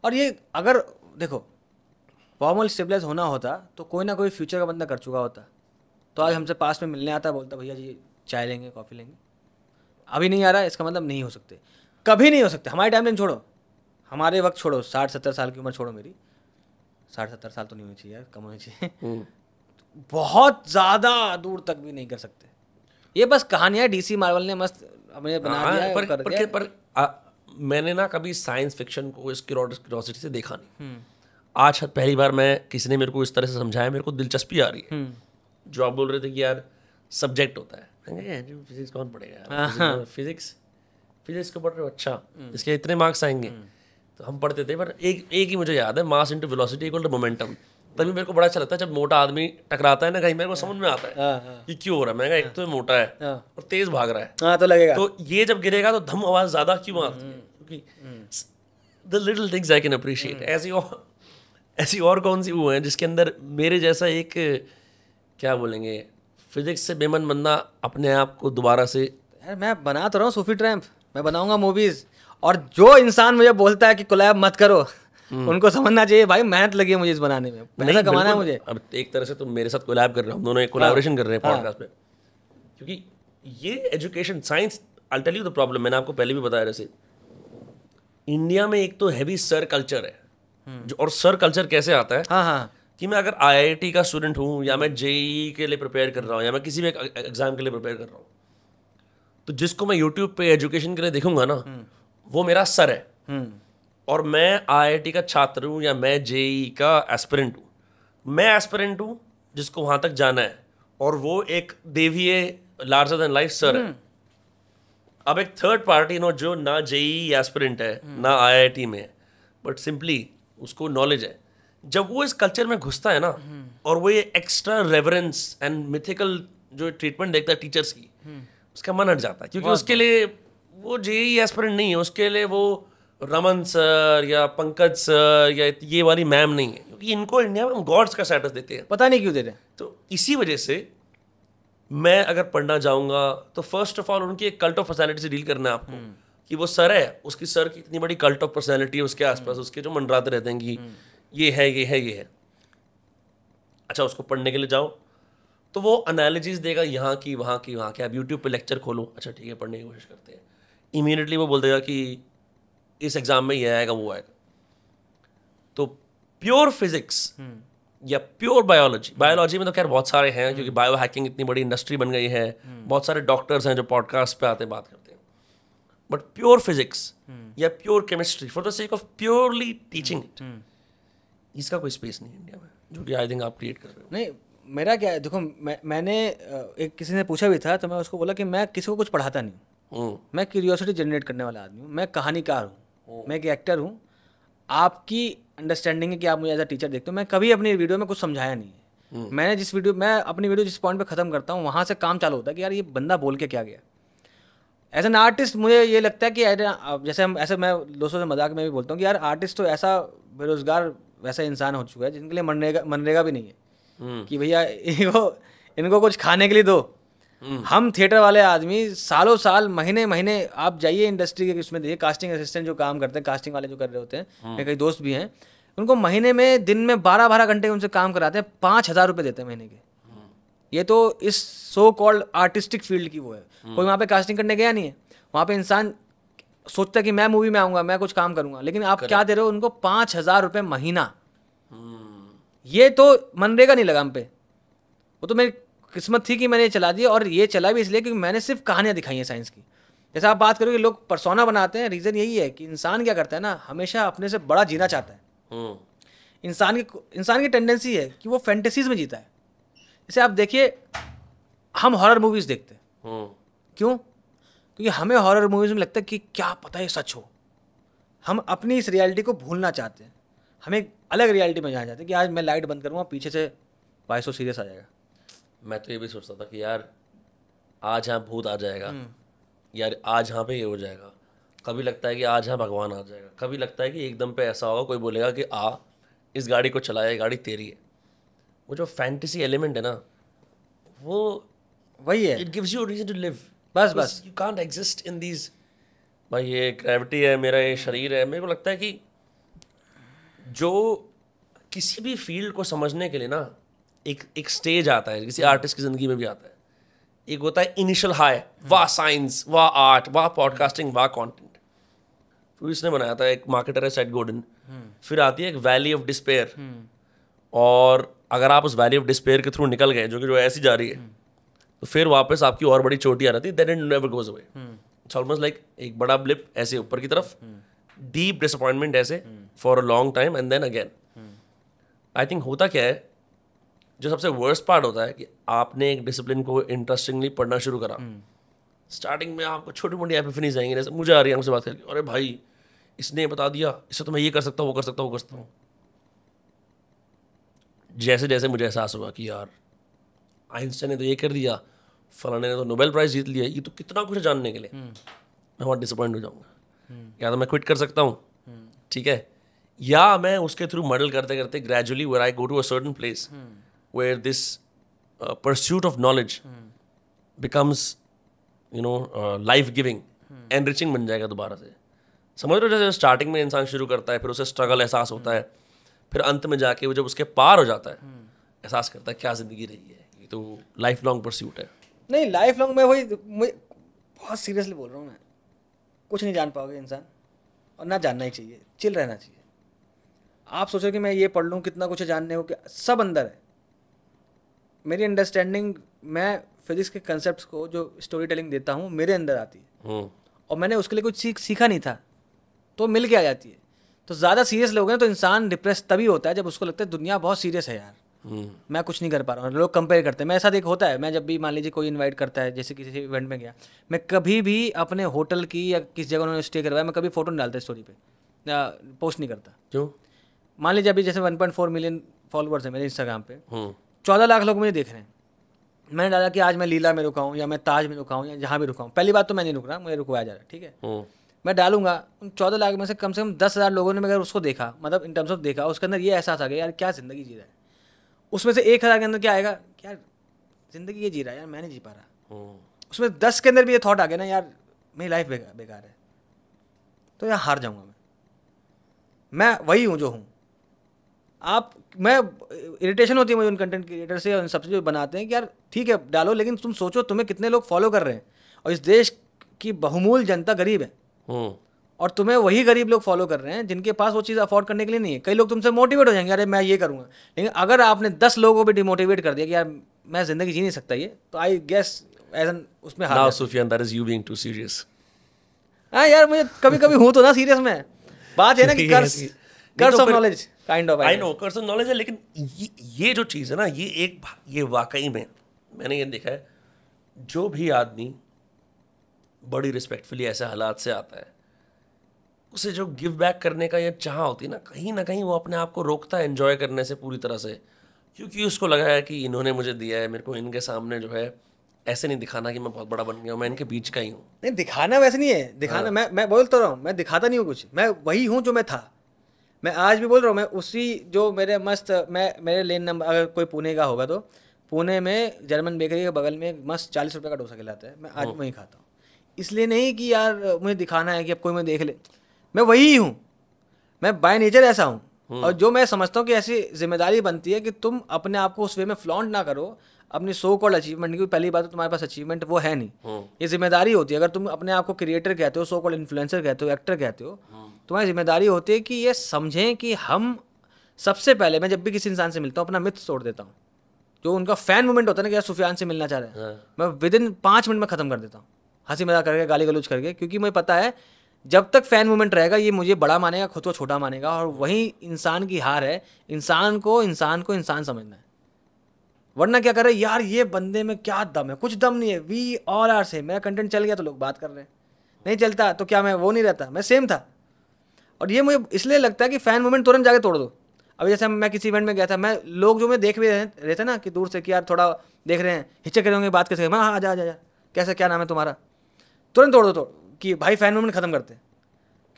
और ये अगर देखो वार्म होल स्टेबलाइज होना होता तो कोई ना कोई फ्यूचर का बंदा कर चुका होता, तो आज हमसे पास में मिलने आता, बोलता भैया जी चाय लेंगे, कॉफ़ी लेंगे। अभी नहीं आ रहा, इसका मतलब नहीं हो सकते, कभी नहीं हो सकते। हमारे टाइमलाइन छोड़ो, हमारे वक्त छोड़ो, 60-70 साल की उम्र छोड़ो मेरी, 60-70 साल तो नहीं होनी चाहिए यार, कम होनी चाहिए। बहुत ज़्यादा दूर तक भी नहीं कर सकते। ये बस कहानियाँ डीसी मार्वल ने मस्त अपने बना दिया है, कर दिया। मैंने ना कभी साइंस फिक्शन को इस क्यूरोसिटी से देखा नहीं। आज पहली बार मैं किसी ने मेरे को इस तरह से समझाया, मेरे को दिलचस्पी आ रही है। जो आप बोल रहे थे कि यार सब्जेक्ट होता है, फिजिक्स कौन पढ़ेगा, फिजिक्स को पढ़ रहे हो, अच्छा इसके इतने मार्क्स आएंगे, तो हम पढ़ते थे। पर एक ही मुझे याद है, mass into velocity equal to momentum. तभी मेरे को बड़ा अच्छा लगता है जब मोटा आदमी टकराता है ना कहीं, मेरे को समझ में आता है कि क्यों हो रहा है। मैं कहा एक तो मोटा है और तेज भाग रहा है, तो लगेगा, तो ये जब गिरेगा तो धम आवाज ज्यादा क्यों आती है, क्योंकि the little things I can appreciate. ऐसी और कौन सी वो है जिसके अंदर मेरे जैसा एक, क्या बोलेंगे, फिजिक्स से बेमन बंदा अपने आप को दोबारा से। यार मैं बना तो रहा हूँ सूफी ट्रैम्प, मैं बनाऊंगा मूवीज, और जो इंसान मुझे बोलता है कि कोलैब मत करो, उनको समझना चाहिए भाई मेहनत लगी है मुझे इस बनाने में, पैसा कमाना है मुझे। अब एक तरह से तुम मेरे साथ कोलैब कर रहे हो, हम दोनों एक कोलैबोरेशन कर रहे हैं पॉडकास्ट पे, क्योंकि ये education science, I tell you the problem, मैंने आपको पहले भी बताया, जैसे इंडिया में एक तो हैवी सर कल्चर है, जो, और सर कल्चर कैसे आता है, हाँ, कि मैं अगर आईआईटी का स्टूडेंट हूँ, या मैं जेईई के लिए प्रिपेयर कर रहा हूँ, या मैं किसी भी एग्जाम के लिए प्रिपेयर कर रहा हूँ, तो जिसको मैं यूट्यूब पे एजुकेशन के लिए देखूंगा ना, वो मेरा सर है, और मैं आईआईटी का छात्र हूँ, या मैं जेईई का एस्पिरेंट हूँ। मैं एस्पिरेंट हूँ जिसको वहाँ तक जाना है, और वो एक देवीय लार्जर देन लाइफ सर है। अब एक थर्ड पार्टी नो, जो ना जेईई एस्पिरेंट है, ना आईआईटी में है, बट सिंपली उसको नॉलेज है, जब वो इस कल्चर में घुसता है ना, और वो ये एक्स्ट्रा रेवरेंस एंड मिथिकल जो ट्रीटमेंट देखता है टीचर्स की, उसका मन हट जाता है, क्योंकि उसके लिए वो जेईई एस्पिरेंट नहीं है, उसके लिए वो रमन सर या पंकज सर या ये वाली मैम नहीं है, क्योंकि इनको इंडिया में हम गॉड्स का स्टेटस देते हैं, पता नहीं क्यों दे रहे हैं। तो इसी वजह से मैं अगर पढ़ना जाऊंगा तो फर्स्ट ऑफ ऑल उनकी एक कल्ट ऑफ पर्सनैलिटी से डील करना है आपको, कि वो सर है, उसकी सर की इतनी बड़ी कल्ट ऑफ पर्सनैलिटी है उसके आसपास, उसके जो मंडराते रहते हैं कि ये है, ये है, ये है। अच्छा, उसको पढ़ने के लिए जाओ तो वो एनालिसिस देगा यहाँ की, वहाँ की, वहाँ की। आप यूट्यूब पे लेक्चर खोलो, अच्छा ठीक है, पढ़ने की कोशिश करते हैं, इमीडिएटली वो बोल देगा कि इस एग्जाम में ये आएगा, वो आएगा। तो प्योर फिजिक्स या प्योर बायोलॉजी में तो खैर बहुत सारे हैं, क्योंकि बायो हैकिंग इतनी बड़ी इंडस्ट्री बन गई है, बहुत सारे डॉक्टर्स हैं जो पॉडकास्ट पे आते बात करते हैं, बट प्योर फिजिक्स या pure chemistry for the sake of purely teaching it, इसका कोई स्पेस नहीं है इंडिया में, जो कि आई थिंक आप क्रिएट कर रहे हो। नहीं, मेरा क्या है, देखो मैंने एक किसी ने पूछा भी था, तो मैं उसको बोला कि मैं किसी को कुछ पढ़ाता नहीं हूँ, मैं क्यूरियोसिटी जनरेट करने वाला आदमी हूँ, मैं कहानीकार हूँ। मैं एक एक्टर हूँ, आपकी अंडरस्टैंडिंग है कि आप मुझे एज अ टीचर देखते हो, मैं कभी अपनी वीडियो में कुछ समझाया नहीं है। मैं अपनी वीडियो जिस पॉइंट पे ख़त्म करता हूँ वहाँ से काम चालू होता है कि यार ये बंदा बोल के क्या गया। एज एन आर्टिस्ट मुझे ये लगता है कि जैसे हम ऐसे, मैं दोस्तों से मजाक में भी बोलता हूँ कि यार आर्टिस्ट तो ऐसा बेरोजगार वैसा इंसान हो चुका है जिनके लिए मनरेगा भी नहीं है कि भैया इनको कुछ खाने के लिए दो। हम थिएटर वाले आदमी सालों साल महीने महीने, आप जाइए इंडस्ट्री के उसमें देखिए, कास्टिंग असिस्टेंट जो काम करते हैं, कास्टिंग वाले जो कर रहे होते हैं, मेरे कई दोस्त भी हैं, उनको महीने में दिन में 12-12 घंटे उनसे काम कराते हैं, 5,000 रुपये देते हैं महीने के। ये तो इस सो कॉल्ड आर्टिस्टिक फील्ड की वो है। कोई वहाँ पे कास्टिंग करने गया नहीं है, वहाँ पे इंसान सोचता है कि मैं मूवी में आऊँगा, मैं कुछ काम करूँगा, लेकिन आप क्या दे रहे हो उनको? 5,000 रुपये महीना। ये तो मनरेगा नहीं लगा हम पे। वो तो मेरी किस्मत थी कि मैंने ये चला दिया, और ये चला भी इसलिए क्योंकि मैंने सिर्फ कहानियाँ दिखाई हैं साइंस की। जैसे आप बात करोगे लोग पर्सोना बनाते हैं, रीज़न यही है कि इंसान क्या करता है ना, हमेशा अपने से बड़ा जीना चाहता है। इंसान की टेंडेंसी है कि वो फैंटेसीज में जीता है। जैसे आप देखिए, हम हॉरर मूवीज़ देखते हैं, क्यों? क्योंकि हमें हॉरर मूवीज़ में लगता है कि क्या पता है सच हो। हम अपनी इस रियलिटी को भूलना चाहते हैं, हमें एक अलग रियलिटी में जाना चाहते हैं कि आज मैं लाइट बंद करूँगा, पीछे से 2200 सीरियस आ जाएगा। मैं तो ये भी सोचता था कि यार आज यहाँ भूत आ जाएगा, यार आज यहाँ पे ये हो जाएगा। कभी लगता है कि आज यहाँ भगवान आ जाएगा, कभी लगता है कि एकदम पे ऐसा होगा, कोई बोलेगा कि इस गाड़ी को चलाया, ये गाड़ी तेरी है। वो जो फैंटेसी एलिमेंट है ना, वो वही है, it gives you reason to live. बस you can't exist in these, भाई ये ग्रेविटी है, मेरा ये शरीर है। मेरे को लगता है कि जो किसी भी फील्ड को समझने के लिए ना एक स्टेज आता है, किसी आर्टिस्ट की ज़िंदगी में भी आता है। एक होता है इनिशियल हाई, वाह साइंस, वाह आर्ट, वाह पॉडकास्टिंग, वाह कंटेंट। फिर इसने बनाया था, एक मार्केटर है सेट गोर्डन। फिर आती है एक वैली ऑफ डिस्पेयर, और अगर आप उस वैली ऑफ डिस्पेयर के थ्रू निकल गए, जो ऐसी जा रही है, तो फिर वापस आपकी और बड़ी चोटी आ रहती है, that it never goes away. It's almost like एक बड़ा ब्लिप ऐसे ऊपर की तरफ, डीप डिसअपॉइंटमेंट ऐसे for a long time, and then again. I think होता क्या है, जो सबसे वर्स्ट पार्ट होता है कि आपने एक डिसिप्लिन को इंटरेस्टिंगली पढ़ना शुरू करा, स्टार्टिंग में आपको छोटी मोटी एपिफनीज आएंगी, जैसे मुझे आ रही है हमसे बात करके, अरे भाई इसने बता दिया, इससे तो मैं ये कर सकता हूँ, वो कर सकता हूँ, वो कर सकता हूँ। जैसे जैसे मुझे एहसास हुआ कि यार आइंस्टाइन ने तो ये कर दिया, फलाने ने तो नोबेल प्राइज जीत लिया, ये तो कितना कुछ है जानने के लिए, मैं बहुत डिसअपॉइंट हो जाऊँगा। या तो मैं क्विट कर सकता हूँ, ठीक है, या मैं उसके थ्रू मॉडल करते करते gradually where I go to a certain place where this pursuit of knowledge becomes, life giving, enriching बन जाएगा दोबारा से। समझ रहे हो, जैसे स्टार्टिंग में इंसान शुरू करता है, फिर उसे स्ट्रगल एहसास होता है, फिर अंत में जाके वो जब उसके पार हो जाता है, एहसास करता है क्या ज़िंदगी रही है, ये तो लाइफ लॉन्ग परस्यूट है। नहीं, लाइफ लॉन्ग में वही, बहुत सीरियसली बोल रहा हूँ मैं, कुछ नहीं जान पाओगे इंसान, और ना जानना ही चाहिए, चिल रहना चाहिए। आप सोचो कि मैं ये पढ़ लूँ, कितना कुछ है जानने को, क्या सब अंदर है। मेरी अंडरस्टैंडिंग, मैं फिजिक्स के कंसेप्ट्स को जो स्टोरी टेलिंग देता हूँ मेरे अंदर आती है, और मैंने उसके लिए कुछ सीखा नहीं था, तो मिल के आ जाती है। तो ज़्यादा सीरियस लोग हैं तो इंसान डिप्रेस तभी होता है जब उसको लगता है दुनिया बहुत सीरियस है यार, मैं कुछ नहीं कर पा रहा हूँ। लोग कंपेयर करते हैं, मैं ऐसा होता है, मैं जब भी मान लीजिए कोई इन्वाइट करता है, जैसे किसी इवेंट में गया, मैं कभी भी अपने होटल की या किस जगह उन्होंने स्टे करवाया, मैं कभी फोटो नहीं डालता स्टोरी पे, या पोस्ट नहीं करता। क्यों? मान लीजिए अभी जैसे 1.4 मिलियन फॉलोअर्स हैं मेरे इंस्टाग्राम पे, 14 लाख लोग मुझे देख रहे हैं, मैंने डाला कि आज मैं लीला में रुका हूँ, या मैं ताज में रुका हूँ, या जहाँ भी रुका हूँ। पहली बात तो मैं नहीं रुक रहा, मुझे रुकवाया जा रहा है, ठीक है, मैं डालूंगा। उन 14 लाख में से कम 10,000 लोगों ने मगर उसको देखा, मतलब इन टर्म्स ऑफ देखा, उसके अंदर ये एहसास आ गया यार क्या ज़िंदगी जी रहा है। उसमें से 1,000 के अंदर क्या आएगा, क्या ज़िंदगी ये जी रहा है यार, मैं नहीं जी पा रहा। उसमें 10 के अंदर भी ये थॉट आ गया ना, यार मेरी लाइफ बेकार है, तो यार हार जाऊँगा मैं वही हूँ जो हूँ। मैं इरिटेशन होती है मुझे उन कंटेंट क्रिएटर से और सबसे जो बनाते हैं कि यार ठीक है डालो, लेकिन तुम सोचो तुम्हें कितने लोग फॉलो कर रहे हैं, और इस देश की बहुमूल्य जनता गरीब है, और तुम्हें वही गरीब लोग फॉलो कर रहे हैं जिनके पास वो चीज़ अफोर्ड करने के लिए नहीं है। कई लोग तुमसे मोटिवेट हो जाएंगे, अरे मैं ये करूँगा, लेकिन अगर आपने 10 लोगों को भी डिमोटिवेट कर दिया कि यार मैं ज़िंदगी जी नहीं सकता ये, तो आई गेस एज उसमें हार। Sufiyan, that is you being too serious. हाँ यार, मुझे कभी कभी हूँ तो ना सीरियस में, बात है ना कि curse of knowledge kind of, I know curse of knowledge है, लेकिन ये जो चीज़ है ना, ये वाकई में मैंने ये देखा है, जो भी आदमी बड़ी रिस्पेक्टफुली ऐसे हालात से आता है, उसे जो गिव बैक करने का ये चाह होती है ना कहीं वो अपने आप को रोकता है एंजॉय करने से पूरी तरह से, क्योंकि उसको लगा है कि इन्होंने मुझे दिया है, मेरे को इनके सामने जो है ऐसे नहीं दिखाना कि मैं बहुत बड़ा बन गया हूँ, मैं इनके बीच का ही हूँ। नहीं, दिखाना वैसे नहीं है, दिखाना मैं बोल तो रहा हूँ, मैं दिखाता नहीं हूँ कुछ, मैं वही हूँ जो मैं था। मैं आज भी बोल रहा हूँ, मैं उसी जो मेरे मस्त, मेरे लेन नंबर, अगर कोई पुणे का होगा तो पुणे में जर्मन बेकरी के बगल में एक मस्त 40 रुपये का डोसा खिलाता है, मैं आज वहीं खाता हूँ। इसलिए नहीं कि यार मुझे दिखाना है कि अब कोई मैं देख ले, मैं वही हूँ, मैं बाय नेचर ऐसा हूँ। और जो मैं समझता हूँ कि ऐसी जिम्मेदारी बनती है कि तुम अपने आप को उस वे में फ्लॉन्ट ना करो अपनी सो कॉल्ड अचीवमेंट की। पहली बात तो तुम्हारे पास अचीवमेंट वो है नहीं, ये जिम्मेदारी होती है। अगर तुम अपने आप को क्रिएटर कहते हो, सो कॉल्ड इन्फ्लुएंसर कहते हो, एक्टर कहते हो, तुम्हारी जिम्मेदारी होती है कि ये समझें कि हम सबसे पहले, मैं जब भी किसी इंसान से मिलता हूँ अपना मिथ तोड़ देता हूँ। जो उनका फैन मूवमेंट होता है ना कि यार सुफियान से मिलना चाह रहे हैं, मैं विदिन 5 मिनट में ख़त्म कर देता हूँ, हंसी मजाक करके, गाली गलौज करके, क्योंकि मुझे पता है जब तक फैन मूवमेंट रहेगा ये मुझे बड़ा मानेगा, खुद को छोटा मानेगा, और वही इंसान की हार है। इंसान को इंसान समझना है, वरना क्या कर रहे हैं यार, ये बंदे में क्या दम है, कुछ दम नहीं है, वी ऑल आर सेम। मेरा कंटेंट चल गया तो लोग बात कर रहे हैं, नहीं चलता तो क्या मैं वो नहीं रहता, मैं सेम था। और ये मुझे इसलिए लगता है कि फैन मूवमेंट तुरंत जाके तोड़ दो। अभी जैसे मैं किसी इवेंट में गया था, मैं लोग जो मैं देख भी रहे थे ना कि दूर से कि यार थोड़ा देख रहे हैं, हिचक रहे होंगे, बात कैसे, मैं हाँ जा कैसे, क्या नाम है तुम्हारा, तुरंत तोड़ दो तो कि भाई फैन मूवमेंट खत्म करते हैं।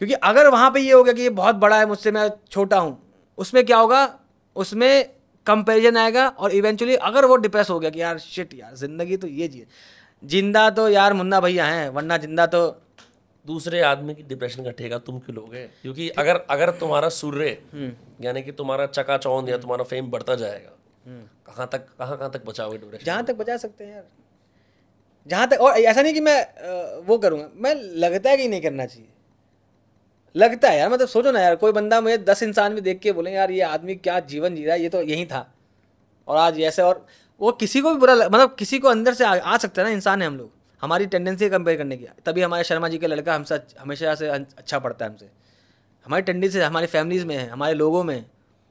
क्योंकि अगर वहाँ पे ये हो गया कि ये बहुत बड़ा है मुझसे, मैं छोटा हूँ, उसमें क्या होगा, उसमें कंपैरिजन आएगा, और इवेंचुअली अगर वो डिप्रेस हो गया कि यार शिट यार जिंदगी तो ये जी, जिंदा तो यार मुन्ना भैया हैं, वरना जिंदा तो दूसरे आदमी की डिप्रेशन का ठेका तुम क्यों लोगे? क्योंकि अगर तुम्हारा सूर्य यानी कि तुम्हारा चकाचौंध या तुम्हारा फेम बढ़ता जाएगा, कहाँ तक बचाओगे डिप्रेशन? जहाँ तक बचा सकते हैं यार, जहाँ तक। और ऐसा नहीं कि मैं वो करूँगा, मैं लगता है कि नहीं करना चाहिए, लगता है यार। मतलब सोचो ना यार, कोई बंदा मुझे 10 इंसान भी देख के बोले यार ये आदमी क्या जीवन जी रहा है, ये तो यही था और आज ऐसे, और वो किसी को भी बुरा मतलब किसी को अंदर से आ सकता है ना, इंसान है हम लोग, हमारी टेंडेंसी है कंपेयर करने की। तभी हमारे शर्मा जी का लड़का हमसे हमेशा से अच्छा पढ़ता है हमसे, हमारी टेंडेंसी हमारी फैमिलीज़ में है, हमारे लोगों में,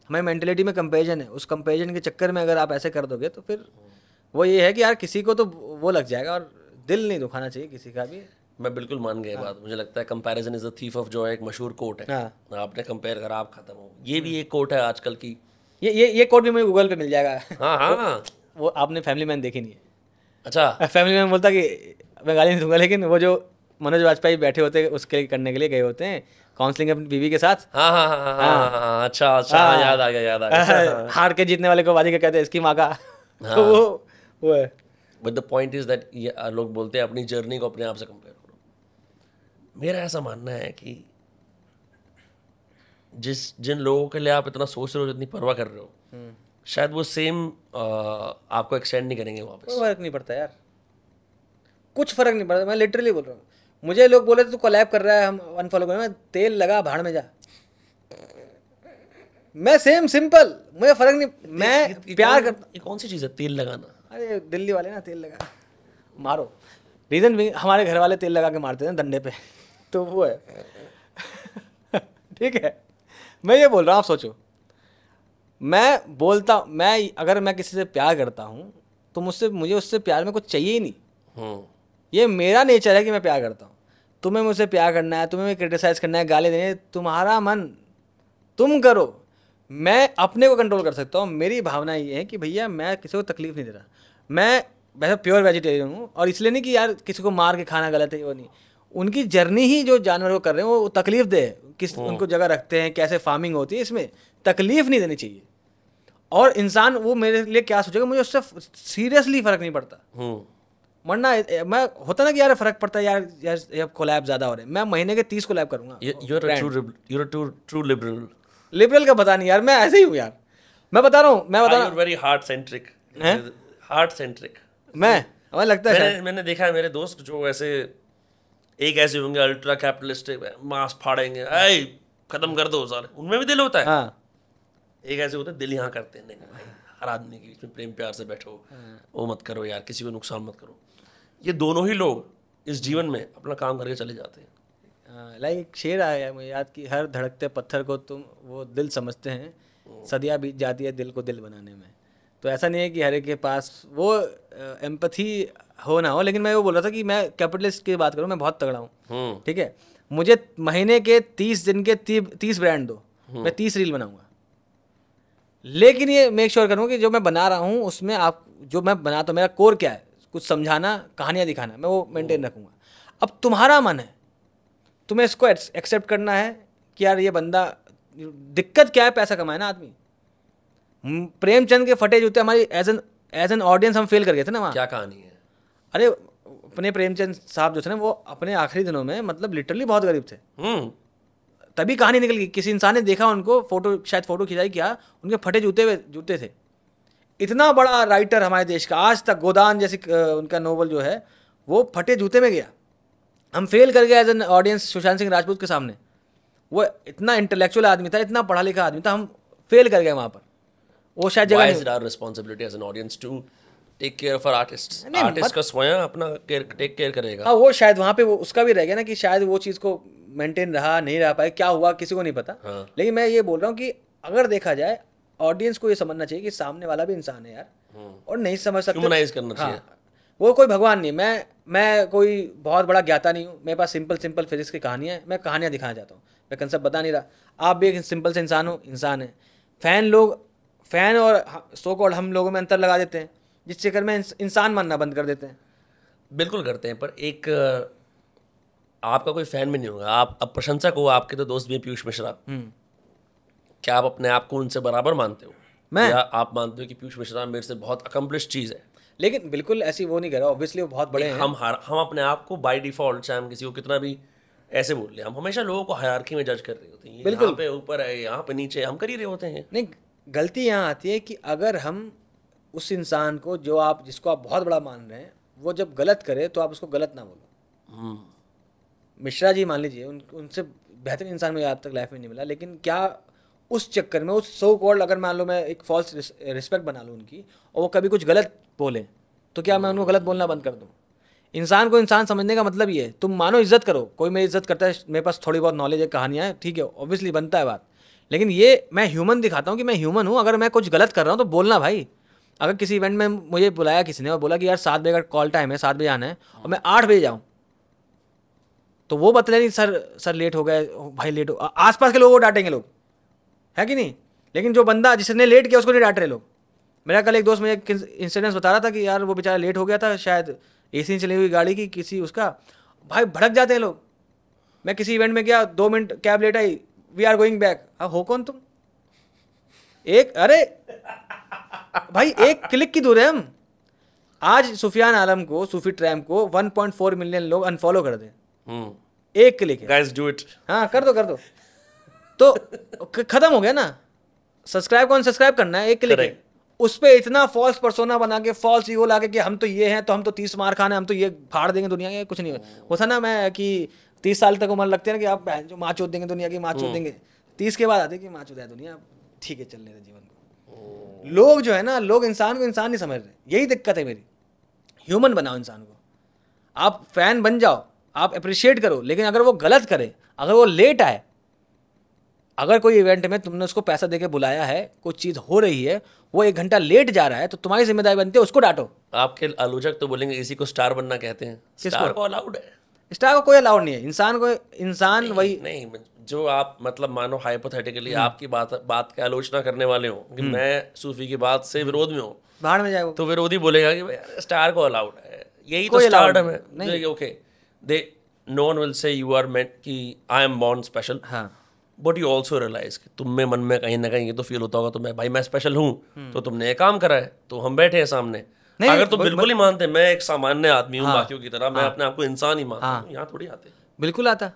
हमारी मेंटेलिटी में कंपेरिजन है। उस कंपेरिजन के चक्कर में अगर आप ऐसे कर दोगे तो फिर वो ये है कि यार किसी को तो वो लग जाएगा, और दिल नहीं दुखाना चाहिए किसी का भी। मैं बिल्कुल मान गया बात। मुझे लगता है comparison is the thief of Joy, एक मशहूर कोट है। आपने कंपेयर करा आप खत्म हो, ये भी एक कोट है आजकल की। ये कोट भी मुझे गूगल पे मिल जाएगा। हाँ वो आपने फैमिली मैन देखी नहीं है? अच्छा, फैमिली मैन बोलता कि मैं गाली नहीं दूंगा, लेकिन वो जो मनोज वाजपेयी बैठे होते हैं उसके करने के लिए गए होते हैं काउंसलिंग अपनी बीवी के साथ। हाँ, अच्छा, याद आ गया। हार के जीतने वाले को वादी का कहते हैं इसकी माँ का। तो वो है। But the point is that लोग बोलते हैं अपनी जर्नी को अपने आप से कंपेयर करो। मेरा ऐसा मानना है कि जिन लोगों के लिए आप इतना सोच रहे हो, जितनी परवाह कर रहे हो, शायद वो सेम आपको एक्सटेंड नहीं करेंगे वापस। कोई फर्क नहीं पड़ता यार, कुछ फर्क नहीं पड़ता। मैं लिटरली बोल रहा हूँ, मुझे लोग बोले तू कोलैब कर रहा है, हम अनफॉलो करें, मैं तेल लगा भाड़ में जा, मैं सेम सिंपल, मुझे फर्क नहीं, मैं प्यार करता। ये कौन सी चीज़ है तेल लगाना? अरे दिल्ली वाले ना तेल लगा मारो, रीजन भी हमारे घर वाले तेल लगा के मारते हैं डंडे पे, तो वो है। ठीक है, मैं ये बोल रहा हूँ, आप सोचो, मैं बोलता, अगर मैं किसी से प्यार करता हूँ तो मुझे उससे प्यार में कुछ चाहिए ही नहीं। ये मेरा नेचर है कि मैं प्यार करता हूँ। तुम्हें मुझसे प्यार करना है, तुम्हें क्रिटिसाइज करना है, गाली देने, तुम्हारा मन तुम करो, मैं अपने को कंट्रोल कर सकता हूँ। मेरी भावना ये है कि भैया मैं किसी को तकलीफ नहीं दे रहा। मैं वैसे प्योर वेजिटेरियन हूँ, और इसलिए नहीं कि यार किसी को मार के खाना गलत है, वो नहीं। उनकी जर्नी ही जो जानवर को कर रहे हैं वो तकलीफ दे, किस उनको जगह रखते हैं, कैसे फार्मिंग होती है, इसमें तकलीफ नहीं देनी चाहिए। और इंसान वो मेरे लिए क्या सोचेगा, मुझे उससे सीरियसली फर्क नहीं पड़ता। वरना मैं होता ना कि यार फर्क पड़ता है यार कोलैब ज्यादा हो रहे हैं, मैं महीने के 30 कोलैब करूंगा। You're a true liberal. Liberal का पता नहीं यार, मैं ऐसे ही हूँ यार, मैं बता रहा हूँ। Very heart centric. हमें लगता है मैंने देखा है मेरे दोस्त जो ऐसे होंगे अल्ट्रा कैपिटलिस्टिक, मांस फाड़ेंगे, खत्म कर दो साले, उनमें भी दिल होता है। एक ऐसे होते हैं दिल यहाँ करते हैं, नहीं भाई हर आदमी के बीच में प्रेम प्यार से बैठो, वो मत करो यार, किसी को नुकसान मत करो। ये दोनों ही लोग इस जीवन में अपना काम करके चले जाते हैं। लाइक शेर आया मुझे याद कि हर धड़कते पत्थर को तुम वो दिल समझते हैं, सदियाँ बीत जाती है दिल को दिल बनाने में। तो ऐसा नहीं है कि हर एक के पास वो एम्पैथी हो ना हो, लेकिन मैं वो बोल रहा था कि मैं कैपिटलिस्ट की बात करूँ, मैं बहुत तगड़ा हूँ, ठीक है, मुझे महीने के 30 दिन के 30 ब्रांड दो, मैं 30 रील बनाऊंगा। लेकिन ये मेक श्योर करूँ कि जो मैं बना रहा हूँ उसमें आप जो मैं बनाता हूँ मेरा कोर क्या है, कुछ समझाना, कहानियाँ दिखाना, मैं वो मेंटेन रखूँगा। अब तुम्हारा मन है, तुम्हें इसको एक्सेप्ट करना है कि यार ये बंदा, दिक्कत क्या है, पैसा कमाए ना आदमी। प्रेमचंद के फटे जूते हमारी एज एन ऑडियंस हम फेल कर गए थे ना वहाँ। क्या कहानी है? अरे अपने प्रेमचंद साहब जो थे ना वो अपने आखिरी दिनों में मतलब लिटरली बहुत गरीब थे, तभी कहानी निकल गई। किसी इंसान ने देखा उनको, शायद फोटो खिंचाई किया, उनके फटे जूते थे। इतना बड़ा राइटर हमारे देश का, आज तक गोदान जैसी उनका नोवेल जो है वो फटे जूते में गया। हम फेल कर गए as an audience Sushant Singh Rajput के सामने। वो इतना इंटेलेक्चुअल आदमी था, इतना पढ़ा लिखा आदमी था, हम फेल कर गए वहाँ पर। वो शायद जगह Why is it our responsibility as an audience to take care of our artists? Artist का स्वयं अपना टेक केयर करेगा। हाँ, वो शायद वहाँ पे वो उसका भी रह गया ना कि शायद वो चीज़ को मेंटेन रहा नहीं रह पाए, क्या हुआ किसी को नहीं पता। हाँ। लेकिन मैं ये बोल रहा हूँ कि अगर देखा जाए ऑडियंस को ये समझना चाहिए कि सामने वाला भी इंसान है यार, और नहीं समझ सकते, ह्यूमनाइज करना चाहिए। हाँ, वो कोई भगवान नहीं। मैं कोई बहुत बड़ा ज्ञाता नहीं हूँ, मेरे पास सिंपल फिजिक्स की कहानियाँ हैं, मैं कहानियाँ दिखाना चाहता हूँ, मैं कंसेप्ट बता नहीं रहा। आप भी एक सिंपल से इंसान है। फैन और सो कॉल्ड हम लोगों में अंतर लगा देते हैं, जिस चक्कर में इंसान मानना बंद कर देते हैं। बिल्कुल करते हैं, पर एक आपका कोई फैन भी नहीं होगा, आप अब प्रशंसक हो, आपके तो दोस्त भी हैं पीयूष मिश्रा। क्या आप अपने आप को उनसे बराबर मानते हो? मैं, या आप मानते हो कि पीयूष मिश्रा मेरे से बहुत अकम्प्लिश चीज़ है? लेकिन बिल्कुल ऐसी वो नहीं कर रहा, ऑब्वियसली वो बहुत बड़े हैं। हम अपने आप को बाय डिफॉल्ट, चाहे हम किसी को कितना भी ऐसे बोल ले, हम हमेशा लोगों को हायरार्की में जज कर रहे होते हैं। बिल्कुल, यहाँ पे ऊपर है, यहाँ पे नीचे, हम कर ही रहे होते हैं। नहीं, गलती यहाँ आती है कि अगर हम उस इंसान को जिसको आप बहुत बड़ा मान रहे हैं, वो जब गलत करे तो आप उसको गलत ना बोलो। मिश्रा जी मान लीजिए, उनसे बेहतर इंसान मुझे आज तक लाइफ में नहीं मिला, लेकिन क्या उस चक्कर में उस सो कॉल्ड, अगर मान लो मैं एक फॉल्स रिस्पेक्ट बना लूँ उनकी, और वो कभी कुछ गलत बोले तो क्या मैं उनको गलत बोलना बंद कर दूँ? इंसान को इंसान समझने का मतलब ये है, तुम मानो इज्जत करो। कोई मेरी इज्जत करता है, मेरे पास थोड़ी बहुत नॉलेज है, कहानियाँ हैं, ठीक है, ऑब्वियसली बनता है बात, लेकिन ये मैं ह्यूमन दिखाता हूँ कि मैं ह्यूमन हूँ। अगर मैं कुछ गलत कर रहा हूँ तो बोलना भाई। अगर किसी इवेंट में मुझे बुलाया किसी ने और बोला कि यार 7 बजे का कॉल टाइम है, 7 बजे आना है, और मैं 8 बजे जाऊँ, तो वो बतला नहीं सर लेट हो गए भाई, लेट हो, आसपास के लोगों को डांटेंगे लोग, है कि नहीं? लेकिन जो बंदा जिसने लेट किया उसको नहीं डांट रहे लोग। मेरा कल एक दोस्त मुझे एक इंसिडेंस बता रहा था कि यार वो बेचारा लेट हो गया था, शायद एसी नहीं चली हुई गाड़ी की किसी उसका, भाई भड़क जाते हैं लोग। मैं किसी इवेंट में गया, 2 मिनट कैब लेट आई, वी आर गोइंग बैक। हो कौन तुम? अरे भाई एक क्लिक की दूर है हम। आज सुफियान आलम को, सूफी ट्रैम्प को 1.4 मिलियन लोग अनफॉलो कर दें, एक क्लिक है। Guys do it. हाँ, कर दो तो खत्म हो गया ना। सब्सक्राइब कौन सब्सक्राइब करना है, एक क्लिक है। उस पे इतना फॉल्स पर्सोना बना के, फॉल्स ईगो ला के कि हम तो ये हैं, तो हम तो 30 मार खाने, हम तो ये फाड़ देंगे दुनिया के। कुछ नहीं वो था ना, मैं कि 30 साल तक उम्र लगती है ना कि आप जो माँ चोद देंगे दुनिया की, माँ चोद देंगे। 30 के बाद आते कि माँ चोद है दुनिया, ठीक है चलने दे जीवन को। लोग जो है ना, लोग इंसान को इंसान नहीं समझ रहे, यही दिक्कत है मेरी। ह्यूमन बनाओ इंसान को। आप फैन बन जाओ, आप अप्रिशिएट करो, लेकिन अगर वो गलत करे, अगर वो लेट आए, अगर कोई इवेंट में तुमने उसको पैसा देके बुलाया है, कोई चीज़ हो रही है, वो 1 घंटा लेट जा रहा है, तो तुम्हारी जिम्मेदारी बनती है उसको डांटो। आपके आलोचक तो बोलेंगे इसी को स्टार बनना कहते हैं। स्टार को अलाउड है? स्टार को कोई अलाउड नहीं है। इंसान वही नहीं, जो आप मतलब मानो हाइपोथेटिकली आपकी बात की आलोचना करने वाले हो कि मैं सूफी की बात से विरोध में हूँ, बाहर में जाए वो, तो विरोधी बोलेगा कि भाई स्टार को अलाउड है, यही तो स्टारडम है। Okay, no one will say you are meant कि I am born special, but you also realise कि तुम में मन में कहीं ना कहीं ये तो फील होता होगा, तो मैं स्पेशल हूँ, तो तुमने ये काम करा है, तो हम बैठे हैं सामने। अगर तुम बिल्कुल ही मानते मैं एक सामान्य आदमी हूँ बाकियों की तरह, मैं अपने आप को इंसान ही मानता हूँ, यहाँ थोड़ी आते। बिल्कुल आता,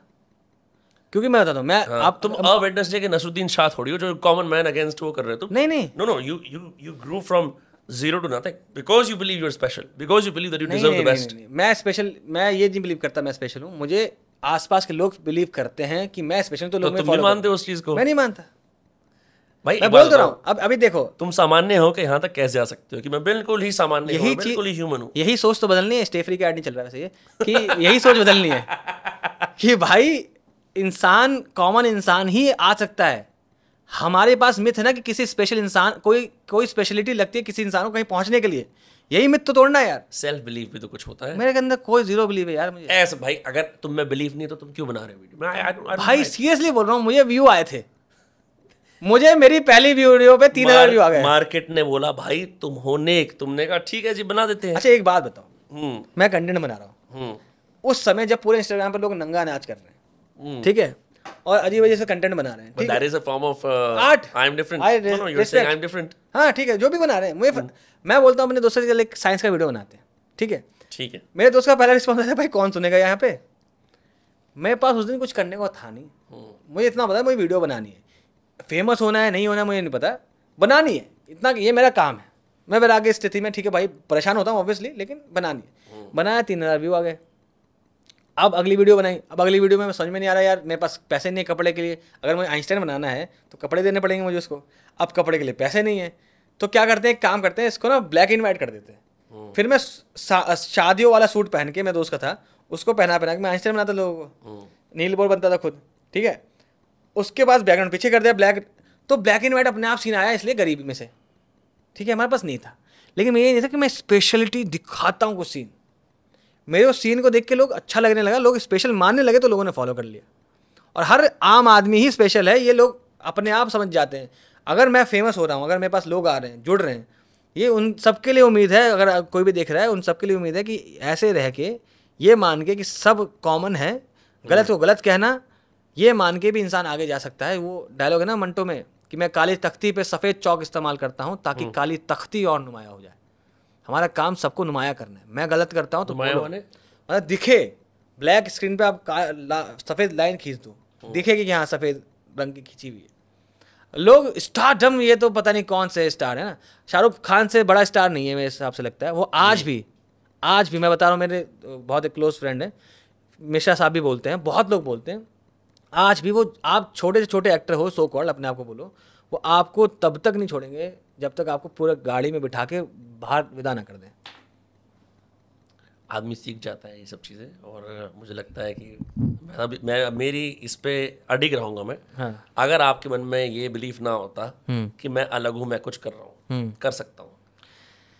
क्योंकि मैं बताता हूँ, मैं आप तुम वेडनेसडे के नसरुद्दीन शाह थोड़ी हो जो कॉमन मैन अगेंस्ट वो कर रहे हो तुम। नहीं, no you grew from zero to nothing because you believe you're special, because you believe that you deserve the best. मैं ये नहीं बिलीव करता मैं स्पेशल हूँ। मुझे आसपास के लोग बिलीव करते हैं कि मैं स्पेशल, तो लोग तुम भी मानते हो उस चीज को? मैं नहीं मानता भाई, मैं बोल तो रहा हूँ। अब अभी देखो, तुम सामान्य हो कि यहाँ तक कैसे जा सकते हो कि मैं बिल्कुल ही सामान्य हूँ, बिल्कुल ही ह्यूमन हूँ। यही सोच तो बदलनी है। स्टेफरी का ऐड नहीं चल रहा वैसे ये कि यही सोच बदलनी है कि भाई इंसान, कॉमन इंसान ही आ सकता है। हमारे पास मिथ है ना कि किसी स्पेशल इंसान, कोई स्पेशलिटी लगती है किसी इंसान को कहीं पहुंचने के लिए, यही मिथ तो तोड़ना है यार। सेल्फ बिलीफ भी तो कुछ होता है। मेरे के अंदर कोई जीरो बिलीव है यार मुझे। ऐसे भाई अगर तुम में बिलीफ नहीं है तो तुम क्यों बना रहे हो वीडियो? भाई सीरियसली बोल रहा हूँ, मुझे व्यू आए थे, मुझे मेरी पहली वीडियो पे 3000 व्यू आ गए। मार्केट ने बोला भाई तुम हो नेक, तुमने कहा ठीक है जी बना देते हैं। अच्छा एक बात बताओ, मैं कंटेंट बना रहा हूँ उस समय जब पूरे इंस्टाग्राम पर लोग नंगा नाच कर रहे हैं, ठीक है, और अजीब अजीब से कंटेंट बना रहे हैं, ठीक that is a form of art. I am different. No no you are saying I am different. हाँ ठीक है, जो भी बना रहे हैं मुझे मैं बोलता हूँ अपने दोस्तों से, चल एक साइंस का वीडियो बनाते हैं, ठीक है। ठीक है, मेरे दोस्त का पहला रिस्पॉन्स आया, भाई कौन सुनेगा यहाँ पे। मेरे पास उस दिन कुछ करने को था नहीं, मुझे इतना पता है मुझे वीडियो बनानी है, फेमस होना है नहीं होना मुझे नहीं पता, बनानी है, इतना ये मेरा काम है। मैं वैराग्य स्थिति में, ठीक है भाई, परेशान होता हूँ ऑब्वियसली, लेकिन बनानी है। बनाया, 3000 व्यू आ गए। अब अगली वीडियो बनाई, अब अगली वीडियो में समझ में नहीं आ रहा यार, मेरे पास पैसे नहीं है कपड़े के लिए, अगर मुझे आइंस्टाइन बनाना है तो कपड़े देने पड़ेंगे मुझे उसको, अब कपड़े के लिए पैसे नहीं है, तो क्या करते हैं, एक काम करते हैं, इसको ना ब्लैक एंड वाइट कर देते हैं। फिर मैं शादियों वाला सूट पहन के, मेरे दोस्त का था, उसको पहना के मैं आइंस्टाइन बनाता लोगों को, नील बोर्ड बनता था खुद, ठीक है। उसके बाद बैकग्राउंड पीछे कर दिया ब्लैक, तो ब्लैक एंड वाइट अपने आप सीन आया, इसलिए गरीबी में से, ठीक है, हमारे पास नहीं था। लेकिन मैं ये नहीं था कि मैं स्पेशलिटी दिखाता हूँ कुछ सीन, मेरे उस सीन को देख के लोग अच्छा लगने लगा, लोग स्पेशल मानने लगे, तो लोगों ने फॉलो कर लिया। और हर आम आदमी ही स्पेशल है, ये लोग अपने आप समझ जाते हैं। अगर मैं फेमस हो रहा हूँ, अगर मेरे पास लोग आ रहे हैं, जुड़ रहे हैं, ये उन सबके लिए उम्मीद है, अगर कोई भी देख रहा है उन सबके लिए उम्मीद है कि ऐसे रह के, ये मान के कि सब कॉमन है, गलत को गलत कहना, ये मान के भी इंसान आगे जा सकता है। वो डायलॉग है ना मंटो में कि मैं काली तख्ती पे सफ़ेद चौक इस्तेमाल करता हूँ ताकि काली तख्ती और नुमाया हो जाए। हमारा काम सबको नुमाया करना है। मैं गलत करता हूँ तो मतलब दिखे, ब्लैक स्क्रीन पे आप सफ़ेद लाइन खींच दो, दिखेगी कि हाँ सफ़ेद रंग की खींची हुई है। लोग स्टारडम, ये तो पता नहीं कौन से स्टार है ना, शाहरुख खान से बड़ा स्टार नहीं है मेरे हिसाब से लगता है वो। आज भी मैं बता रहा हूँ, मेरे बहुत एक क्लोज फ्रेंड है, मिश्रा साहब भी बोलते हैं, बहुत लोग बोलते हैं, आज भी वो, आप छोटे से छोटे एक्टर हो, सो कॉल्ड अपने आप को बोलो, वो आपको तब तक नहीं छोड़ेंगे जब तक आपको पूरा गाड़ी में बिठा के बाहर विदा ना कर दें। आदमी सीख जाता है ये सब चीज़ें, और मुझे लगता है कि मैं मेरी इस पे अडिग रहूँगा मैं। हाँ। अगर आपके मन में ये बिलीफ ना होता कि मैं अलग हूँ, मैं कुछ कर रहा हूँ, कर सकता हूँ,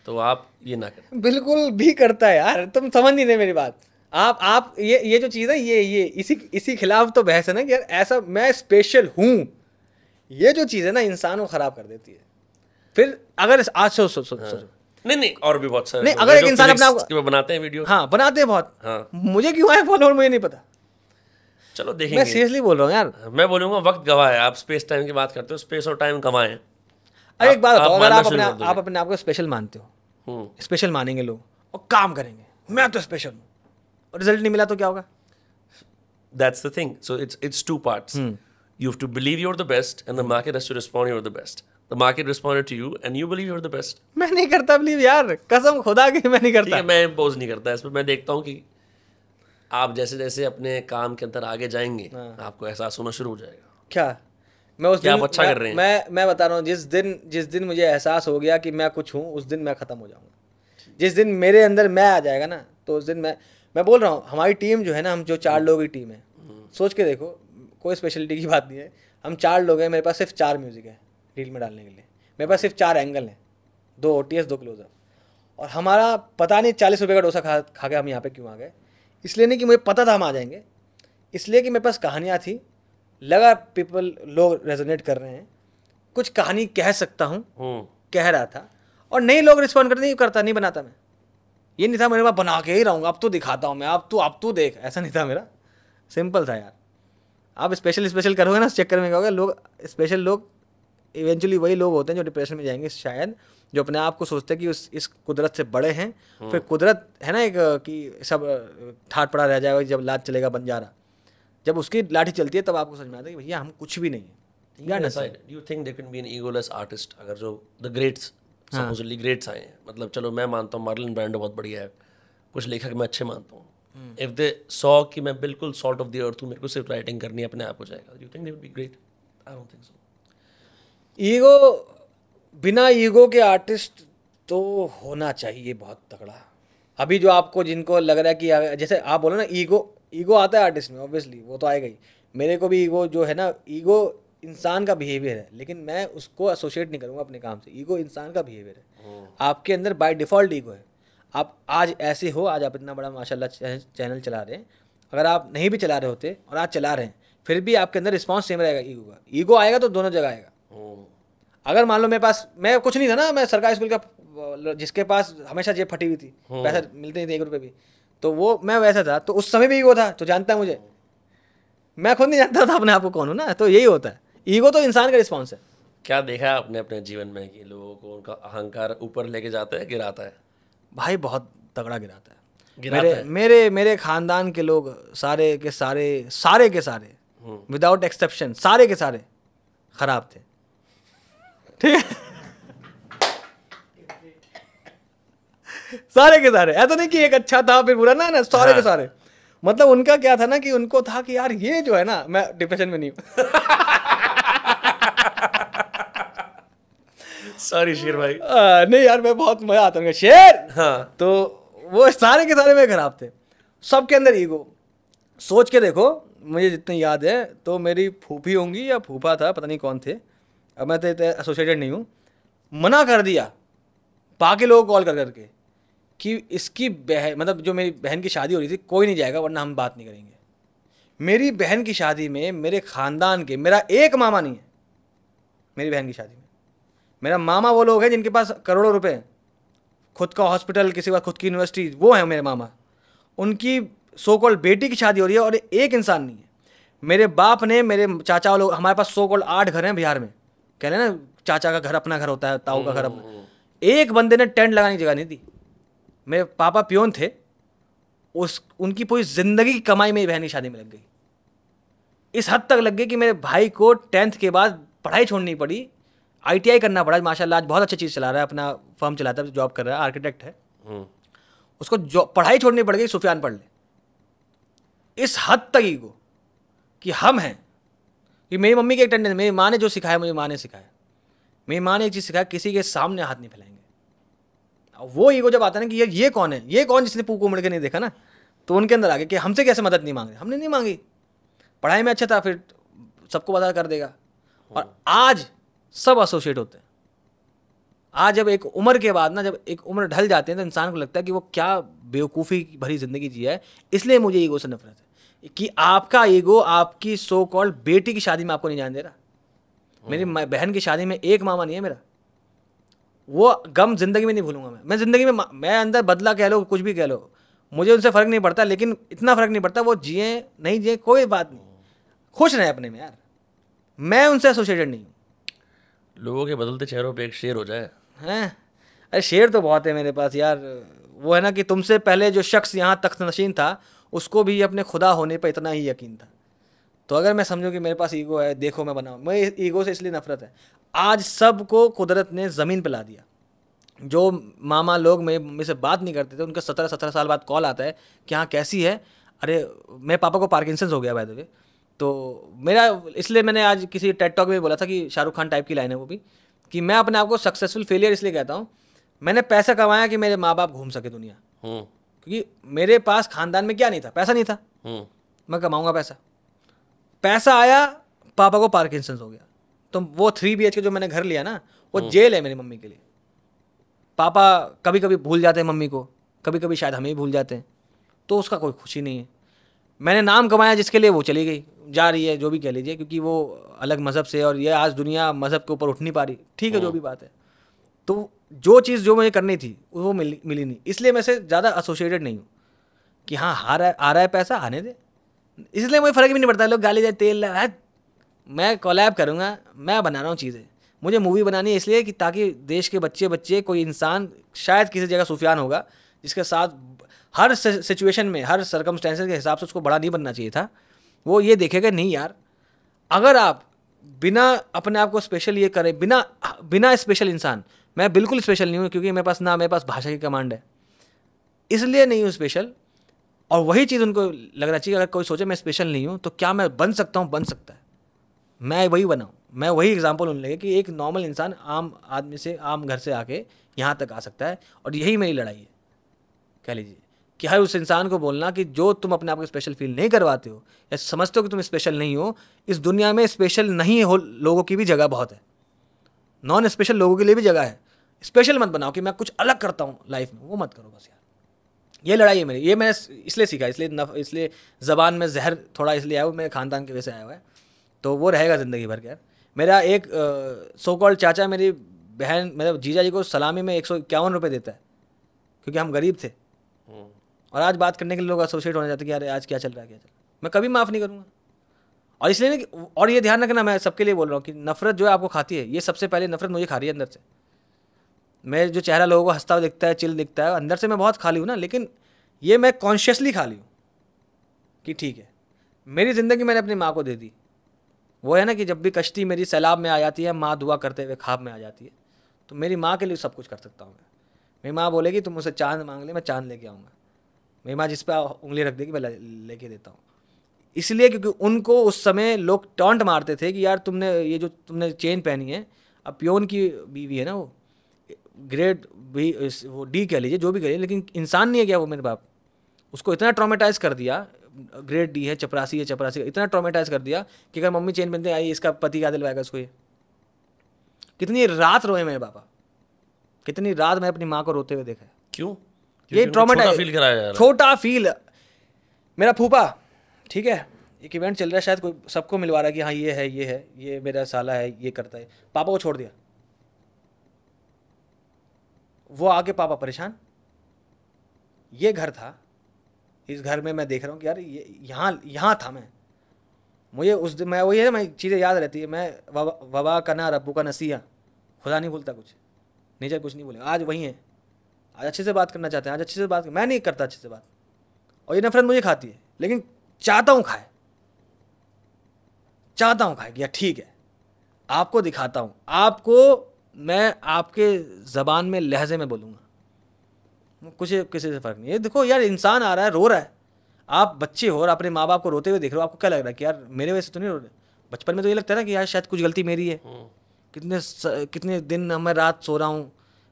तो आप ये ना करें। बिल्कुल भी करता है यार, तुम समझ नहीं रहे मेरी बात। आप ये जो चीज़ है, ये इसी खिलाफ तो बहस है ना कि यार ऐसा मैं स्पेशल हूँ, ये जो चीज़ है ना इंसान को ख़राब कर देती है। फिर अगर आज सोचो नहीं और भी बहुत सारे नहीं, अगर एक इंसान अपने आप को बनाते हैं वीडियो, हाँ बनाते हैं बहुत, हाँ, मुझे क्यों आए फॉलोअर मुझे नहीं पता। चलो देखेंगे। मैं सीरियसली बोल रहा हूँ यार, मैं बोलूँगा वक्त गवाह है। आप स्पेस टाइम की बात करते हो, स्पेस और टाइम गवाए हैं। अरे एक बात बताओ, अगर आप अपने आप को स्पेशल मानते हो, स्पेशल मानेंगे लोग और काम करेंगे, मैं तो स्पेशल हूँ, और रिजल्ट नहीं मिला तो क्या होगा? That's the thing. So it's two parts. You have to believe you're the best, and the market has to respond you're the best. The market responded to you, and you believe you're the best. मैं नहीं करता believe यार, कसम खुदा की मैं नहीं करता। ठीक है, मैं इम्पोज नहीं करता इस पर। मैं देखता हूँ कि आप जैसे जैसे अपने काम के अंदर आगे जाएंगे, आपको एहसास होना शुरू हो जाएगा। क्या मैं उस दिन आप अच्छा कर रहे हैं। मैं बता रहा हूँ, जिस दिन मुझे एहसास हो गया कि मैं कुछ हूँ, उस दिन मैं ख़त्म हो जाऊँगा। जिस दिन मेरे अंदर मैं आ जाएगा ना, तो उस दिन मैं बोल रहा हूँ, हमारी टीम जो है ना, हम जो 4 लोगों की टीम है, सोच के देखो, कोई स्पेशलिटी की बात नहीं है, हम 4 लोग हैं, मेरे पास सिर्फ 4 म्यूज़िक है रील में डालने के लिए, मेरे पास सिर्फ 4 एंगल हैं, 2 OTS 2 क्लोजअप, और हमारा पता नहीं 40 रुपये का डोसा खा के हम यहाँ पे क्यों आ गए। इसलिए नहीं कि मुझे पता था हम आ जाएंगे, इसलिए कि मेरे पास कहानियाँ थी, लगा लोग रेजोनेट कर रहे हैं, कुछ कहानी कह सकता हूँ, कह रहा था, और नए लोग रिस्पॉन्ड करते, नहीं करता, नहीं बनाता मैं। ये नहीं था मेरे पास बना के ही रहूँगा, अब तो दिखाता हूँ मैं, अब तू देख, ऐसा नहीं था मेरा। सिंपल था यार। आप स्पेशल करोगे ना, इस चक्कर में क्या होगा, लोग स्पेशल लोग इवेंचुअली वही लोग होते हैं जो डिप्रेशन में जाएंगे शायद, जो अपने आप को सोचते हैं कि इस कुदरत से बड़े हैं। फिर कुदरत है ना एक कि सब ठाट पड़ा रह जाएगा, जब लात चलेगा बंजारा, जब उसकी लाठी चलती है तब आपको समझ में आता है कि भैया हम कुछ भी नहीं है। You think there can be an egoless artist? अगर जो the greats, supposedly greats आए हैं, मतलब चलो मैं मानता हूँ मार्लिन ब्रांडो बहुत बढ़िया है, कुछ लेखक मैं अच्छे मानता हूँ, if they saw कि मैं बिल्कुल salt of the earth हूँ, मेरे को सिर्फ राइटिंग करनी है, अपने आप हो जाएगा, you think they would be great? I don't think so. Ego, बिना ईगो के आर्टिस्ट तो होना चाहिए बहुत तगड़ा। अभी जो आपको जिनको लग रहा है कि जैसे आप बोलो ना ईगो आता है आर्टिस्ट में, ऑब्वियसली वो तो आएगा ही। मेरे को भी ईगो जो है ना, ईगो इंसान का बिहेवियर है, लेकिन मैं उसको एसोसिएट नहीं करूँगा अपने काम से। ईगो इंसान का बिहेवियर है। आपके अंदर बाय डिफ़ॉल्ट ईगो है। आप आज ऐसे हो, आज आप इतना बड़ा माशाल्लाह चैनल चला रहे हैं, अगर आप नहीं भी चला रहे होते और आज चला रहे हैं, फिर भी आपके अंदर रिस्पॉन्स सेम रहेगा ईगो का। ईगो आएगा तो दोनों जगह आएगा। अगर मान लो मेरे पास, मैं कुछ नहीं था ना, मैं सरकारी स्कूल का जिसके पास हमेशा जेब फटी हुई थी, पैसा मिलते नहीं थे 1 रुपये भी, तो वो मैं वैसा था, तो उस समय भी ईगो था, तो जानता है मुझे, मैं खुद नहीं जानता था अपने आप को कौन हूँ ना। तो यही होता है, ईगो तो इंसान का रिस्पॉन्स है। क्या देखा है आपने अपने जीवन में कि लोगों को उनका अहंकार ऊपर लेके जाता है, गिराता है? भाई बहुत तगड़ा गिराता है। गिराता मेरे खानदान के लोग सारे के सारे विदाउट एक्सेप्शन सारे के सारे खराब थे, ठीक है। सारे के सारे, ऐसा नहीं कि एक अच्छा था फिर बुरा, ना सारे के सारे। मतलब उनका क्या था ना कि उनको था कि यार ये जो है ना, मैं डिप्रेशन में नहीं हूँ। सॉरी शेर भाई। नहीं यार, मैं बहुत मजा आता है शेर। हाँ। तो वो सारे के सारे में खराब थे, सबके अंदर ईगो। सोच के देखो, मुझे जितनी याद है तो मेरी फूफी होंगी या फूफा था, पता नहीं कौन थे, अब मैं तो एसोसिएटेड नहीं हूँ, मना कर दिया बाकी लोगों को कॉल कर करके कि इसकी बहन, मतलब जो मेरी बहन की शादी हो रही थी, कोई नहीं जाएगा वरना हम बात नहीं करेंगे। मेरी बहन की शादी में मेरे ख़ानदान के, मेरा एक मामा नहीं है मेरी बहन की शादी में। मेरा मामा वो लोग हैं जिनके पास करोड़ों रुपए हैं, खुद का हॉस्पिटल, किसी का खुद की यूनिवर्सिटी, वो है मेरे मामा। उनकी सो कॉल्ड बेटी की शादी हो रही है और एक इंसान नहीं है। मेरे बाप ने, मेरे चाचा लोग, हमारे पास सो कॉल्ड 8 घर हैं बिहार में, कह रहे ना चाचा का घर अपना घर होता है, ताऊ का घर अपना। एक बंदे ने टेंट लगाने की जगह नहीं दी। मेरे पापा पियोन थे, उनकी पूरी ज़िंदगी की कमाई मेरी बहन की शादी में लग गई। इस हद तक लग गई कि मेरे भाई को 10th के बाद पढ़ाई छोड़नी पड़ी, ITI करना पड़ा। माशाल्लाह आज बहुत अच्छी चीज़ चला रहा है, अपना फर्म चलाता है, जॉब कर रहा है, आर्किटेक्ट है। उसको पढ़ाई छोड़नी पड़ गई, सुफियान पढ़ ले। इस हद तक ईगो कि हम हैं, कि मेरी मम्मी की एक टेंडेंसी, मेरी माँ ने जो सिखाया, मुझे माँ ने सिखाया, मेरी माँ ने एक चीज़ सिखाया, किसी के सामने हाथ नहीं फैलाएंगे। वो ईगो जब आता है ना कि ये कौन है, ये कौन जिसने पूको मुड़ के नहीं देखा ना, तो उनके अंदर आ गया कि हमसे कैसे मदद नहीं मांग रहे। हमने नहीं मांगी, पढ़ाई में अच्छा था, फिर सबको पता कर देगा। और आज सब एसोसिएट होते हैं। आज जब एक उम्र के बाद ना, जब एक उम्र ढल जाते हैं, तो इंसान को लगता है कि वो क्या बेवकूफ़ी भरी ज़िंदगी जिया है। इसलिए मुझे ईगो से नफरत है कि आपका ईगो आपकी सो कॉल्ड बेटी की शादी में आपको नहीं जाने दे रहा। मेरी बहन की शादी में एक मामा नहीं है मेरा, वो गम जिंदगी में नहीं भूलूंगा मैं जिंदगी में, मैं अंदर बदला कह लो, कुछ भी कह लो, मुझे उनसे फ़र्क नहीं पड़ता। लेकिन इतना फ़र्क नहीं पड़ता वो जिए नहीं जिए, कोई बात नहीं, खुश रहे अपने में यार। मैं उनसे एसोसिएटेड नहीं हूँ। लोगों के बदलते चेहरों पे एक शेर हो जाए हैं? अरे शेर तो बहुत है मेरे पास यार। वो है ना कि तुमसे पहले जो शख्स यहाँ तख्त नशीन था, उसको भी अपने खुदा होने पर इतना ही यकीन था। तो अगर मैं समझूं कि मेरे पास ईगो है, देखो मैं बनाऊँ, मैं ईगो से इसलिए नफरत है। आज सबको कुदरत ने ज़मीन पे ला दिया। जो मामा लोग मेरी मम्मी से बात नहीं करते थे, उनका 17 साल बाद कॉल आता है कि हाँ कैसी है। अरे मेरे पापा को पार्किंसंस हो गया बाय द वे, तो मेरा, इसलिए मैंने आज किसी टेड टॉक में बोला था कि शाहरुख खान टाइप की लाइन है वो भी, कि मैं अपने आप को सक्सेसफुल फेलियर इसलिए कहता हूँ, मैंने पैसा कमाया कि मेरे माँ बाप घूम सके दुनिया। क्योंकि मेरे पास खानदान में क्या नहीं था, पैसा नहीं था, मैं कमाऊँगा पैसा। पैसा आया, पापा को पार्किंसंस हो गया, तो वो 3 BHK जो मैंने घर लिया ना, वो जेल है मेरी मम्मी के लिए। पापा कभी कभी भूल जाते हैं मम्मी को, कभी कभी शायद हमें ही भूल जाते हैं, तो उसका कोई खुशी नहीं है। मैंने नाम कमाया जिसके लिए, वो चली गई, जा रही है, जो भी कह लीजिए, क्योंकि वो अलग मज़हब से, और ये आज दुनिया मज़हब के ऊपर उठ नहीं पा रही, ठीक है जो भी बात है। तो जो चीज़ जो मुझे करनी थी वो मिली नहीं, इसलिए मैं से ज़्यादा एसोसिएटेड नहीं हूँ कि हाँ आ रहा है पैसा, आने दे, इसलिए मुझे फ़र्क भी नहीं पड़ता। लोग गाली जाए, तेल है, मैं कोलैब करूँगा, मैं बना रहा हूँ चीज़ें। मुझे मूवी बनानी है इसलिए कि ताकि देश के बच्चे कोई इंसान शायद किसी जगह सुफियान होगा, जिसके साथ हर सिचुएशन में, हर सर्कमस्टेंसेस के हिसाब से उसको बड़ा नहीं बनना चाहिए था। वो ये देखेगा नहीं यार, अगर आप बिना अपने आप को स्पेशल ये करें, बिना स्पेशल इंसान, मैं बिल्कुल स्पेशल नहीं हूँ, क्योंकि मेरे पास भाषा की कमांड है, इसलिए नहीं हूँ स्पेशल। और वही चीज़ उनको लगना चाहिए, अगर कोई सोचे मैं स्पेशल नहीं हूँ तो क्या मैं बन सकता हूँ, बन सकता है, मैं वही बनाऊँ। मैं वही एग्जांपल उन लगे कि एक नॉर्मल इंसान, आम आदमी से, आम घर से आके यहाँ तक आ सकता है। और यही मेरी लड़ाई है, कह लीजिए, कि हर उस इंसान को बोलना कि जो तुम अपने आप को स्पेशल फील नहीं करवाते हो या समझते हो कि तुम स्पेशल नहीं हो, इस दुनिया में स्पेशल नहीं हो लोगों की भी जगह बहुत है, नॉन स्पेशल लोगों के लिए भी जगह है। स्पेशल मत बनाओ कि मैं कुछ अलग करता हूँ लाइफ में, वो मत करो बस यार। ये लड़ाई है मेरी, ये मैंने इसलिए सीखा, इसलिए ज़बान में जहर थोड़ा इसलिए आया, वो मेरे खानदान की वजह से आया हुआ है, तो वो रहेगा ज़िंदगी भर के यार। मेरा एक सो कॉल्ड चाचा मेरी बहन मतलब जीजा जी को सलामी में 151 रुपये देता है, क्योंकि हम गरीब थे। और आज बात करने के लिए लोग एसोसिएट होने जाते हैं कि यार आज क्या चल रहा है, क्या चल रहा है। मैं कभी माफ़ नहीं करूँगा। और इसलिए नहीं, और ये ध्यान रखना, मैं सबके लिए बोल रहा हूँ कि नफरत जो है आपको खाती है, ये सबसे पहले नफरत मुझे खा रही है अंदर से। मैं जो चेहरा लोगों को हंसता हुआ दिखता है, चिल दिखता है, अंदर से मैं बहुत खाली हूँ ना, लेकिन ये मैं कॉन्शियसली खाली हूँ कि ठीक है मेरी ज़िंदगी मैंने अपनी माँ को दे दी। वो है ना कि जब भी कश्ती मेरी सैलाब में आ जाती है, माँ दुआ करते हुए ख्वाब में आ जाती है, तो मेरी माँ के लिए सब कुछ कर सकता हूँ मैं। मेरी माँ बोलेगी तुम मुझसे चांद मांग ले, मैं चांद लेके आऊँगा। मेरी माँ जिस पर उंगली रख देगी मैं लेके देता हूँ। इसलिए क्योंकि उनको उस समय लोग टॉन्ट मारते थे कि यार तुमने ये जो तुमने चेन पहनी है, अब पियोन की बीवी है ना, वो ग्रेड भी वो डी कह लीजिए, जो भी कह लीजिए, लेकिन इंसान नहीं है क्या वो मेरे बाप। उसको इतना ट्रॉमेटाइज कर दिया, ग्रेड डी है, चपरासी है, चपरासी, इतना ट्रॉमेटाइज कर दिया कि अगर मम्मी चेन पहनते आई इसका पति क्या दिलवाएगा उसको। ये कितनी रात रोए मेरे पापा, कितनी रात मैं अपनी माँ को रोते हुए देखा है। क्यों? ये ट्रॉमेटाइज फील कराया यार, छोटा फील। मेरा फूफा, ठीक है, एक इवेंट चल रहा है, शायद कोई सबको मिलवा रहा है कि हाँ ये है, ये है, ये मेरा साला है, ये करता है, पापा को छोड़ दिया। वो आके पापा परेशान। ये घर था, इस घर में मैं देख रहा हूँ कि यार ये यहाँ था मैं। मुझे उस दिन मैं वही है, मैं चीज़ें याद रहती है। मैं वबा का ना रब्बू का नसीहा, खुदा नहीं भूलता कुछ, नेचर कुछ नहीं भूलेगा। आज वही है, आज अच्छे से बात करना चाहते हैं, आज अच्छे से बात, मैं नहीं करता अच्छे से बात, और ये नफरत मुझे खाती है, लेकिन चाहता हूँ खाए कि यार ठीक है आपको दिखाता हूँ, आपको मैं आपके ज़बान में लहजे में बोलूँगा, कुछ किसी से फ़र्क नहीं है। देखो यार इंसान आ रहा है, रो रहा है, आप बच्चे हो और अपने माँ बाप को रोते हुए देख रहे हो, आपको क्या लग रहा है कि यार मेरे वजह से तो नहीं रो रहे। बचपन में तो ये लगता है ना कि यार शायद कुछ गलती मेरी है। कितने दिन मैं रात सो रहा हूँ।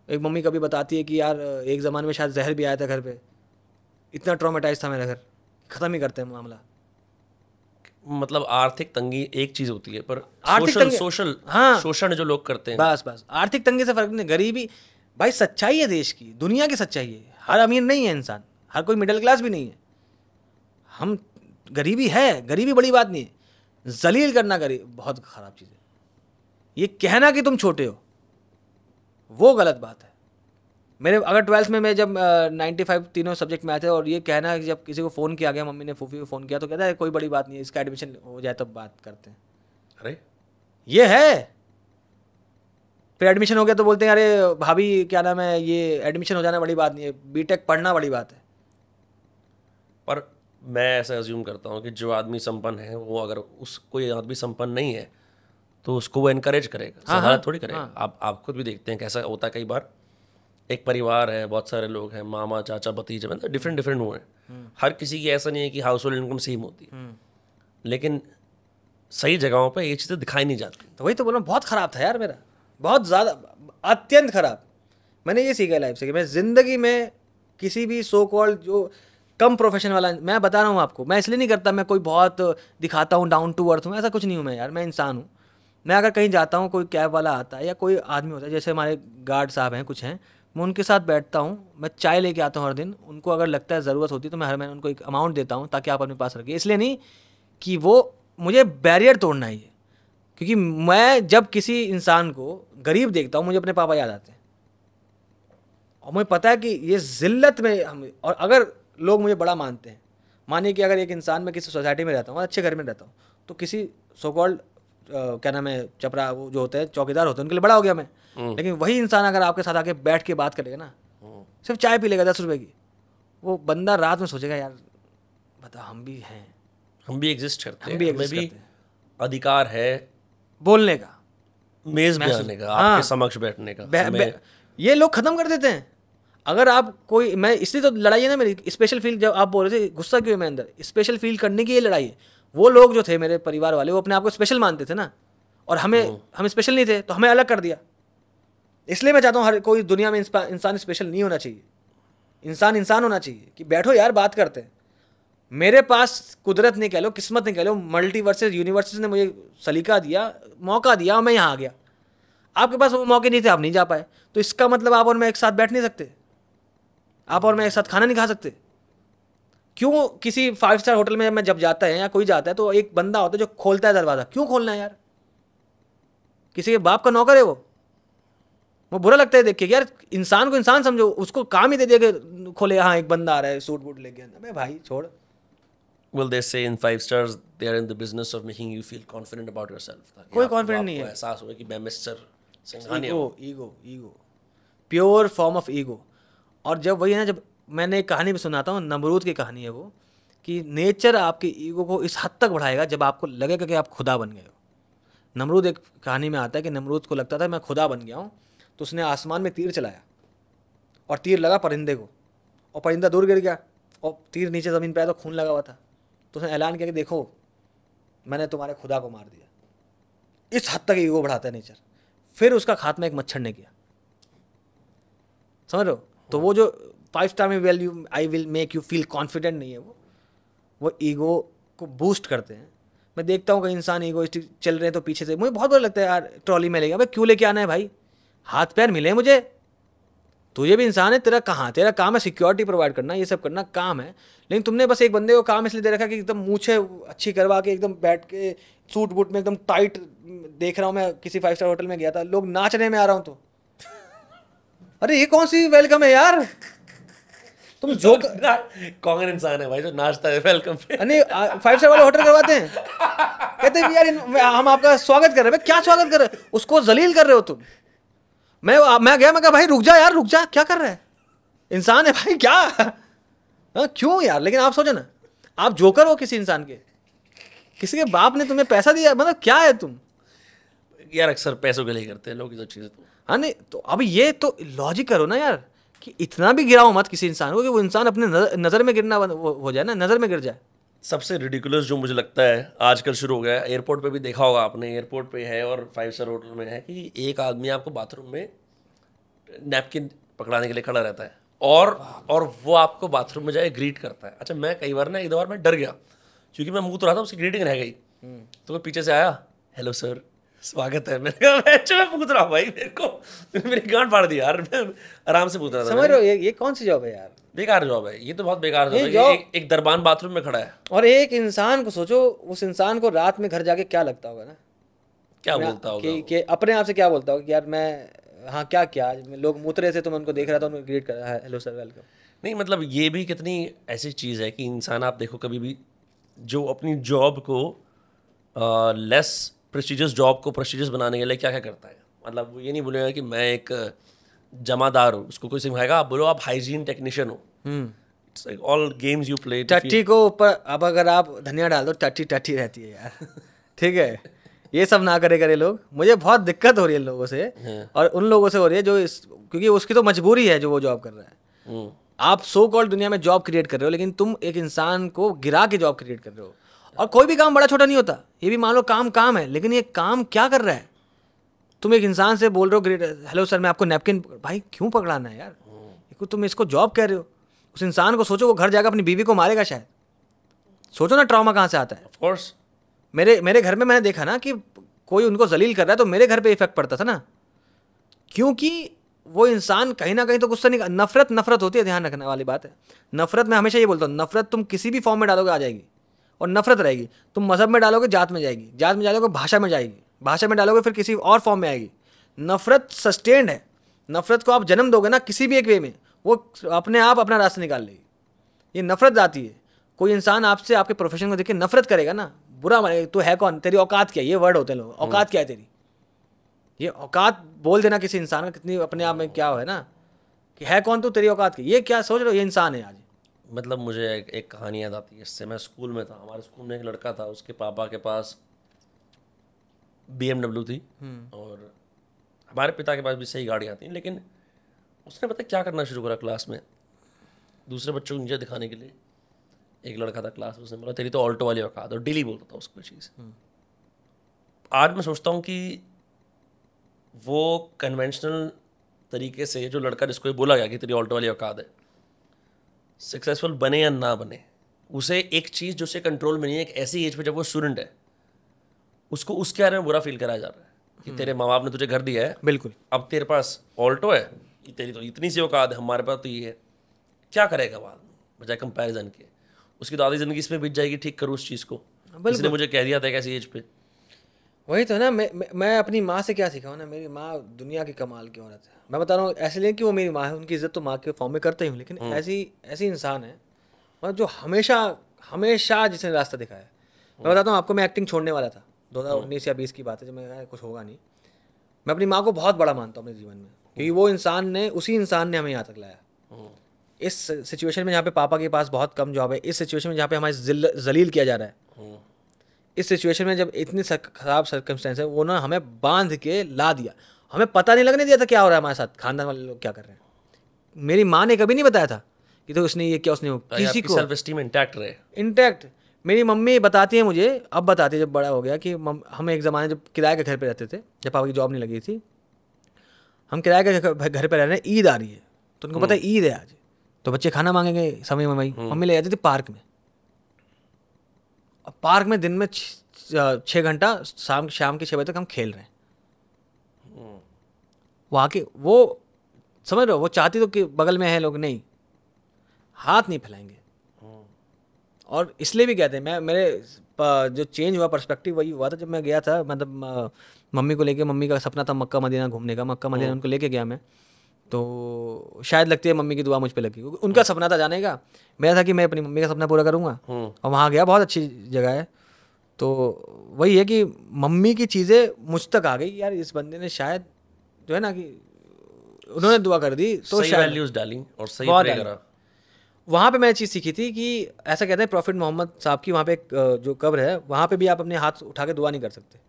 एक मम्मी कभी बताती है कि यार एक ज़माने में शायद जहर भी आया था घर पे, इतना ट्रॉमेटाइज था मेरा घर, ख़त्म ही करते हैं मामला। मतलब आर्थिक तंगी एक चीज़ होती है, पर सोशल हाँ शोषण जो लोग करते हैं, बस आर्थिक तंगी से फ़र्क नहीं। गरीबी भाई सच्चाई है देश की, दुनिया की सच्चाई है। हर अमीर नहीं है इंसान, हर कोई मिडिल क्लास भी नहीं है। हम गरीबी है, गरीबी बड़ी बात नहीं है। जलील करना गरीब बहुत ख़राब चीज़ है। ये कहना कि तुम छोटे हो वो गलत बात है। मेरे अगर 12th में मैं जब 95 तीनों सब्जेक्ट में आए थे, और ये कहना कि जब किसी को फ़ोन किया गया, मम्मी ने फूफी को फ़ोन किया तो कहता है कोई बड़ी बात नहीं है, इसका एडमिशन हो जाए तब बात करते हैं। अरे ये है, फिर एडमिशन हो गया तो बोलते हैं अरे भाभी क्या नाम है, ये एडमिशन हो जाना बड़ी बात नहीं है, बीटेक पढ़ना बड़ी बात है। पर मैं ऐसा अज्यूम करता हूँ कि जो आदमी संपन्न है वो अगर कोई आदमी संपन्न नहीं है तो उसको वो इनकरेज करेगा, सहारा थोड़ी करेगा। आप खुद भी देखते हैं कैसा होता है। कई बार एक परिवार है, बहुत सारे लोग हैं, मामा चाचा भतीजे, मतलब डिफरेंट हुए हैं। हर किसी की ऐसा नहीं है कि हाउस होल्ड इनकम सेम होती है, लेकिन सही जगहों पे ये चीज़ें दिखाई नहीं जाती। तो वही तो बोल रहा हूँ, बहुत ख़राब था यार मेरा, बहुत ज़्यादा, अत्यंत ख़राब। मैंने ये सीखा लाइफ से कि मैं ज़िंदगी में किसी भी सो कॉल्ड जो कम प्रोफेशन वाला, मैं बता रहा हूँ आपको, मैं इसलिए नहीं करता मैं कोई बहुत दिखाता हूँ डाउन टू अर्थ हूँ, ऐसा कुछ नहीं हूँ मैं यार। मैं इंसान हूँ। मैं अगर कहीं जाता हूँ, कोई कैब वाला आता है या कोई आदमी होता है, जैसे हमारे गार्ड साहब हैं कुछ हैं, मैं उनके साथ बैठता हूँ, मैं चाय लेके आता हूँ हर दिन। उनको अगर लगता है ज़रूरत होती है तो मैं हर महीने उनको एक अमाउंट देता हूँ ताकि आप अपने पास रखिए। इसलिए नहीं कि वो मुझे बैरियर तोड़ना ही है, क्योंकि मैं जब किसी इंसान को गरीब देखता हूँ मुझे अपने पापा याद आते हैं, और मुझे पता है कि ये ज़िल्लत में हम, और अगर लोग मुझे बड़ा मानते हैं, मानिए कि अगर एक इंसान, मैं किसी सोसाइटी में रहता हूँ, अच्छे घर में रहता हूँ, तो किसी सो कॉल्ड क्या नाम है चपरा, वो जो होते हैं चौकीदार होते हैं, उनके लिए बड़ा हो गया मैं। लेकिन वही इंसान अगर आपके साथ आके बैठ के बात करेगा ना, सिर्फ चाय पी लेगा 10 रुपए की, वो बंदा रात में सोचेगा यार बता हम भी हैं, हम भी एग्जिस्ट करते हैं, हमें भी अधिकार है बोलने का, मेज पे आने का, आपके समक्ष बैठने का। ये लोग खत्म कर देते हैं। अगर आप कोई, मैं इसलिए तो लड़ाई है ना मेरी, स्पेशल फील, जब आप बोल रहे थे गुस्सा क्यों है मेरे अंदर, स्पेशल फील करने की ये लड़ाई है। वो लोग जो थे मेरे परिवार वाले, वो अपने आप को स्पेशल मानते थे ना, और हम स्पेशल नहीं थे, तो हमें अलग कर दिया। इसलिए मैं चाहता हूँ हर कोई दुनिया में इंसान स्पेशल नहीं होना चाहिए, इंसान होना चाहिए कि बैठो यार बात करते हैं। मेरे पास कुदरत नहीं कह लो, किस्मत नहीं कह लो, मल्टीवर्सेस यूनिवर्सेस ने मुझे सलीका दिया, मौका दिया, और मैं यहाँ आ गया। आपके पास वो मौके नहीं थे, आप नहीं जा पाए, तो इसका मतलब आप और मैं एक साथ बैठ नहीं सकते, आप और मैं एक साथ खाना नहीं खा सकते। क्यों किसी 5 स्टार होटल में मैं जब जाता है या कोई जाता है तो एक बंदा होता है जो खोलता है दरवाज़ा, क्यों खोलना है यार? किसी के बाप का नौकर है वो बुरा लगता है देख के यार। इंसान को इंसान समझो, उसको काम ही दे दिया कि खोले, हाँ एक बंदा आ रहा है सूट बूट लेके, अबे भाई छोड़। Well, they say in 5 stars they are in the business of making you feel confident about yourself. कोई confident नहीं है, एहसास हुआ कि मैं मिस्टर सिंघानिया हूं। Ego, pure form of ego. और जब वही है ना, जब मैंने एक कहानी भी सुनाता हूँ, नमरूद की कहानी है वो, कि नेचर आपके ईगो को इस हद तक बढ़ाएगा जब आपको लगेगा कि आप खुदा बन गए हो। नमरूद एक कहानी में आता है कि नमरूद को लगता था मैं खुदा बन गया हूँ, तो उसने आसमान में तीर चलाया और तीर लगा परिंदे को, और परिंदा दूर गिर गया और तीर नीचे ज़मीन पे आया तो खून लगा हुआ था। तो उसने ऐलान किया कि देखो मैंने तुम्हारे खुदा को मार दिया। इस हद तक ईगो बढ़ाता है नेचर। फिर उसका खात्मा एक मच्छर ने किया, समझ रहे हो? तो वो जो 5 स्टार में value I will make you feel confident नहीं है, वो ईगो को बूस्ट करते हैं। मैं देखता हूँ कई इंसान ईगोइस्टिक चल रहे हैं तो पीछे से मुझे बहुत बुरा लगता है यार, ट्रॉली में लेके, भाई क्यों लेके आना है भाई, हाथ पैर मिले मुझे, तुझे भी इंसान है, तेरा काम है सिक्योरिटी प्रोवाइड करना, ये सब करना काम है। लेकिन तुमने बस एक बंदे को काम इसलिए दे रखा कि एकदम मूछे अच्छी करवा के एकदम बैठ के सूट बूट में एकदम टाइट, देख रहा हूँ मैं किसी 5 स्टार होटल में गया था, लोग नाचने में आ रहा हूँ तो अरे ये कौन सी वेलकम है यार, तुम जो कौन इंसान है भाई जो नाचता है वेलकम पे? नहीं 5 स्टार वाले होटल करवाते हैं, कहते हैं यार हम आपका स्वागत कर रहे हैं। क्या स्वागत कर रहे हैं? उसको जलील कर रहे हो तुम। मैं गया, मैं कहा भाई रुक जा यार, रुक जा, क्या कर रहा है, इंसान है भाई क्या? हाँ क्यों यार? लेकिन आप सोचो ना, आप जोकर हो किसी इंसान के, किसी के बाप ने तुम्हें पैसा दिया, मतलब क्या है तुम यार? अक्सर पैसों के लिए करते हैं लोग ये सब चीजें। तो हाँ नहीं तो अब ये तो लॉजिक करो ना यार, कि इतना भी गिराओ मत किसी इंसान को कि वो इंसान अपने नज़र में गिरना हो जाए ना, नज़र में गिर जाए। सबसे रिडिकुलस जो मुझे लगता है आजकल शुरू हो गया है, एयरपोर्ट पे भी देखा होगा आपने, एयरपोर्ट पे है और 5 स्टार होटल में है कि एक आदमी आपको बाथरूम में नैपकिन पकड़ाने के लिए खड़ा रहता है और वो आपको बाथरूम में जाए ग्रीट करता है। अच्छा मैं कई बार ना, एक दो बार मैं डर गया क्योंकि मैं मुंह तो रहा था, उसकी ग्रीटिंग रह गई, तो वो पीछे से आया, हेलो सर स्वागत है। मैंने कहा मैं पूछ रहा हूँ भाई, मेरे को मेरी गांड फाड़ दी यार, मैं आराम से पूछ रहा था। समझ रहे हो ये कौन सी जॉब है यार? बेकार जॉब है ये तो, बहुत बेकार जॉब है। एक दरबान बाथरूम में खड़ा है। और एक इंसान को सोचो, उस इंसान को रात में घर जाके क्या लगता होगा ना, क्या बोलता होगा कि अपने आप से क्या बोलता होगा कि यार मैं, हाँ क्या लोग मूत रहे थे तो मैं उनको देख रहा था, उनको ग्रीट कर रहा है, हेलो सर वेलकम। नहीं मतलब ये भी कितनी ऐसी चीज़ है कि इंसान, आप देखो कभी भी जो अपनी जॉब को लेस प्रेस्टिजियस जॉब को प्रेस्टिजियस बनाने के लिए क्या क्या करता है। मतलब वो ये नहीं बोलेगा कि मैं एक जमादार हूँ, उसको कोई सिखाएगा, आप बोलो आप हाइजीन टेक्नीशियन हो। It's like all games you play. टट्टी को ऊपर अब अगर आप धनिया डाल दो, टट्टी रहती है यार ठीक है, ये सब ना करे लोग। मुझे बहुत दिक्कत हो रही है लोगों से, और उन लोगों से हो रही है जो क्योंकि उसकी तो मजबूरी है जो वो जॉब कर रहा है। आप सो कॉल्ड दुनिया में जॉब क्रिएट कर रहे हो, लेकिन तुम एक इंसान को गिरा के जॉब क्रिएट कर रहे हो। और कोई भी काम बड़ा छोटा नहीं होता, ये भी मान लो काम है, लेकिन ये काम क्या कर रहा है? तुम एक इंसान से बोल रहे हो ग्रेट, हेलो सर मैं आपको नैपकिन, भाई क्यों पकड़ाना है यार? तुम इसको जॉब कह रहे हो। उस इंसान को सोचो, वो घर जाकर अपनी बीवी को मारेगा शायद। सोचो ना ट्रॉमा कहाँ से आता है। ऑफ कोर्स मेरे घर में मैंने देखा ना कि कोई उनको जलील कर रहा है तो मेरे घर पे इफेक्ट पड़ता था ना, क्योंकि वो इंसान कहीं ना कहीं तो गुस्सा नहीं, नफरत होती है, ध्यान रखने वाली बात है। नफरत मैं हमेशा ये बोलता हूँ, नफरत तुम किसी भी फॉर्म में डालोगे आ जाएगी और नफरत रहेगी। तुम मजहब में डालोगे जात में जाएगी, जात में डालोगे भाषा में जाएगी, भाषा में डालोगे फिर किसी और फॉर्म में आएगी। नफरत सस्टेन्ड है, नफरत को आप जन्म दोगे ना किसी भी एक वे में, वो अपने आप अपना रास्ता निकाल लेगी। ये नफरत आती है। कोई इंसान आपसे आपके प्रोफेशन को देख के नफरत करेगा ना, बुरा मानेगा, तो है कौन, तेरी औकात क्या है, ये वर्ड होते हैं लोग, औकात क्या है तेरी। ये औकात बोल देना किसी इंसान का कितनी अपने आप में क्या है ना, कि है कौन तू, तेरी औकात की, ये क्या सोच रहे हो, ये इंसान है आज। मतलब मुझे एक कहानी याद आती है इससे। मैं स्कूल में था, हमारे स्कूल में एक लड़का था, उसके पापा के पास BMW थी और हमारे पिता के पास भी सही गाड़ियाँ थी, लेकिन उसने पता क्या करना शुरू करा क्लास में, दूसरे बच्चों को नीचे दिखाने के लिए। एक लड़का था क्लास में, उसने बोला तेरी तो ऑल्टो वाली औकात, और डेली बोलता था उसको चीज़। आज मैं सोचता हूँ कि वो कन्वेंशनल तरीके से जो लड़का जिसको ये बोला गया कि तेरी ऑल्टो वाली औकात है, सक्सेसफुल बने या ना बने, उसे एक चीज़ जो उसे कंट्रोल में नहीं है, एक ऐसी एज पे जब वो स्टूडेंट है, उसको उसके बारे में बुरा फील कराया जा रहा है। कि तेरे माँ बाप ने तुझे घर दिया है, बिल्कुल। अब तेरे पास ऑल्टो है, कि तेरी तो इतनी सी औकात है, हमारे पास तो ये है, क्या करेगा बाद में बजाय कंपैरिजन के? उसकी तो आधी जिंदगी इसमें बीत जाएगी ठीक करूँ उस चीज़ को। किसी ने मुझे कह दिया था कैसी एज पे। वही तो ना, मैं अपनी माँ से क्या सीखा हूँ ना, मेरी माँ दुनिया की कमाल की औरत है। मैं बता रहा हूँ ऐसे नहीं कि वो मेरी माँ है, उनकी इज्जत तो माँ के फॉर्म में करते ही हूँ, लेकिन ऐसी इंसान है मतलब जो हमेशा हमेशा जिसने रास्ता दिखाया है। मैं बताता हूँ आपको, मैं एक्टिंग छोड़ने वाला था 2019 या 20 की बात है, जब मैं कुछ होगा नहीं। मैं अपनी माँ को बहुत बड़ा मानता हूँ अपने जीवन में, क्योंकि वो उसी इंसान ने हमें यहाँ तक लाया। इस सिचुएशन में जहाँ पे पापा के पास बहुत कम जॉब है, इस सिचुएशन में जहाँ पे हमारे जलील किया जा रहा है, इस सिचुएशन में जब इतनी खराब सर्कमस्टेंस है, वो ना हमें बांध के ला दिया। हमें पता नहीं लगने दिया था क्या हो रहा है हमारे साथ, खानदान वाले लोग क्या कर रहे हैं। मेरी माँ ने कभी नहीं बताया था कि तो उसने ये किया, उसने वो, किसी को सेल्फ एस्टीम इंटैक्ट रहे। इंटैक्ट। मेरी मम्मी बताती है मुझे, अब बताती है जब बड़ा हो गया, कि हम एक ज़माने जब किराए के घर पे रहते थे, जब पापा की जॉब नहीं लगी थी, हम किराए के घर पे रह रहे हैं, ईद आ रही है, तो उनको पता है ईद है आज, तो बच्चे खाना मांगेंगे, समय में मम्मी ले जाती थी पार्क में। अब पार्क में दिन में 6 घंटा, शाम के 6 बजे तक हम खेल रहे हैं। वहाँ के वो समझ रहे हो, वो चाहती तो कि बगल में है लोग, नहीं, हाथ नहीं फैलाएंगे। और इसलिए भी कहते हैं, मैं मेरे जो चेंज हुआ पर्सपेक्टिव वही हुआ था जब मैं गया था, मतलब मम्मी को लेके, मम्मी का सपना था मक्का मदीना घूमने का, मक्का मदीना उनको लेके गया मैं, तो शायद लगती है मम्मी की दुआ मुझ पे लगी, उनका सपना था जाने का, मेरा था कि मैं अपनी मम्मी का सपना पूरा करूँगा। और वहाँ गया, बहुत अच्छी जगह है। तो वही है कि मम्मी की चीज़ें मुझ तक आ गई यार, इस बंदे ने शायद जो है ना कि उन्होंने दुआ कर दी तो सही शायद वैल्यूज डाली और सही प्रे करा। वहाँ पे मैं चीज़ सीखी थी कि ऐसा कहते हैं प्रॉफिट मोहम्मद साहब की, वहाँ पे एक जो कब्र है, वहाँ पे भी आप अपने हाथ उठा के दुआ नहीं कर सकते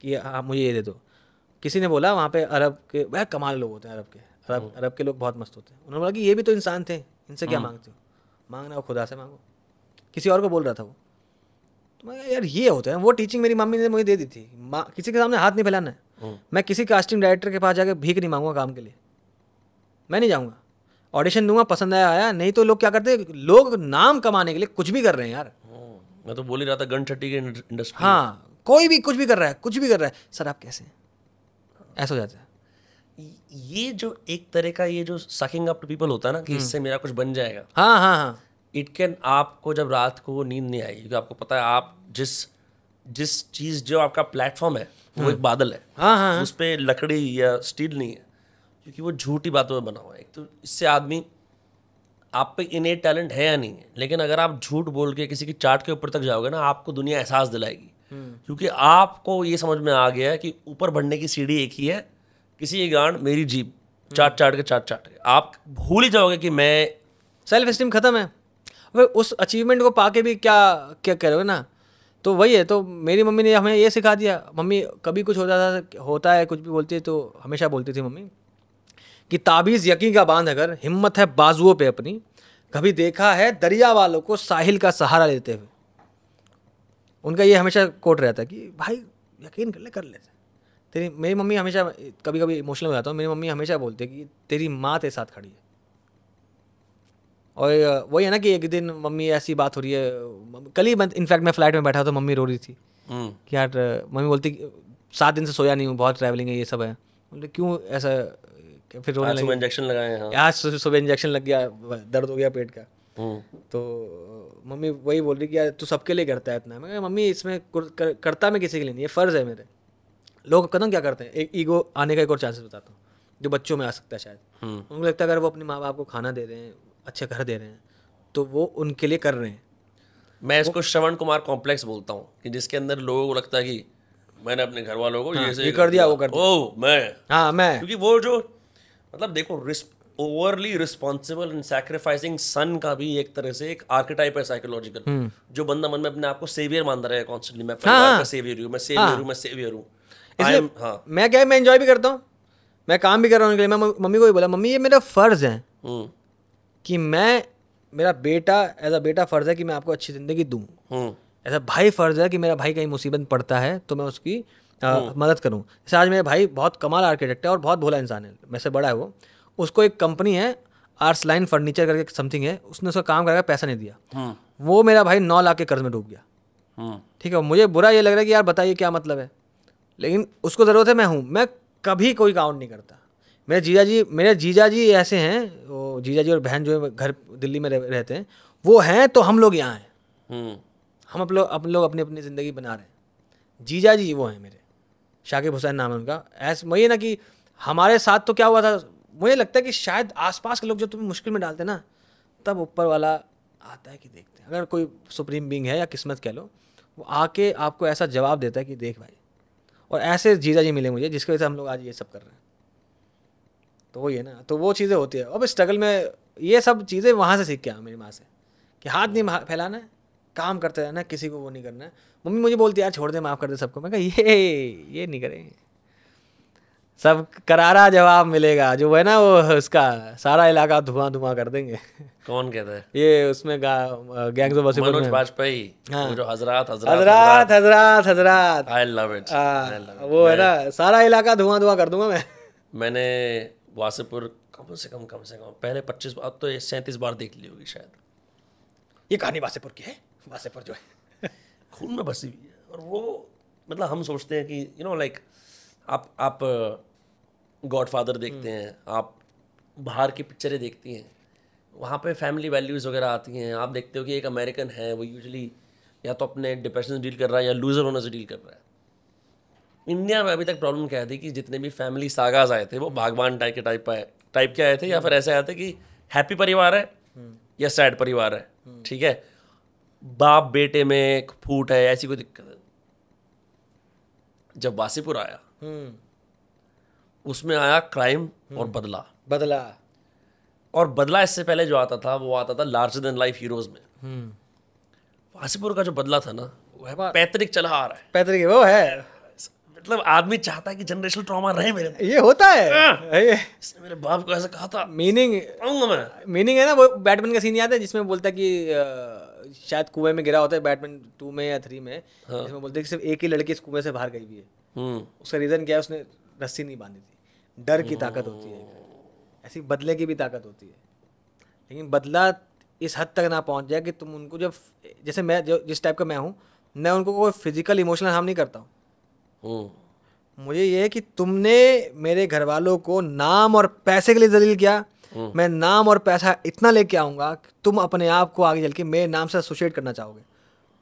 कि हाँ मुझे ये दे दो। किसी ने बोला वहाँ पे अरब के, वह कमाल लोग होते हैं अरब के लोग बहुत मस्त होते हैं। उन्होंने बोला कि ये भी तो इंसान थे, इनसे क्या मांगते हो, मांगना हो खुदा से मांगो। किसी और को बोल रहा था वो, तो मैं यार ये होता है। वो टीचिंग मेरी मम्मी ने मुझे दे दी थी, किसी के सामने हाथ नहीं फैलाना है। मैं किसी कास्टिंग डायरेक्टर के पास जाके भीख नहीं मांगूंगा काम के लिए, मैं नहीं जाऊँगा, ऑडिशन दूंगा, पसंद आया। नहीं तो लोग क्या करते हैं, लोग नाम कमाने के लिए कुछ भी कर रहे हैं यार। मैं तो बोल ही रहा था गन छट्टी के इंडस्ट्री। हाँ, कोई भी कुछ भी कर रहा है, कुछ भी कर रहा है, सर आप कैसे, ऐसा हो जाता है। ये जो एक तरह का ये जो सकिंग अप टू पीपल होता है ना, कि इससे मेरा कुछ बन जाएगा। हाँ हाँ हाँ, इट कैन, आपको जब रात को नींद नहीं आएगी, क्योंकि आपको पता है आप जिस चीज़ जो आपका प्लेटफॉर्म है वो एक बादल है। हाँ हाँ, उस पर लकड़ी या स्टील नहीं है, क्योंकि वो झूठी बातों में बना हुआ है। एक तो इससे आदमी, आप पे इनेट टैलेंट है या नहीं है, लेकिन अगर आप झूठ बोल के किसी की चाट के ऊपर तक जाओगे ना, आपको दुनिया एहसास दिलाएगी। क्योंकि आपको ये समझ में आ गया है कि ऊपर बढ़ने की सीढ़ी एक ही है, किसी की गांड मेरी जीभ, चाट के आप भूल ही जाओगे कि मैं, सेल्फ एस्टीम खत्म है। वह उस अचीवमेंट को पाके भी क्या क्या करोगे ना। तो वही है, तो मेरी मम्मी ने हमें ये सिखा दिया। मम्मी कभी कुछ होता है कुछ भी बोलती है तो हमेशा बोलती थी मम्मी कि ताबीज़ यकीन का बांध, अगर हिम्मत है बाजुओं पे अपनी, कभी देखा है दरिया वालों को साहिल का सहारा लेते हुए। उनका ये हमेशा कोट रहता है कि भाई यकीन कर लेते तेरी। मेरी मम्मी हमेशा, कभी कभी इमोशनल हो जाता हूँ, मेरी मम्मी हमेशा बोलती है कि तेरी माँ तेरे साथ खड़ी है। और वही है ना कि एक दिन मम्मी ऐसी बात हो रही है, कल ही इनफैक्ट मैं फ्लाइट में बैठा तो मम्मी रो रही थी कि यार, मम्मी बोलती 7 दिन से सोया नहीं हूँ, बहुत ट्रैवलिंग है, ये सब है। बोले क्यों ऐसा, फिर रोने लगी। इंजेक्शन लगाए हैं, आज सुबह इंजेक्शन लग गया, दर्द हो गया पेट का। तो मम्मी वही बोल रही कि यार तू सबके लिए करता है इतना। मैं मम्मी इसमें करता मैं किसी के लिए नहीं, ये फ़र्ज़ है मेरे। लोग कदम क्या करते हैं, एक ईगो आने का एक और चांसेस बताता हूँ जो बच्चों में आ सकता है शायद। उनको लगता है अगर वो अपने माँ बाप को खाना दे रहे हैं, अच्छे घर दे रहे हैं, तो वो उनके लिए कर रहे हैं। मैं इसको श्रवण कुमार कॉम्प्लेक्स बोलता हूँ, कि जिसके अंदर लोगों को लगता है कि मैंने अपने घर वालों को ये कर दिया, वो कर दिया, ओ मैं, हाँ मैं। क्योंकि वो जो मतलब देखो, ओवरली रिस्पॉन्सिबल एंड सैक्रिफाइसिंग सन का भी एक तरह से एक आर्केटाइप है साइकोलॉजिकल, जो बंदा मन में अपने आप को सेवियर मान रहा है कॉन्स्टेंटली। मैं परिवार का सेवियर हूँ, मैं सेवियर हूँ, मैं सेवियर हूँ। मैं क्या है, मैं एंजॉय भी करता हूँ, मैं काम भी कर रहा हूँ उनके लिए। मैं मम्मी को भी बोला, मम्मी ये मेरा फ़र्ज़ है कि मैं, मेरा बेटा एज अ बेटा फ़र्ज़ है कि मैं आपको अच्छी ज़िंदगी दूँ। एज अ भाई फ़र्ज़ है कि मेरा भाई कहीं मुसीबत पड़ता है तो मैं उसकी मदद करूँ। जैसे आज मेरे भाई बहुत कमाल आर्किटेक्ट है और बहुत भोला इंसान है, मेरे से बड़ा है वो। उसको एक कंपनी है आर्ट्स लाइन फर्नीचर करके समथिंग है, उसने उसका काम करके पैसा नहीं दिया। वो मेरा भाई 9 लाख के कर्ज में डूब गया। ठीक है, मुझे बुरा ये लग रहा है कि यार बताइए क्या मतलब है। लेकिन उसको ज़रूरत है, मैं हूँ। मैं कभी कोई काउंट नहीं करता। मेरे जीजा जी ऐसे हैं, वो जीजा जी और बहन जो है घर दिल्ली में रहते हैं, वो हैं तो हम लोग यहाँ हैं। हम अपन लोग अपनी अपनी ज़िंदगी बना रहे हैं। जीजा जी वो हैं मेरे, शाकिब हुसैन नाम है उनका। ऐसे वही ना कि हमारे साथ तो क्या हुआ था, मुझे लगता है कि शायद आसपास के लोग जो तुम्हें मुश्किल में डालते हैं ना, तब ऊपर वाला आता है कि देखते हैं, अगर कोई सुप्रीम बीइंग है या किस्मत कह लो, वो आके आपको ऐसा जवाब देता है कि देख भाई। और ऐसे जीजा जी मिले मुझे जिसकी वजह से हम लोग आज ये सब कर रहे हैं। तो वही है ना, तो वो चीज़ें होती है। अब स्ट्रगल में ये सब चीज़ें वहाँ से सीख के आया मेरी माँ से, कि हाथ नहीं फैलाना है, काम करते रहना है, किसी को वो नहीं करना है। मम्मी मुझे बोलती है यार छोड़ दे, माफ़ कर दे सबको। मैं कहा ये नहीं करेंगे, सब करारा जवाब मिलेगा। जो है ना वो उसका सारा इलाका धुआं धुआं कर देंगे। कौन कहता है ये उसमें गैंग्स ऑफ वासेपुर मनोज में बाजपेयी, हाँ। वो जो हजरात हजरात हजरात हजरात, आई लव इट। वो है ना, सारा इलाका धुआं धुआं कर दूंगा मैं। मैंने वासेपुर कम से कम पहले 25 अब तो 37 बार देख ली होगी शायद। ये कहानी वासेपुर की है। वासेपुर जो है खून में बसी हुई है। और वो मतलब हम सोचते हैं कि यू नो लाइक आप गॉडफादर देखते हैं, आप बाहर की पिक्चरें देखती हैं, वहाँ पे फैमिली वैल्यूज़ वगैरह आती हैं। आप देखते हो कि एक अमेरिकन है, वो यूजुअली या तो अपने डिप्रेशन से डील कर रहा है या लूज़र होने से डील कर रहा है। इंडिया में अभी तक प्रॉब्लम क्या थी कि जितने भी फैमिली सागाज आए थे वो भागवान टाइप के आए थे, या फिर ऐसे आए थे कि हैप्पी परिवार है या सैड परिवार है, ठीक है, बाप बेटे में फूट है, ऐसी कोई दिक्कत है। जब वासीपुर आया उसमें आया क्राइम और बदला। और बदला इससे पहले जो आता था वो आता था लार्जर देन लाइफ हीरोज में। वासीपुर का जो बदला था ना, वो है पैतृक चला आ रहा है। पैतृक वो है, मतलब आदमी चाहता है कि जनरेशनल ट्रॉमा रहे मेरे में। ये होता है। इसने मेरे बाप को ऐसा कहा था, मीनिंग है ना। वो बैटमैन का सीन याद है जिसमें बोलता है कि शायद कुएं में गिरा होता है, बैटमैन 2 में या 3 में, जिसमें बोलते हैं कि सिर्फ एक ही लड़की इस कुएं से बाहर गई हुई है। उसका रीजन क्या है, उसने रस्सी नहीं बांधी थी। डर की ताकत होती है, ऐसी बदले की भी ताकत होती है। लेकिन बदला इस हद तक ना पहुंच जाए कि तुम उनको, जब जैसे मैं जिस टाइप का मैं हूँ, मैं उनको कोई फिजिकल इमोशनल हार्म नहीं करता हूँ। मुझे ये है कि तुमने मेरे घर वालों को नाम और पैसे के लिए जलील किया, मैं नाम और पैसा इतना लेके आऊँगा कि तुम अपने आप को आगे चल के मेरे नाम से एसोसिएट करना चाहोगे।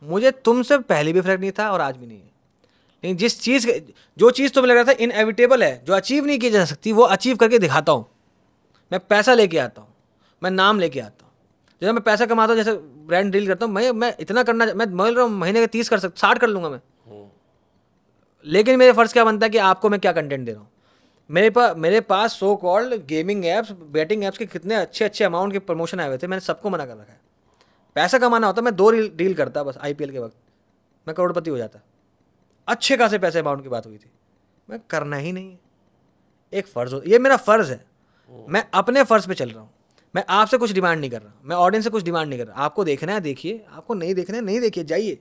मुझे तुमसे पहले भी फर्क नहीं था और आज भी नहीं है। लेकिन जो चीज़ तुम्हें लग रहा था इनएविटेबल है, जो अचीव नहीं की जा सकती, वो अचीव करके दिखाता हूँ। मैं पैसा लेके आता हूँ, मैं नाम लेके आता हूँ। जैसे मैं पैसा कमाता हूँ, जैसे ब्रांड डील करता हूँ, मैं इतना करना, मैं बोल रहा हूँ महीने के 30 कर सकता, 60 कर लूँगा मैं। लेकिन मेरे फ़र्ज़ क्या बनता है कि आपको मैं क्या कंटेंट दे रहा हूँ। मेरे पास so called gaming apps, betting apps के कितने अच्छे अमाउंट के प्रमोशन आए हुए थे, मैंने सबको मना कर रखा है। पैसा कमाना होता, मैं 2 डील करता बस। IPL के वक्त मैं करोड़पति हो जाता। अच्छे खासे पैसे अमाउंट की बात हुई थी, मैं करना ही नहीं है। एक फ़र्ज़ हो, ये मेरा फ़र्ज़ है। मैं अपने फ़र्ज़ पे चल रहा हूँ। मैं आपसे कुछ डिमांड नहीं कर रहा, मैं ऑडियंस से कुछ डिमांड नहीं कर रहा। आपको देखना है देखिए, आपको नहीं देखना है नहीं देखिए, जाइए।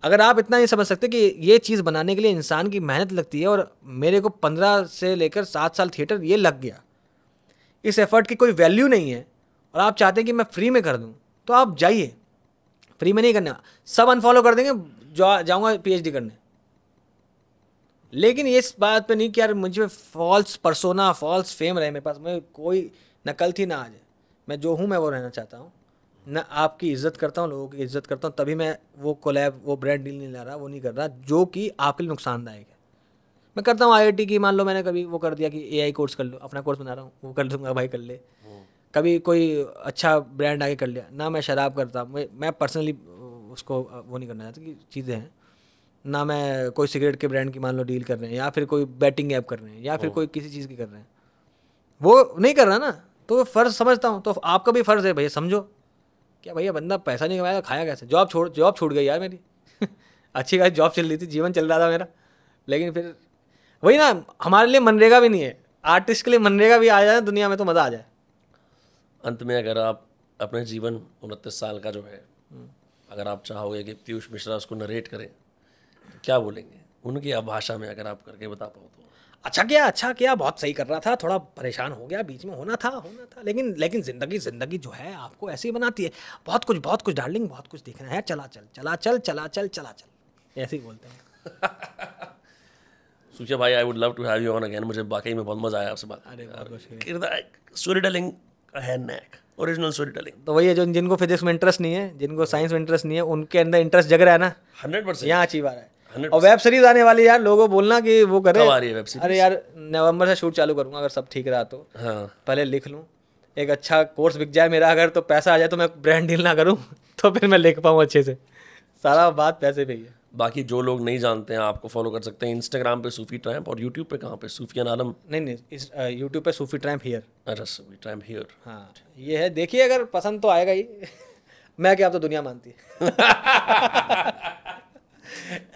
अगर आप इतना नहीं समझ सकते कि ये चीज़ बनाने के लिए इंसान की मेहनत लगती है, और मेरे को 15 से लेकर 7 साल थिएटर ये लग गया, इस एफर्ट की कोई वैल्यू नहीं है, और आप चाहते हैं कि मैं फ्री में कर दूं, तो आप जाइए। फ्री में नहीं करना, सब अनफॉलो कर देंगे, जाऊंगा PhD करने। लेकिन इस बात पे नहीं कि यार मुझे फॉल्स पर्सोना, फॉल्स फेम रहे मेरे पास। मैं कोई नकल थी ना आज, मैं जो हूँ मैं वो रहना चाहता हूँ। ना आपकी इज्जत करता हूँ, लोगों की इज्जत करता हूँ, तभी मैं वो कोलैब, वो ब्रांड डील नहीं ला रहा, वो नहीं कर रहा जो कि आपके लिए नुकसानदायक है। मैं करता हूँ IIT की, मान लो मैंने कभी वो कर दिया कि AI कोर्स कर लो, अपना कोर्स बना रहा हूँ, वो कर दूंगा भाई, कर ले। कभी कोई अच्छा ब्रांड आगे कर लिया ना, मैं शराब करता, मैं पर्सनली उसको वो नहीं करना चाहता कि चीज़ें हैं ना। मैं कोई सिगरेट के ब्रांड की मान लो डील कर रहे हैं, या फिर कोई बैटिंग ऐप कर रहे हैं, या फिर कोई किसी चीज़ की कर रहे हैं, वो नहीं कर रहा ना, तो फ़र्ज़ समझता हूँ। तो आपका भी फ़र्ज़ है भैया, समझो। क्या भैया बंदा पैसा नहीं कमाया, खाया कैसे? जॉब छूट गई यार मेरी अच्छी खासी जॉब चल रही थी, जीवन चल रहा था मेरा। लेकिन फिर वही ना, हमारे लिए मनरेगा भी नहीं है, आर्टिस्ट के लिए मनरेगा भी आ जाए दुनिया में तो मज़ा आ जाए। अंत में अगर आप अपने जीवन 29 साल का जो है, अगर आप चाहोगे कि पीयूष मिश्रा उसको नरेट करें, तो क्या बोलेंगे उनकी भाषा में, अगर आप करके बता पाओ तो? अच्छा किया, बहुत सही कर रहा था, थोड़ा परेशान हो गया, बीच में होना था। लेकिन जिंदगी जो है आपको ऐसे ही बनाती है। बहुत कुछ डार्लिंग, बहुत कुछ देखना है, चला चल, ऐसे ही बोलते हैं। सूफिया भाई, I would love to have you on again. मुझे वाकई में बहुत मजा आया आपसे बात। अरे बहुत शुक्रिया। किरदार स्टोरी टेलिंग का है नैक, ओरिजिनल स्टोरी टेलिंग। तो वही है, जो जिनको फिजिक्स में इंटरेस्ट नहीं है, जिनको साइंस में इंटरेस्ट नहीं है, उनके अंदर इंटरेस्ट जग रहा है ना, 100%। यहाँ अचीव आ रहा है। और वेब सीरीज आने वाली है यार, लोगों बोलना कि वो करे। कब आ रही है वेब सीरीज? अरे यार नवंबर से शूट चालू करूंगा, अगर सब ठीक रहा तो। हाँ, पहले लिख लूँ, एक अच्छा कोर्स बिक जाए मेरा, अगर तो पैसा आ जाए तो मैं ब्रांड डील ना करूँ तो फिर मैं लिख पाऊँ अच्छे से। सारा बात पैसे पे ही है। बाकी जो लोग नहीं जानते हैं, आपको फॉलो कर सकते हैं इंस्टाग्राम पे सूफी ट्रैम्प, और यूट्यूब पे कहाँ पे? सूफियान आलम। नहीं, इस यूट्यूब पे सूफी ट्रैम्प हियर। अच्छा, सूफी ट्रैम्प हियर। हाँ ये है, देखिए अगर पसंद तो आएगा ही। मैं क्या, आप तो दुनिया मानती है।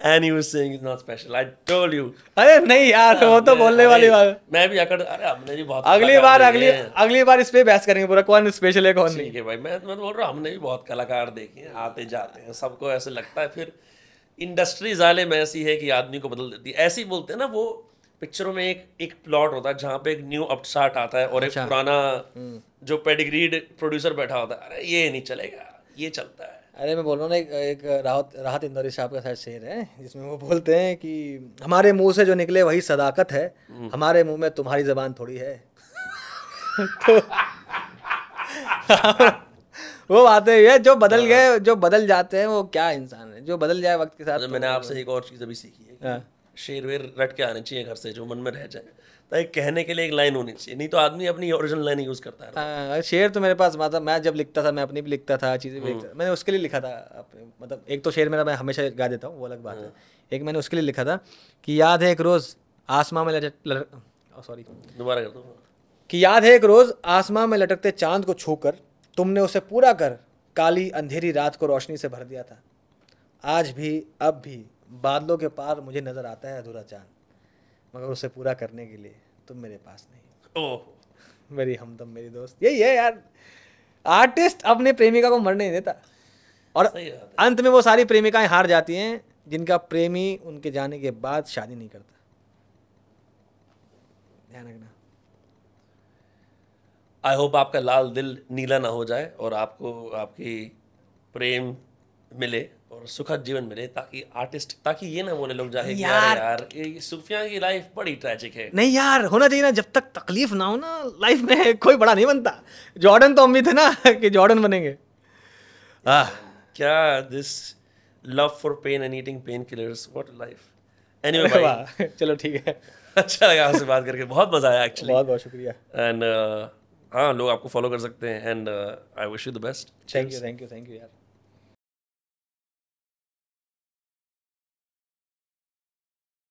And he was saying it's not special. I told you. अरे नहीं यार, वो तो बोलने वाली बात। मैं भी अकड़, अरे हमने भी बहुत अगली बार इस पे बहस करेंगे पूरा, कौन स्पेशल है कौन नहीं। ठीक है भाई, मैं बोल रहा हूँ हमने भी बहुत कलाकार देखे हैं, आते जाते हैं, सबको ऐसे लगता है। फिर इंडस्ट्री जालिम ऐसी है कि आदमी को बदल देती है। ऐसे ही बोलते हैं ना, वो पिक्चरों में एक प्लॉट होता है जहाँ पे एक न्यू अपस्टार्ट आता है और एक पुराना जो पेडिग्रीड प्रोड्यूसर बैठा होता है, अरे ये नहीं चलेगा, ये चलता है। अरे मैं बोल रहा हूँ ना, एक राहत इंदौरी साहब का शायद शेर है, जिसमें वो बोलते हैं कि हमारे मुंह से जो निकले वही सदाकत है, हमारे मुंह में तुम्हारी जबान थोड़ी है। तो वो बात है, जो बदल गए, जो बदल जाते हैं वो क्या इंसान है, जो बदल जाए वक्त के साथ। मैंने आपसे एक और चीज़ अभी सीखी है, शेर वेर रट के आने चाहिए घर से, जो मन में रह जाए, ताकि कहने के लिए एक लाइन होनी चाहिए, नहीं तो आदमी अपनी ओरिजिनल लाइन यूज करता है। शेर तो मेरे पास, मतलब मैं जब लिखता था, मैं अपनी भी लिखता था, चीज़ें भी लिखता था, मैंने उसके लिए लिखा था। मतलब एक तो शेर मेरा मैं हमेशा गा देता हूँ, वो अलग बात है। एक मैंने उसके लिए लिखा था कि याद है एक रोज़ आसमां में दोबारा कर दो। कि याद है एक रोज़ आसमां में लटकते चांद को छूकर तुमने उसे पूरा कर काली अंधेरी रात को रोशनी से भर दिया था। आज भी अब भी बादलों के पार मुझे नजर आता है अधूरा चांद, मगर उसे पूरा करने के लिए तुम मेरे पास नहीं। ओह मेरी हमदम, मेरी दोस्त, यही है यार। आर्टिस्ट अपने प्रेमिका को मरने नहीं देता, और अंत में वो सारी प्रेमिकाएं हार जाती हैं जिनका प्रेमी उनके जाने के बाद शादी नहीं करता। ध्यान रखना। आई होप आपका लाल दिल नीला ना हो जाए और आपको आपकी प्रेम मिले और सुखद जीवन मिले, ताकि ये ना बोले लोग जाके यार ये सूफिया की लाइफ बड़ी ट्रेजिक है। नहीं यार, होना चाहिए ना, जब तक तकलीफ ना हो ना लाइफ में, कोई बड़ा नहीं बनता। जॉर्डन तो उम्मीद है ना कि जॉर्डन बनेंगे। क्या this love for pain and eating pain killers, what life. Anyway भाई, चलो ठीक है। अच्छा लगा आपसे बात करके, बहुत मजा आया एक्चुअली। बहुत बहुत शुक्रिया। एंड हाँ, लोग आपको फॉलो कर सकते हैं, and I wish you the best. Thank you यार।